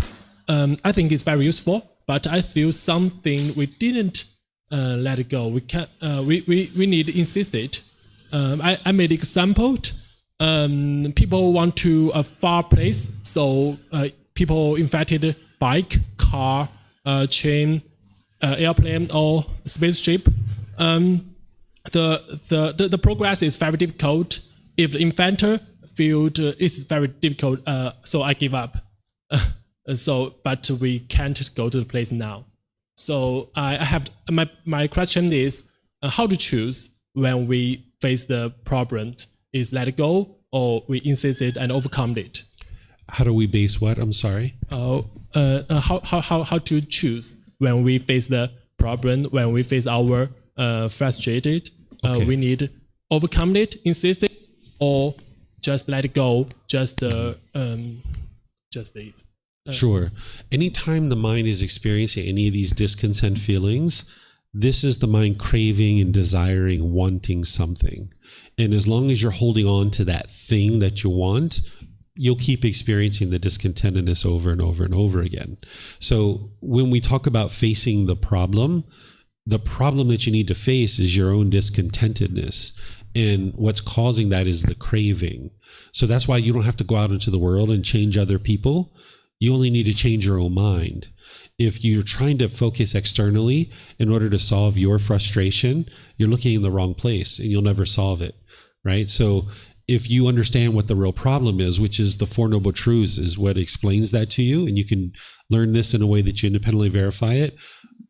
I think it's very useful, but I feel something we didn't let it go. We can. We need to insist it. I made example. People want to a far place, so people invented bike, car, train, airplane, or spaceship. The progress is very difficult. If the inventor felt it's very difficult, so I give up. But we can't go to the place now. So I have my question is how to choose when we face the problem. Is let it go, or we insist it and overcome it? How do we base what? I'm sorry. How to choose when we face the problem, when we face our frustrated? Okay. We need overcome it, insist it, or just let it go. Just it. Sure. Anytime the mind is experiencing any of these discontent feelings, this is the mind craving and desiring, wanting something. And as long as you're holding on to that thing that you want, you'll keep experiencing the discontentedness over and over and over again. So when we talk about facing the problem that you need to face is your own discontentedness. And what's causing that is the craving. So that's why you don't have to go out into the world and change other people. You only need to change your own mind. If you're trying to focus externally in order to solve your frustration, you're looking in the wrong place and you'll never solve it, right? So if you understand what the real problem is, which is the Four Noble Truths is what explains that to you, and you can learn this in a way that you independently verify it,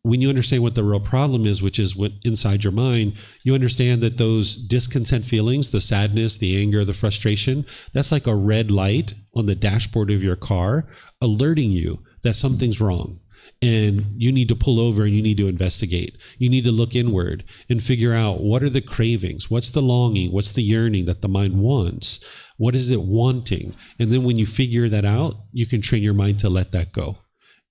when you understand what the real problem is, which is what inside your mind, you understand that those discontent feelings, the sadness, the anger, the frustration, that's like a red light on the dashboard of your car alerting you that something's wrong. And you need to pull over and you need to investigate. You need to look inward and figure out, what are the cravings? What's the longing? What's the yearning that the mind wants? What is it wanting? And then when you figure that out, you can train your mind to let that go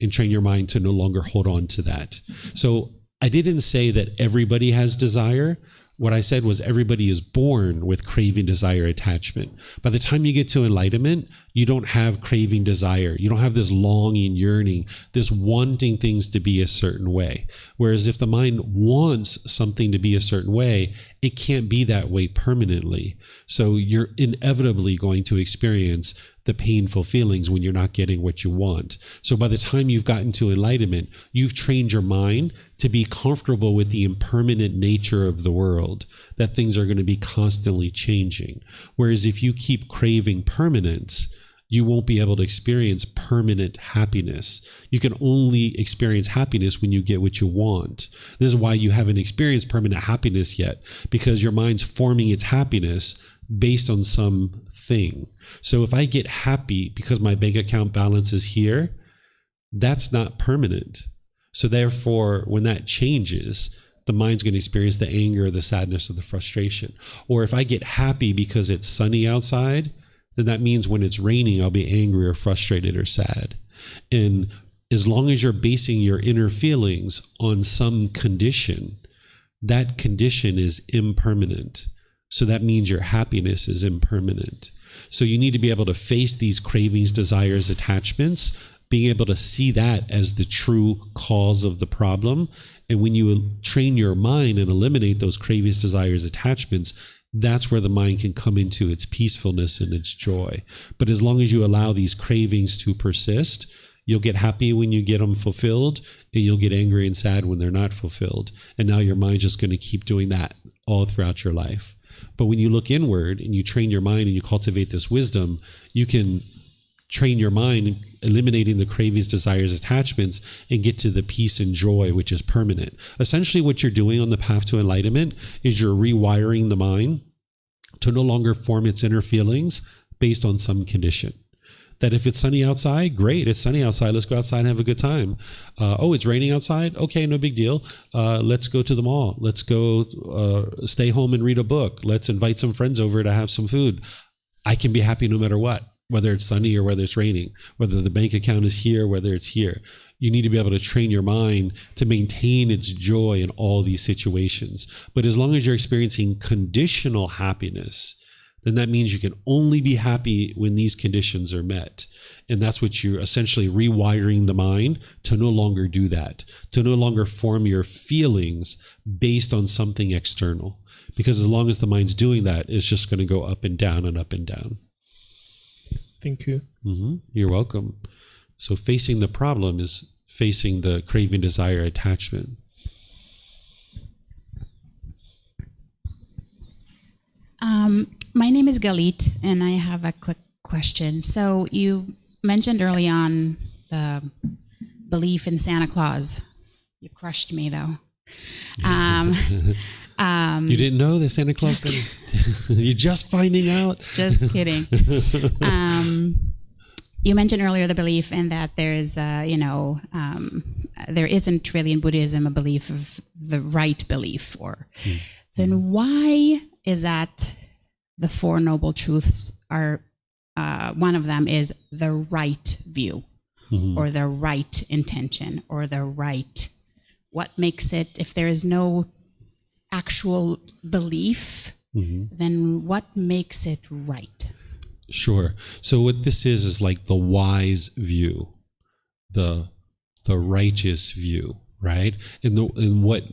and train your mind to no longer hold on to that. So I didn't say that everybody has desire. What I said was everybody is born with craving, desire, attachment. By the time you get to enlightenment, you don't have craving, desire. You don't have this longing, yearning, this wanting things to be a certain way. Whereas if the mind wants something to be a certain way, it can't be that way permanently. So you're inevitably going to experience the painful feelings when you're not getting what you want. So by the time you've gotten to enlightenment, you've trained your mind to be comfortable with the impermanent nature of the world, that things are going to be constantly changing. Whereas if you keep craving permanence, you won't be able to experience permanent happiness. You can only experience happiness when you get what you want. This is why you haven't experienced permanent happiness yet, because your mind's forming its happiness based on something. So if I get happy because my bank account balance is here, that's not permanent. So therefore, when that changes, the mind's going to experience the anger, the sadness, or the frustration. Or if I get happy because it's sunny outside, then that means when it's raining, I'll be angry or frustrated or sad. And as long as you're basing your inner feelings on some condition, that condition is impermanent. So that means your happiness is impermanent. So you need to be able to face these cravings, desires, attachments, being able to see that as the true cause of the problem. And when you train your mind and eliminate those cravings, desires, attachments, that's where the mind can come into its peacefulness and its joy. But as long as you allow these cravings to persist, you'll get happy when you get them fulfilled, and you'll get angry and sad when they're not fulfilled. And now your mind's just going to keep doing that all throughout your life. But when you look inward and you train your mind and you cultivate this wisdom, you can train your mind, eliminating the cravings, desires, attachments, and get to the peace and joy, which is permanent. Essentially, what you're doing on the path to enlightenment is you're rewiring the mind to no longer form its inner feelings based on some condition. That if it's sunny outside, great, it's sunny outside, let's go outside and have a good time. Oh, it's raining outside? Okay, no big deal. Let's go to the mall. Let's go stay home and read a book. Let's invite some friends over to have some food. I can be happy no matter what, whether it's sunny or whether it's raining, whether the bank account is here, whether it's here. You need to be able to train your mind to maintain its joy in all these situations. But as long as you're experiencing conditional happiness, then that means you can only be happy when these conditions are met. And that's what you're essentially rewiring the mind to no longer do that, to no longer form your feelings based on something external. Because as long as the mind's doing that, it's just going to go up and down and up and down. Thank you. You're welcome. So facing the problem is facing the craving, desire, attachment. My name is Galit, and I have a quick question. So you mentioned early on the belief in Santa Claus. You crushed me, though. You didn't know that Santa Claus? You're just finding out? Just kidding. You mentioned earlier the belief in that there is, there isn't really in Buddhism a belief of the right belief. Then why is that the Four Noble Truths are, one of them is the right view, or the right intention, or the right, what makes it, if there is no actual belief, then what makes it right? Sure. So what this is like the wise view, the righteous view, right? And what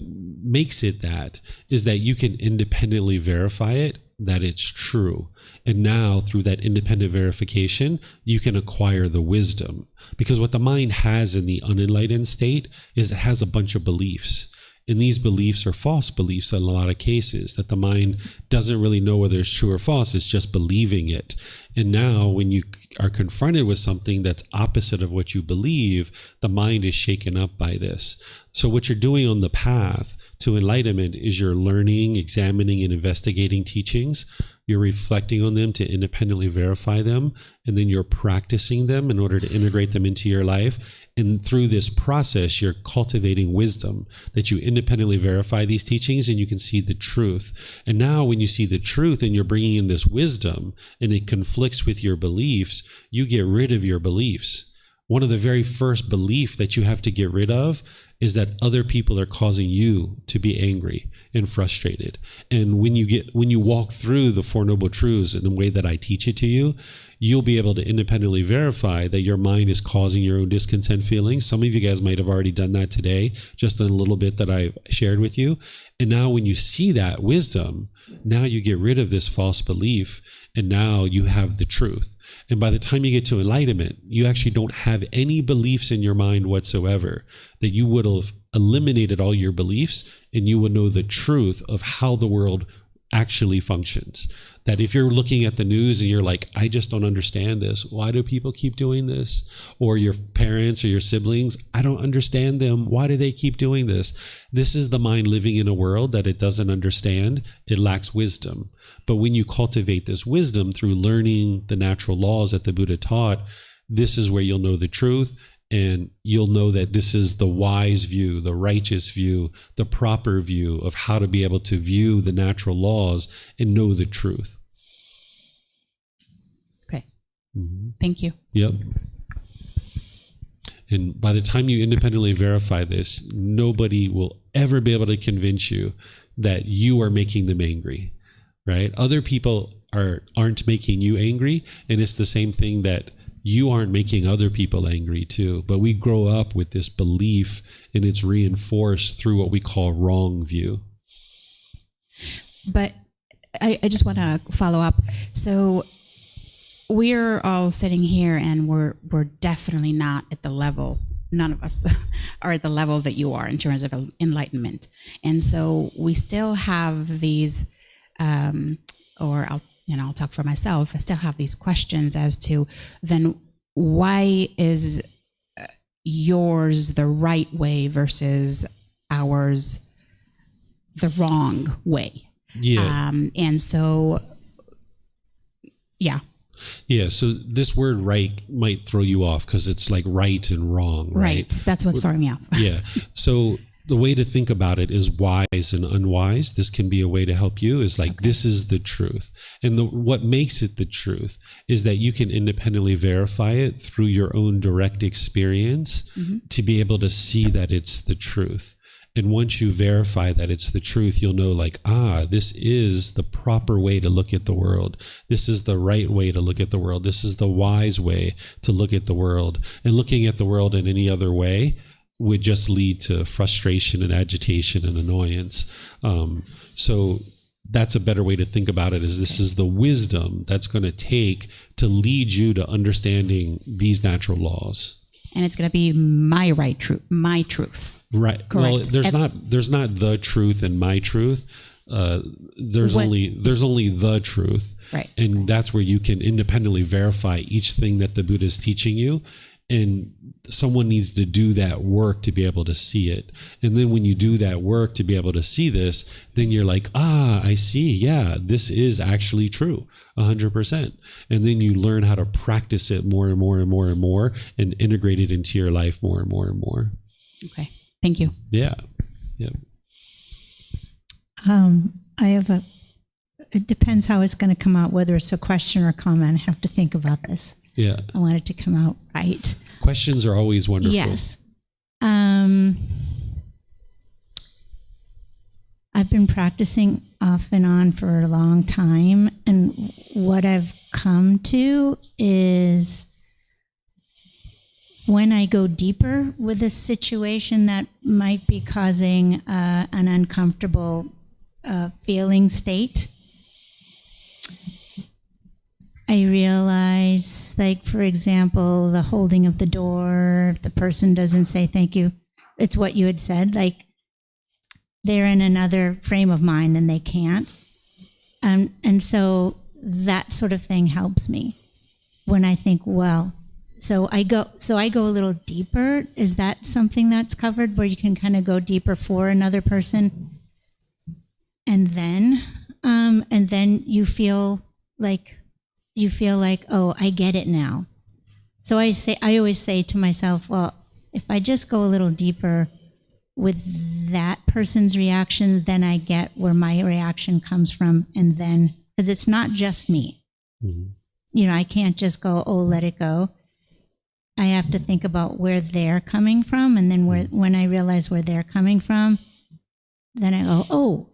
makes it that is that you can independently verify it, that it's true. And now through that independent verification, you can acquire the wisdom. Because what the mind has in the unenlightened state is it has a bunch of beliefs. And these beliefs are false beliefs in a lot of cases, that the mind doesn't really know whether it's true or false. It's just believing it. And now when you are confronted with something that's opposite of what you believe, the mind is shaken up by this. So what you're doing on the path to enlightenment is you're learning, examining, and investigating teachings. You're reflecting on them to independently verify them, and then you're practicing them in order to integrate them into your life. And through this process, you're cultivating wisdom that you independently verify these teachings and you can see the truth. And now when you see the truth and you're bringing in this wisdom and it conflicts with your beliefs, you get rid of your beliefs. One of the very first beliefs that you have to get rid of is that other people are causing you to be angry and frustrated. And when you walk through the Four Noble Truths in the way that I teach it to you, you'll be able to independently verify that your mind is causing your own discontent feelings. Some of you guys might have already done that today, just in a little bit that I've shared with you. And now when you see that wisdom, now you get rid of this false belief, and now you have the truth. And by the time you get to enlightenment, you actually don't have any beliefs in your mind whatsoever, that you would have eliminated all your beliefs and you would know the truth of how the world actually functions. That if you're looking at the news and you're like, I just don't understand this. Why do people keep doing this? Or your parents or your siblings, I don't understand them. Why do they keep doing this? This is the mind living in a world that it doesn't understand. It lacks wisdom. But when you cultivate this wisdom through learning the natural laws that the Buddha taught, this is where you'll know the truth. And you'll know that this is the wise view, the righteous view, the proper view of how to be able to view the natural laws and know the truth. Okay. Thank you. Yep. And by the time you independently verify this, nobody will ever be able to convince you that you are making them angry, right? Other people aren't making you angry, and it's the same thing that you aren't making other people angry too. But we grow up with this belief, and it's reinforced through what we call wrong view. But I just want to follow up. So we're all sitting here and we're definitely not at the level, none of us are at the level that you are in terms of enlightenment. And so we still have these, I'll talk for myself, I still have these questions as to then why is yours the right way versus ours the wrong way? Yeah. And so, yeah. Yeah, so this word right might throw you off because it's like right and wrong, right? That's what's throwing me off. Yeah. So the way to think about it is wise and unwise. This can be a way to help you is like, this is the truth. And what makes it the truth is that you can independently verify it through your own direct experience to be able to see that it's the truth. And once you verify that it's the truth, you'll know like, this is the proper way to look at the world. This is the right way to look at the world. This is the wise way to look at the world. And looking at the world in any other way would just lead to frustration and agitation and annoyance. So that's a better way to think about it, is this is the wisdom that's going to take to lead you to understanding these natural laws. And it's going to be my truth. Right. Correct. Well, there's not the truth and my truth. There's only the truth. Right. And that's where you can independently verify each thing that the Buddha is teaching you. And someone needs to do that work to be able to see it. And then when you do that work to be able to see this, then you're like, I see. Yeah, this is actually true 100%. And then you learn how to practice it more and more and more and more and integrate it into your life more and more and more. Okay. Thank you. Yeah. Yeah. I have it depends how it's going to come out, whether it's a question or a comment. I have to think about this. Yeah. I want it to come out right. Questions are always wonderful. Yes. I've been practicing off and on for a long time, and what I've come to is when I go deeper with a situation that might be causing an uncomfortable feeling state, I realize, like, for example, the holding of the door, if the person doesn't say thank you, it's what you had said, like they're in another frame of mind and they can't. And so that sort of thing helps me. when I think, well, so I go a little deeper. Is that something that's covered where you can kind of go deeper for another person? And then you feel like, oh, I get it now. So I always say to myself, well, if I just go a little deeper with that person's reaction, then I get where my reaction comes from. And then, because it's not just me, I can't just go, oh, let it go. I have to think about where they're coming from. And then when I realize where they're coming from, then I go, oh,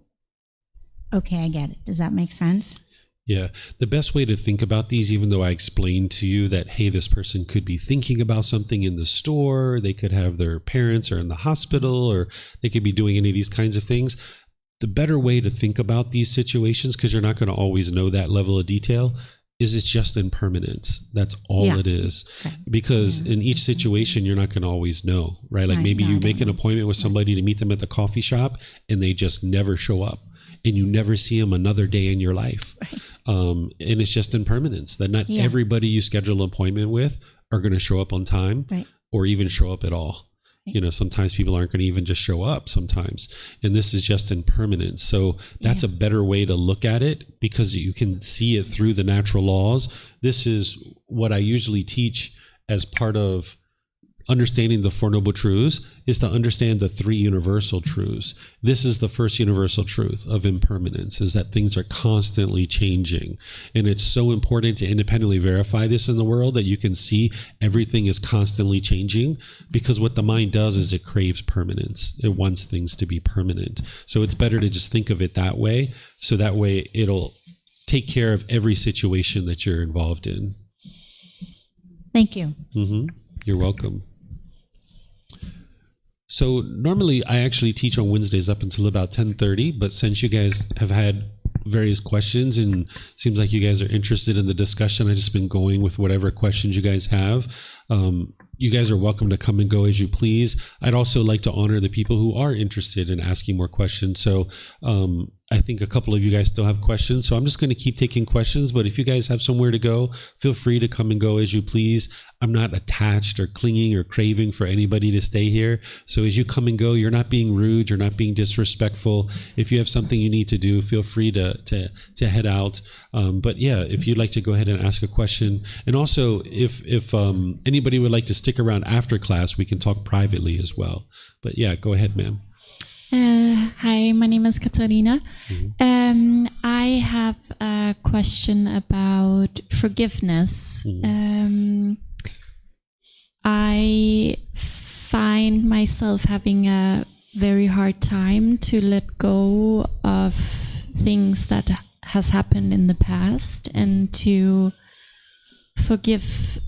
okay, I get it. Does that make sense? Yeah. The best way to think about these, even though I explained to you that, hey, this person could be thinking about something in the store, they could have their parents or in the hospital, or they could be doing any of these kinds of things. The better way to think about these situations, because you're not going to always know that level of detail, is it's just impermanence. That's all it is. Okay. Because in each situation, you're not going to always know, right? Like maybe you make an appointment with somebody to meet them at the coffee shop and they just never show up and you never see them another day in your life. And it's just impermanence that not everybody you schedule an appointment with are going to show up on time or even show up at all. Sometimes people aren't going to even just show up sometimes. And this is just impermanence. So that's a better way to look at it because you can see it through the natural laws. This is what I usually teach as part of understanding the Four Noble Truths, is to understand the three universal truths. This is the first universal truth of impermanence, is that things are constantly changing. And it's so important to independently verify this in the world that you can see everything is constantly changing, because what the mind does is it craves permanence. It wants things to be permanent. So it's better to just think of it that way. So that way it'll take care of every situation that you're involved in. Thank you. You're welcome. So normally I actually teach on Wednesdays up until about 10:30, but since you guys have had various questions and seems like you guys are interested in the discussion, I've just been going with whatever questions you guys have. You guys are welcome to come and go as you please. I'd also like to honor the people who are interested in asking more questions. So I think a couple of you guys still have questions. So I'm just going to keep taking questions. But if you guys have somewhere to go, feel free to come and go as you please. I'm not attached or clinging or craving for anybody to stay here. So as you come and go, you're not being rude. You're not being disrespectful. If you have something you need to do, feel free to head out. But yeah, if you'd like to go ahead and ask a question. And also, if anybody would like to stick around after class, we can talk privately as well. But yeah, go ahead, ma'am. Hi, my name is Katarina. I have a question about forgiveness. I find myself having a very hard time to let go of things that has happened in the past and to forgive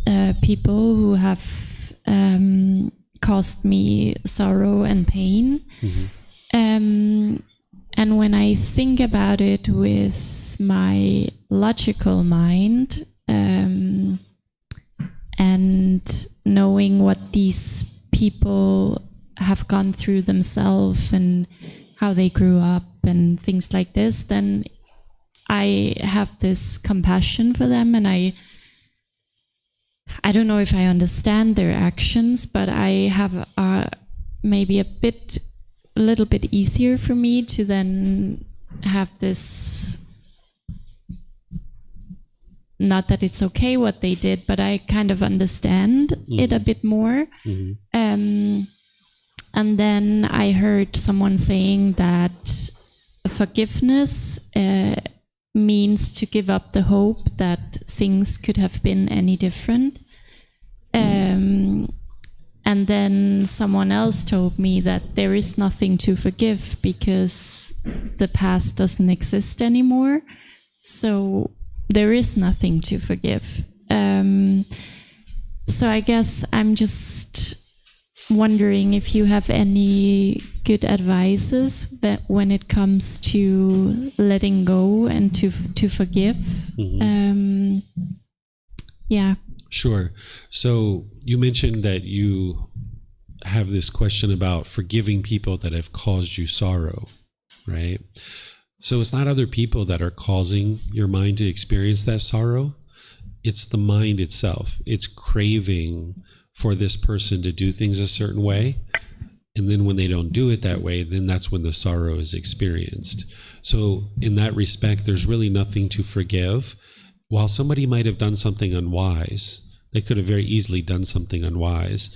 people who have caused me sorrow and pain. And when I think about it with my logical mind, and knowing what these people have gone through themselves and how they grew up and things like this, then I have this compassion for them, and I don't know if I understand their actions, but I have maybe a little bit easier for me to then have this, not that it's okay what they did, but I kind of understand it a bit more. And then I heard someone saying that forgiveness means to give up the hope that things could have been any different. And then someone else told me that there is nothing to forgive because the past doesn't exist anymore. So there is nothing to forgive. So I guess I'm just wondering if you have any good advices that when it comes to letting go and to forgive. Yeah. Sure. So you mentioned that you have this question about forgiving people that have caused you sorrow, right? So it's not other people that are causing your mind to experience that sorrow. it's the mind itself. It's craving for this person to do things a certain way. And then when they don't do it that way, then that's when the sorrow is experienced. So in that respect, there's really nothing to forgive. While somebody might have done something unwise, they could have very easily done something unwise,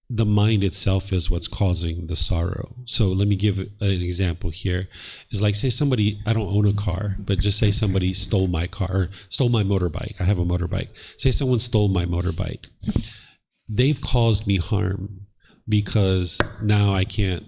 the mind itself is what's causing the sorrow. So let me give an example here. It's like, say somebody, I don't own a car, but just say somebody stole my car, stole my motorbike. I have a motorbike. Say someone stole my motorbike. They've caused me harm because now I can't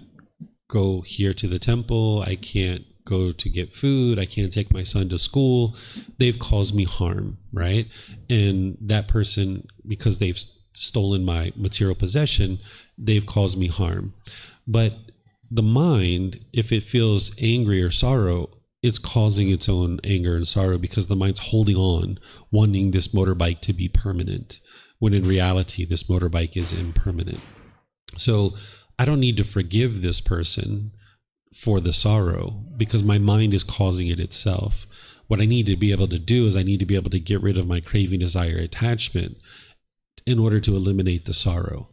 go here to the temple. I can't go to get food. I can't take my son to school. They've caused me harm, right? And that person, because they've stolen my material possession, they've caused me harm. But the mind, if it feels angry or sorrow, it's causing its own anger and sorrow because the mind's holding on, wanting this motorbike to be permanent, when in reality, this motorbike is impermanent. So I don't need to forgive this person for the sorrow because my mind is causing it itself. What I need to be able to do is I need to be able to get rid of my craving, desire, attachment in order to eliminate the sorrow.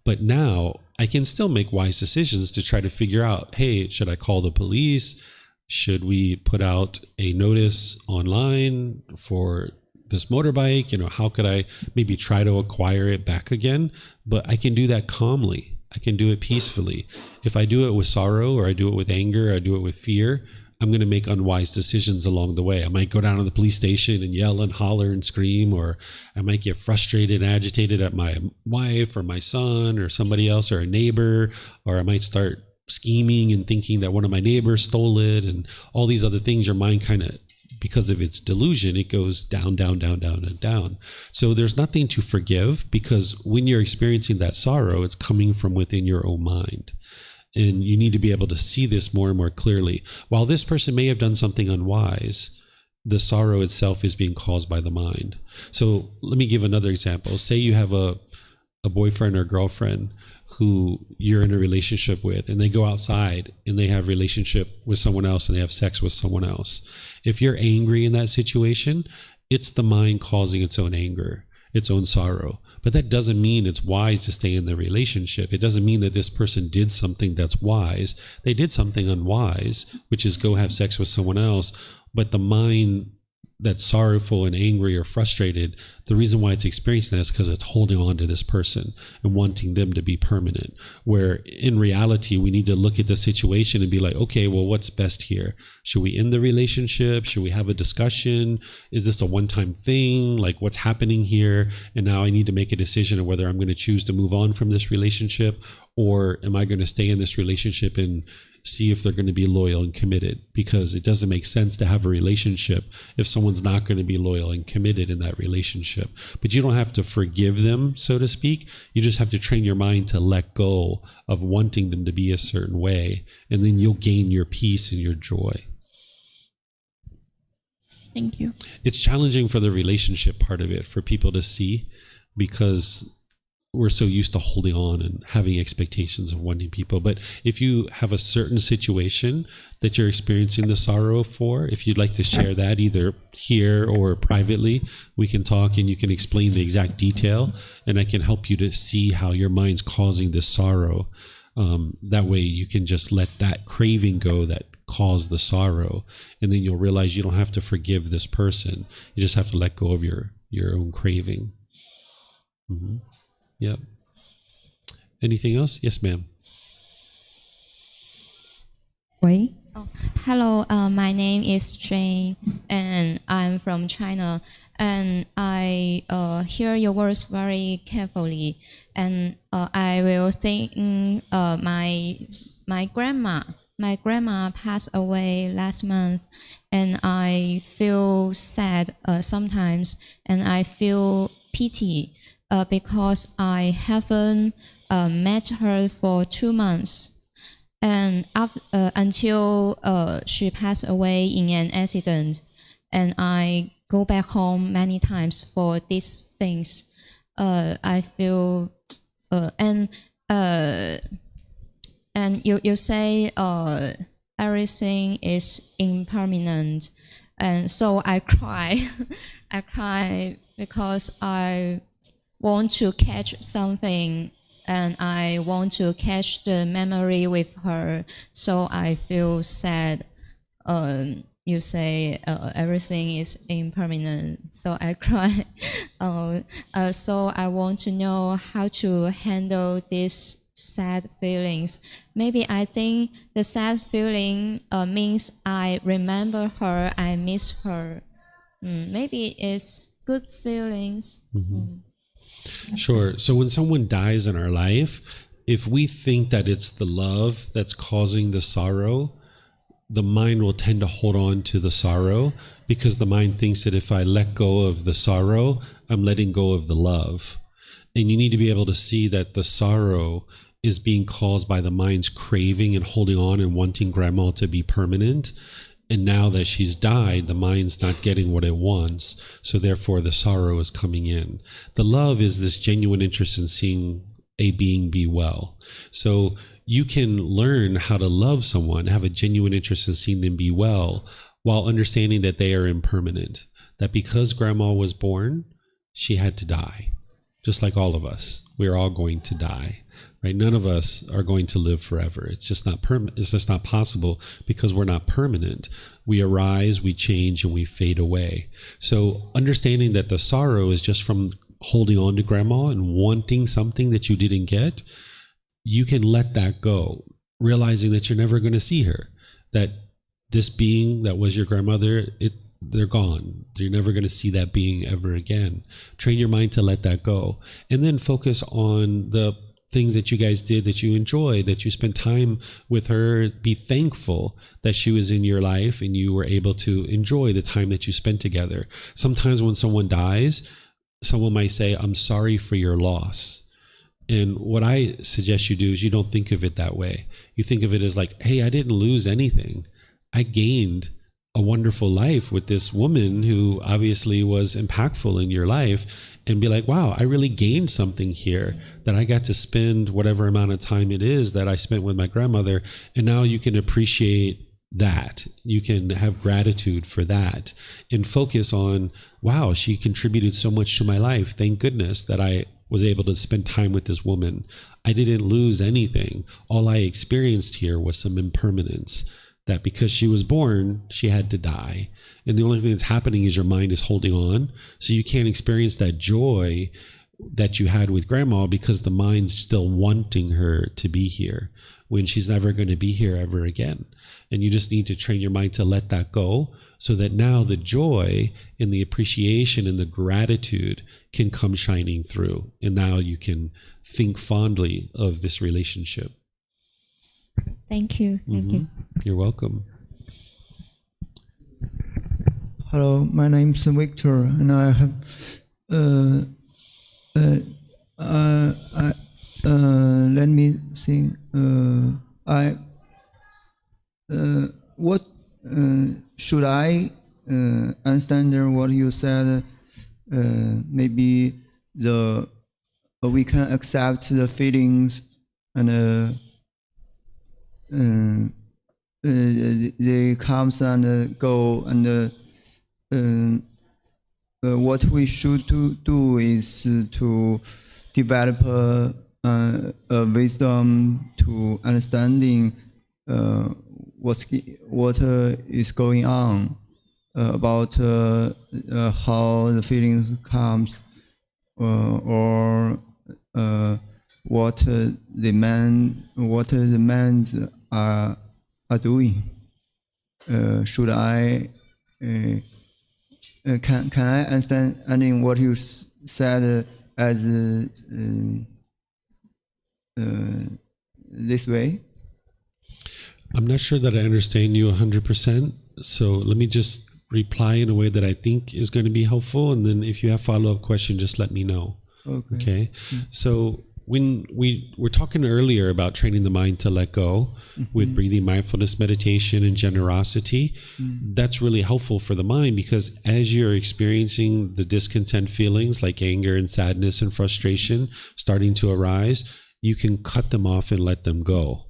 But now I can still make wise decisions to try to figure out, hey, should I call the police? Should we put out a notice online for this motorbike? You know, how could I maybe try to acquire it back again? But I can do that calmly. I can do it peacefully. If I do it with sorrow, or I do it with anger, or I do it with fear, I'm going to make unwise decisions along the way. I might go down to the police station and yell and holler and scream, or I might get frustrated and agitated at my wife or my son or somebody else or a neighbor, or I might start scheming and thinking that one of my neighbors stole it, and all these other things. Your mind kind of, because of its delusion, it goes down, down, down, down, and down. So there's nothing to forgive, because when you're experiencing that sorrow, it's coming from within your own mind. And you need to be able to see this more and more clearly. While this person may have done something unwise, the sorrow itself is being caused by the mind. So let me give another example. Say you have a boyfriend or girlfriend who you're in a relationship with, and they go outside and they have a relationship with someone else and they have sex with someone else. If you're angry in that situation, it's the mind causing its own anger, its own sorrow. But that doesn't mean it's wise to stay in the relationship. It doesn't mean that this person did something that's wise. They did something unwise, which is go have sex with someone else. But the mind that's sorrowful and angry or frustrated, the reason why it's experiencing that is because it's holding on to this person and wanting them to be permanent. Where in reality, we need to look at the situation and be like, okay, well, what's best here? Should we end the relationship? Should we have a discussion? Is this a one-time thing? Like, what's happening here? And now I need to make a decision of whether I'm going to choose to move on from this relationship, or am I going to stay in this relationship and see if they're going to be loyal and committed, because it doesn't make sense to have a relationship if someone's not going to be loyal and committed in that relationship. But you don't have to forgive them, so to speak. You just have to train your mind to let go of wanting them to be a certain way, and then you'll gain your peace and your joy. Thank you. It's challenging for the relationship part of it for people to see, because we're so used to holding on and having expectations of wanting people. But if you have a certain situation that you're experiencing the sorrow for, if you'd like to share that either here or privately, we can talk and you can explain the exact detail, and I can help you to see how your mind's causing this sorrow. That way you can just let that craving go that caused the sorrow, and then you'll realize you don't have to forgive this person. You just have to let go of your own craving. Mm-hmm. Yep. Anything else? Yes, ma'am. Wait. Oh, hello, my name is Jane, and I'm from China. And I hear your words very carefully, and I will think my grandma. My grandma passed away last month, and I feel sad sometimes, and I feel pity. Because I haven't met her for 2 months, and until she passed away in an accident, and I go back home many times for these things. I feel and you say everything is impermanent, and so I cry. I cry because I want to catch something and I want to catch the memory with her. So I feel sad. You say everything is impermanent, so I cry. So I want to know how to handle these sad feelings. Maybe I think the sad feeling means I remember her, I miss her. Maybe it's good feelings. Sure. So when someone dies in our life, if we think that it's the love that's causing the sorrow, the mind will tend to hold on to the sorrow, because the mind thinks that if I let go of the sorrow, I'm letting go of the love. And you need to be able to see that the sorrow is being caused by the mind's craving and holding on and wanting grandma to be permanent. And now that she's died, the mind's not getting what it wants. So therefore the sorrow is coming in. The love is this genuine interest in seeing a being be well. So you can learn how to love someone, have a genuine interest in seeing them be well, while understanding that they are impermanent. That because grandma was born, she had to die. Just like all of us, we're all going to die. Right? None of us are going to live forever. It's just not it's just not possible, because we're not permanent. We arise, we change, and we fade away. So understanding that the sorrow is just from holding on to grandma and wanting something that you didn't get, you can let that go, realizing that you're never going to see her, that this being that was your grandmother, they're gone. You're never going to see that being ever again. Train your mind to let that go, and then focus on the things that you guys did that you enjoyed, that you spent time with her. Be thankful that she was in your life and you were able to enjoy the time that you spent together. Sometimes when someone dies, someone might say, I'm sorry for your loss. And what I suggest you do is you don't think of it that way. You think of it as like, hey, I didn't lose anything. I gained a wonderful life with this woman who obviously was impactful in your life, and be like, wow, I really gained something here, that I got to spend whatever amount of time it is that I spent with my grandmother. And now you can appreciate that. You can have gratitude for that and focus on, wow, she contributed so much to my life. Thank goodness that I was able to spend time with this woman. I didn't lose anything. All I experienced here was some impermanence, that because she was born, she had to die. And the only thing that's happening is your mind is holding on. So you can't experience that joy that you had with grandma, because the mind's still wanting her to be here when she's never going to be here ever again. And you just need to train your mind to let that go, so that now the joy and the appreciation and the gratitude can come shining through. And now you can think fondly of this relationship. Thank you. Thank you. You're welcome. Hello, my name is Victor, and I have let me think. What should I understand what you said? Maybe we can accept the feelings, and they comes and go, and what we should do is to develop a wisdom to understanding what is going on, about how the feelings comes, or what the men are doing. Should I can I understand what you said as this way? I'm not sure that I understand you 100%. So let me just reply in a way that I think is going to be helpful. And then if you have follow-up question, just let me know. Okay. So when we were talking earlier about training the mind to let go with breathing mindfulness meditation and generosity, that's really helpful for the mind, because as you're experiencing the discontent feelings like anger and sadness and frustration starting to arise, you can cut them off and let them go.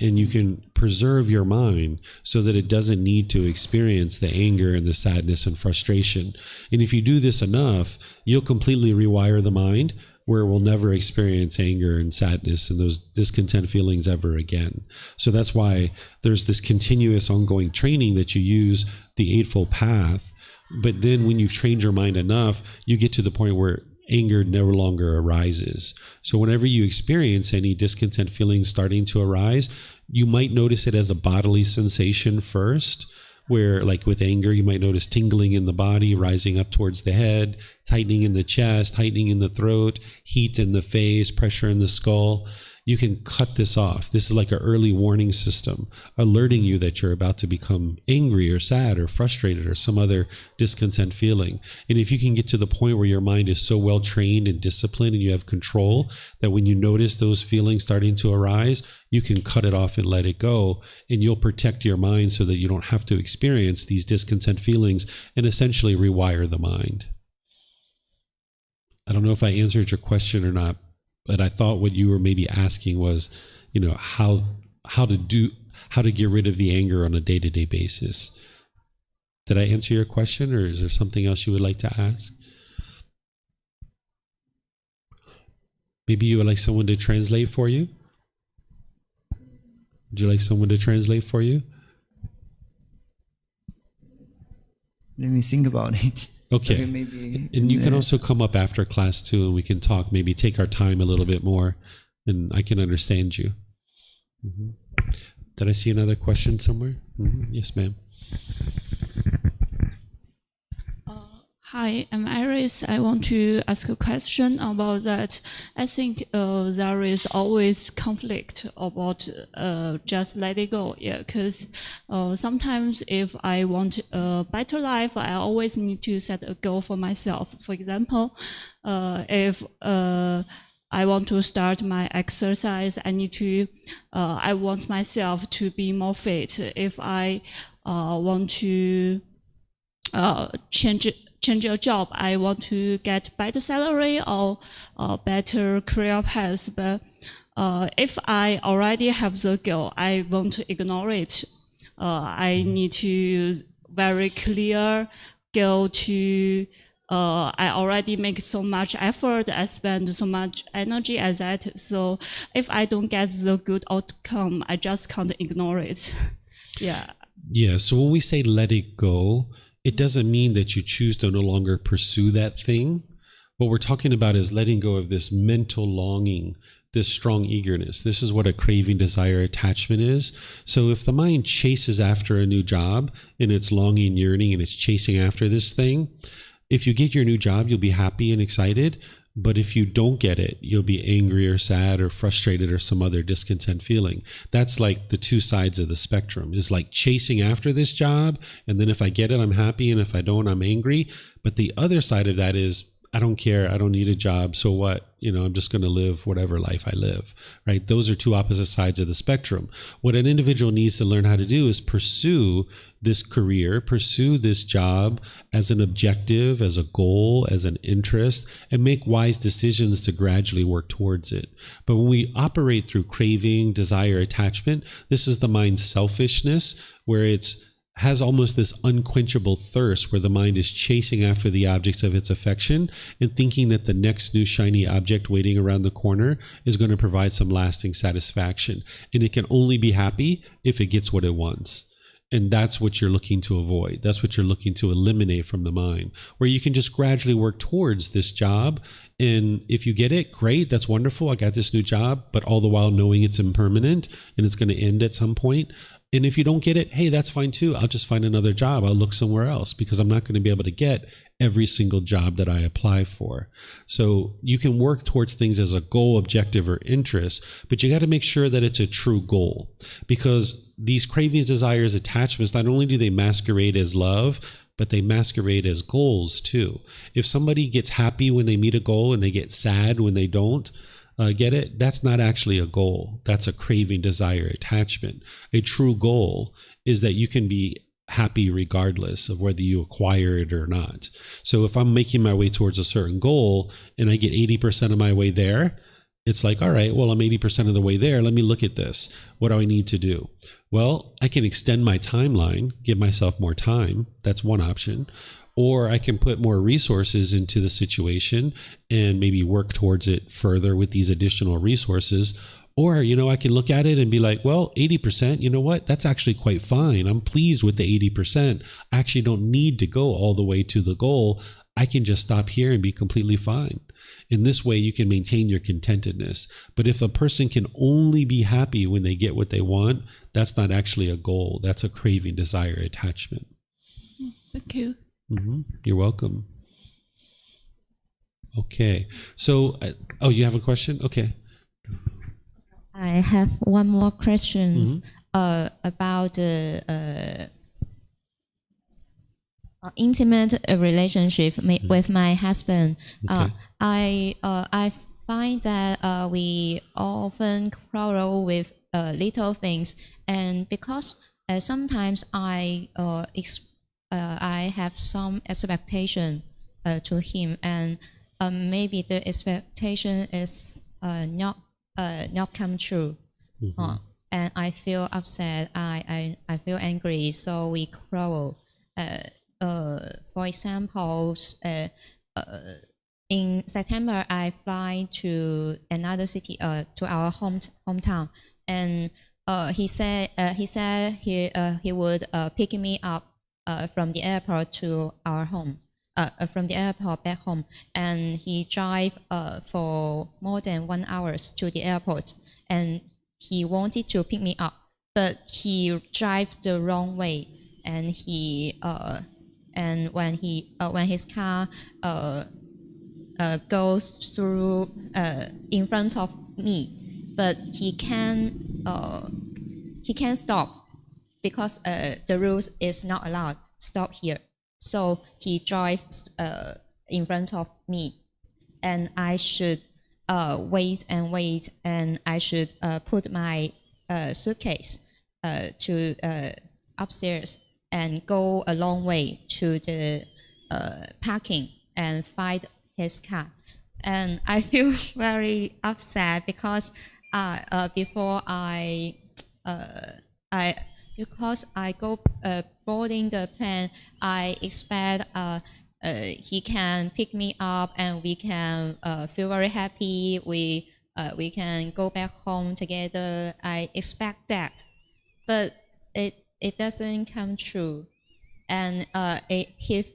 and you can preserve your mind so that it doesn't need to experience the anger and the sadness and frustration. And if you do this enough, you'll completely rewire the mind where it will never experience anger and sadness and those discontent feelings ever again. So that's why there's this continuous ongoing training that you use the Eightfold Path. But then when you've trained your mind enough, you get to the point where anger no longer arises. So whenever you experience any discontent feelings starting to arise, you might notice it as a bodily sensation first, where like with anger, you might notice tingling in the body, rising up towards the head, tightening in the chest, tightening in the throat, heat in the face, pressure in the skull. You can cut this off. This is like an early warning system, alerting you that you're about to become angry or sad or frustrated or some other discontent feeling. And if you can get to the point where your mind is so well trained and disciplined and you have control that when you notice those feelings starting to arise, you can cut it off and let it go. And you'll protect your mind so that you don't have to experience these discontent feelings and essentially rewire the mind. I don't know if I answered your question or not, but I thought what you were maybe asking was, how to get rid of the anger on a day-to-day basis. Did I answer your question, or is there something else you would like to ask? Maybe you would like someone to translate for you? Would you like someone to translate for you? Let me think about it. Okay. Maybe and you can also come up after class too, and we can talk, maybe take our time a little bit more, and I can understand you. Mm-hmm. Did I see another question somewhere? Mm-hmm. Yes, ma'am. Hi, I'm Iris. I want to ask a question about that. I think there is always conflict about just let it go. Yeah, because sometimes if I want a better life, I always need to set a goal for myself. For example, if I want to start my exercise, I want myself to be more fit. If I want to change a job, I want to get better salary or better career path. But if I already have the goal, I won't ignore it. I need to very clear goal to I already make so much effort, I spend so much energy at that. So if I don't get the good outcome, I just can't ignore it. Yeah. Yeah. So when we say let it go, it doesn't mean that you choose to no longer pursue that thing. What we're talking about is letting go of this mental longing, this strong eagerness. This is what a craving, desire, attachment is. So if the mind chases after a new job and it's longing, yearning, and it's chasing after this thing, if you get your new job, you'll be happy and excited. But if you don't get it, you'll be angry or sad or frustrated or some other discontent feeling. That's like the two sides of the spectrum, is like chasing after this job. And then if I get it, I'm happy. And if I don't, I'm angry. But the other side of that is, I don't care. I don't need a job. So what? I'm just going to live whatever life I live, right? Those are two opposite sides of the spectrum. What an individual needs to learn how to do is pursue this career, pursue this job as an objective, as a goal, as an interest, and make wise decisions to gradually work towards it. But when we operate through craving, desire, attachment, this is the mind's selfishness, where it's has almost this unquenchable thirst where the mind is chasing after the objects of its affection and thinking that the next new shiny object waiting around the corner is going to provide some lasting satisfaction. And it can only be happy if it gets what it wants. And that's what you're looking to avoid. That's what you're looking to eliminate from the mind, where you can just gradually work towards this job. And if you get it, great, that's wonderful. I got this new job, but all the while knowing it's impermanent and it's going to end at some point. And if you don't get it, hey, that's fine too. I'll just find another job. I'll look somewhere else because I'm not going to be able to get every single job that I apply for. So you can work towards things as a goal, objective, or interest, but you got to make sure that it's a true goal, because these cravings, desires, attachments, not only do they masquerade as love, but they masquerade as goals too. If somebody gets happy when they meet a goal and they get sad when they don't, get it? That's not actually a goal. That's a craving, desire, attachment. A true goal is that you can be happy regardless of whether you acquire it or not. So if I'm making my way towards a certain goal and I get 80% of my way there, It's like, all right, well, I'm 80% of the way there. Let me look at this. What do I need to do? Well, I can extend my timeline, give myself more time. That's one option. Or I can put more resources into the situation and maybe work towards it further with these additional resources. Or, I can look at it and be like, well, 80%, you know what? That's actually quite fine. I'm pleased with the 80%. I actually don't need to go all the way to the goal. I can just stop here and be completely fine. In this way, you can maintain your contentedness. But if a person can only be happy when they get what they want, that's not actually a goal. That's a craving, desire, attachment. Thank you. You're welcome. Okay. So, you have a question? Okay. I have one more question about intimate relationship with my husband. Okay. I find that we often quarrel with little things, and because sometimes I have some expectation to him, and maybe the expectation is not come true, and I feel upset. I feel angry, so we quarrel. For example, in September, I fly to another city, to our hometown, and he said he would pick me up from the airport to our home, from the airport back home, and he drive for more than 1 hour to the airport, and he wanted to pick me up, but he drive the wrong way, and he and when his car goes through in front of me, but he can't stop because the rules is not allowed stop here. So he drives in front of me, and I should wait, and I should put my suitcase to upstairs and go a long way to the parking and find his car. And I feel very upset because because I go boarding the plane, I expect he can pick me up and we can feel very happy. We can go back home together. I expect that, but it doesn't come true. And he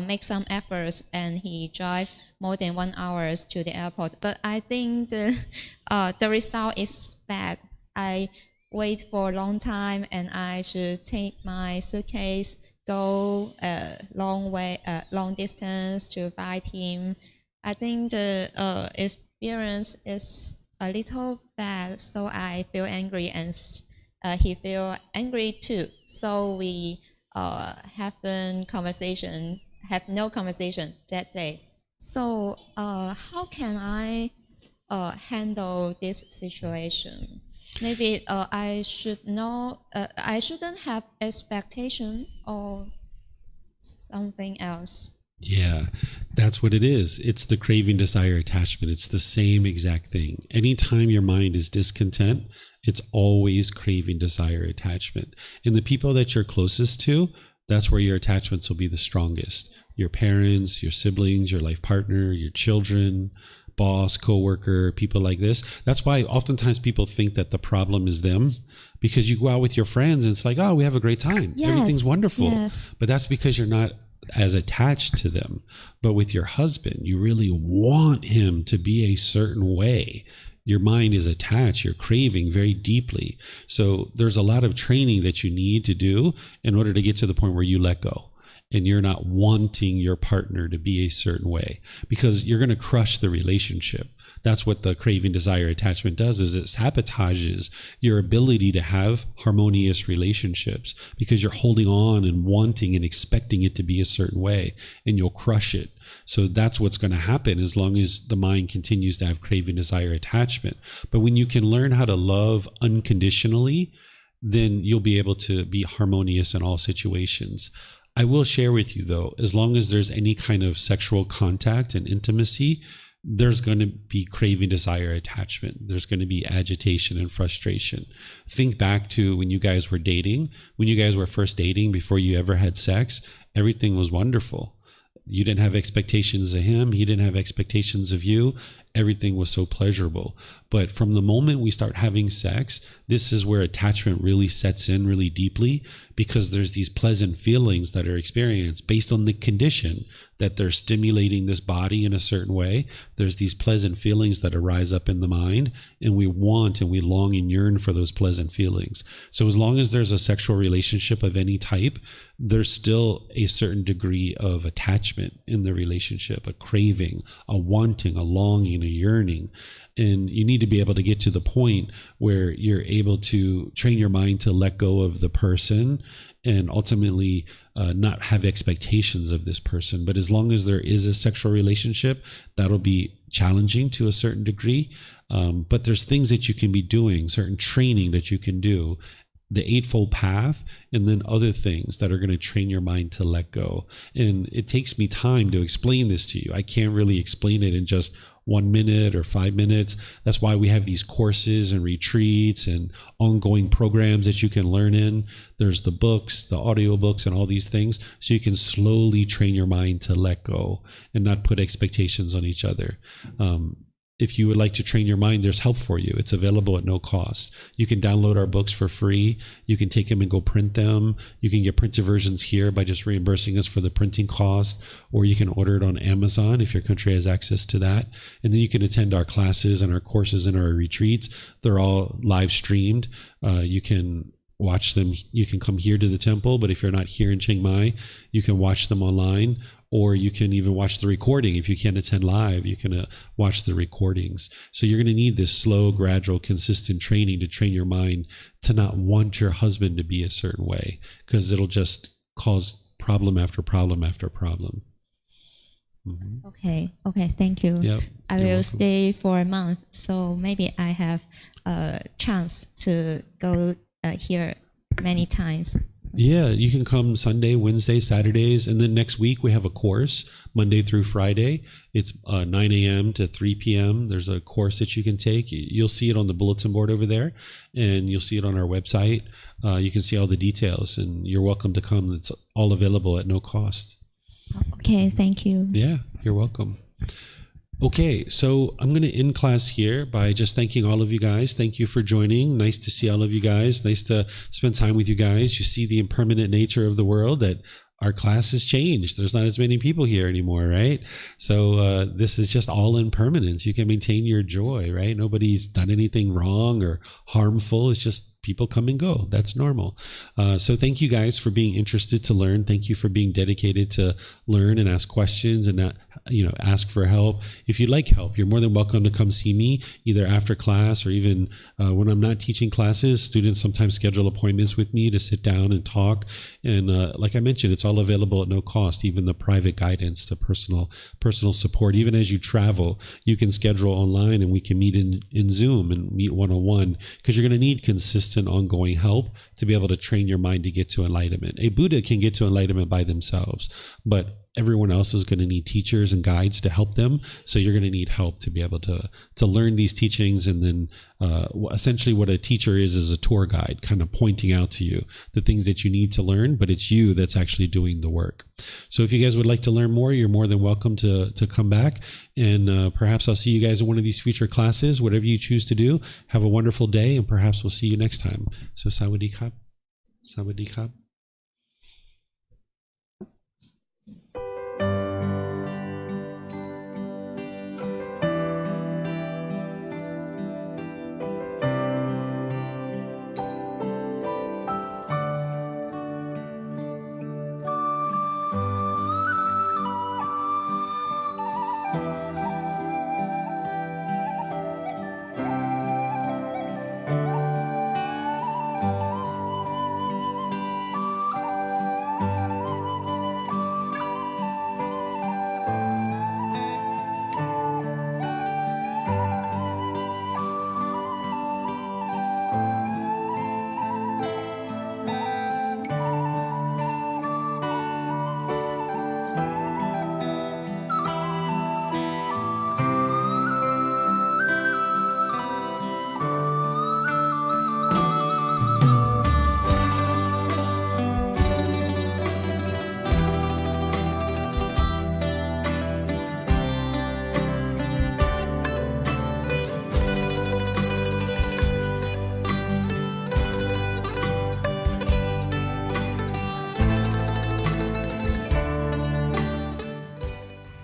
makes some efforts and he drive more than 1 hour to the airport. But I think the result is bad. I wait for a long time and I should take my suitcase, go a long distance to find him. I think the experience is a little bad, so I feel angry and he feel angry too. So we have no conversation that day. So how can I handle this situation? Maybe I shouldn't have expectation or something else. Yeah, that's what it is. It's the craving, desire, attachment. It's the same exact thing. Anytime your mind is discontent, it's always craving, desire, attachment. And the people that you're closest to, that's where your attachments will be the strongest. Your parents, your siblings, your life partner, your children, boss, coworker, people like this. That's why oftentimes people think that the problem is them, because you go out with your friends and it's like, oh, we have a great time. Yes, everything's wonderful. Yes. But that's because you're not as attached to them. But with your husband, you really want him to be a certain way. Your mind is attached, you're craving very deeply. So there's a lot of training that you need to do in order to get to the point where you let go. And you're not wanting your partner to be a certain way, because you're going to crush the relationship. That's what the craving, desire, attachment does, is it sabotages your ability to have harmonious relationships, because you're holding on and wanting and expecting it to be a certain way, and you'll crush it. So that's what's going to happen as long as the mind continues to have craving, desire, attachment. But when you can learn how to love unconditionally, then you'll be able to be harmonious in all situations. I will share with you, though, as long as there's any kind of sexual contact and intimacy, there's going to be craving, desire, attachment. There's going to be agitation and frustration. Think back to when you guys were dating, when you guys were first dating before you ever had sex, everything was wonderful. You didn't have expectations of him. He didn't have expectations of you. Everything was so pleasurable. But from the moment we start having sex, this is where attachment really sets in really deeply, because there's these pleasant feelings that are experienced based on the condition that they're stimulating this body in a certain way. There's these pleasant feelings that arise up in the mind, and we want and we long and yearn for those pleasant feelings. So as long as there's a sexual relationship of any type, there's still a certain degree of attachment in the relationship, a craving, a wanting, a longing, a yearning. And you need to be able to get to the point where you're able to train your mind to let go of the person and ultimately not have expectations of this person. But as long as there is a sexual relationship, that'll be challenging to a certain degree. But there's things that you can be doing, certain training that you can do, the Eightfold Path, and then other things that are going to train your mind to let go. And it takes me time to explain this to you. I can't really explain it in just 1 minute or 5 minutes. That's why we have these courses and retreats and ongoing programs that you can learn in. There's the books, the audiobooks, and all these things, so you can slowly train your mind to let go and not put expectations on each other. If you would like to train your mind, there's help for you. It's available at no cost. You can download our books for free. You can take them and go print them. You can get printed versions here by just reimbursing us for the printing cost, or you can order it on Amazon if your country has access to that. And then you can attend our classes and our courses and our retreats. They're all live streamed. You can watch them. You can come here to the temple, but if you're not here in Chiang Mai, you can watch them online. Or you can even watch the recording. If you can't attend live, you can watch the recordings. So you're going to need this slow, gradual, consistent training to train your mind to not want your husband to be a certain way, because it'll just cause problem after problem after problem. Mm-hmm. Okay, thank you. Yep, I will stay for a month, so maybe I have a chance to go here many times. Yeah, you can come Sunday, Wednesday, Saturdays, and then next week we have a course Monday through Friday. It's 9 a.m. to 3 p.m. There's a course that you can take. You'll see it on the bulletin board over there, and you'll see it on our website. You can see all the details, and you're welcome to come. It's all available at no cost. Okay, thank you. Yeah, you're welcome. Okay, so I'm going to end class here by just thanking all of you guys. Thank you for joining. Nice to see all of you guys. Nice to spend time with you guys. You see the impermanent nature of the world, that our class has changed. There's not as many people here anymore, right? So this is just all impermanence. You can maintain your joy, right? Nobody's done anything wrong or harmful. It's just people come and go. That's normal. So thank you guys for being interested to learn. Thank you for being dedicated to learn and ask questions and not, ask for help. If you'd like help, you're more than welcome to come see me either after class or even when I'm not teaching classes. Students sometimes schedule appointments with me to sit down and talk. And like I mentioned, it's all available at no cost, even the private guidance to personal support. Even as you travel, you can schedule online and we can meet in Zoom and meet one-on-one, because you're going to need consistent ongoing help to be able to train your mind to get to enlightenment. A Buddha can get to enlightenment by themselves, but everyone else is going to need teachers and guides to help them. So you're going to need help to be able to learn these teachings. And then essentially what a teacher is a tour guide, kind of pointing out to you the things that you need to learn, but it's you that's actually doing the work. So if you guys would like to learn more, you're more than welcome to come back. And perhaps I'll see you guys in one of these future classes. Whatever you choose to do, have a wonderful day, and perhaps we'll see you next time. So Sawadee Krap. Sawadee Krap.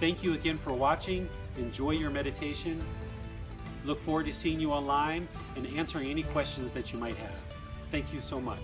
Thank you again for watching. Enjoy your meditation. Look forward to seeing you online and answering any questions that you might have. Thank you so much.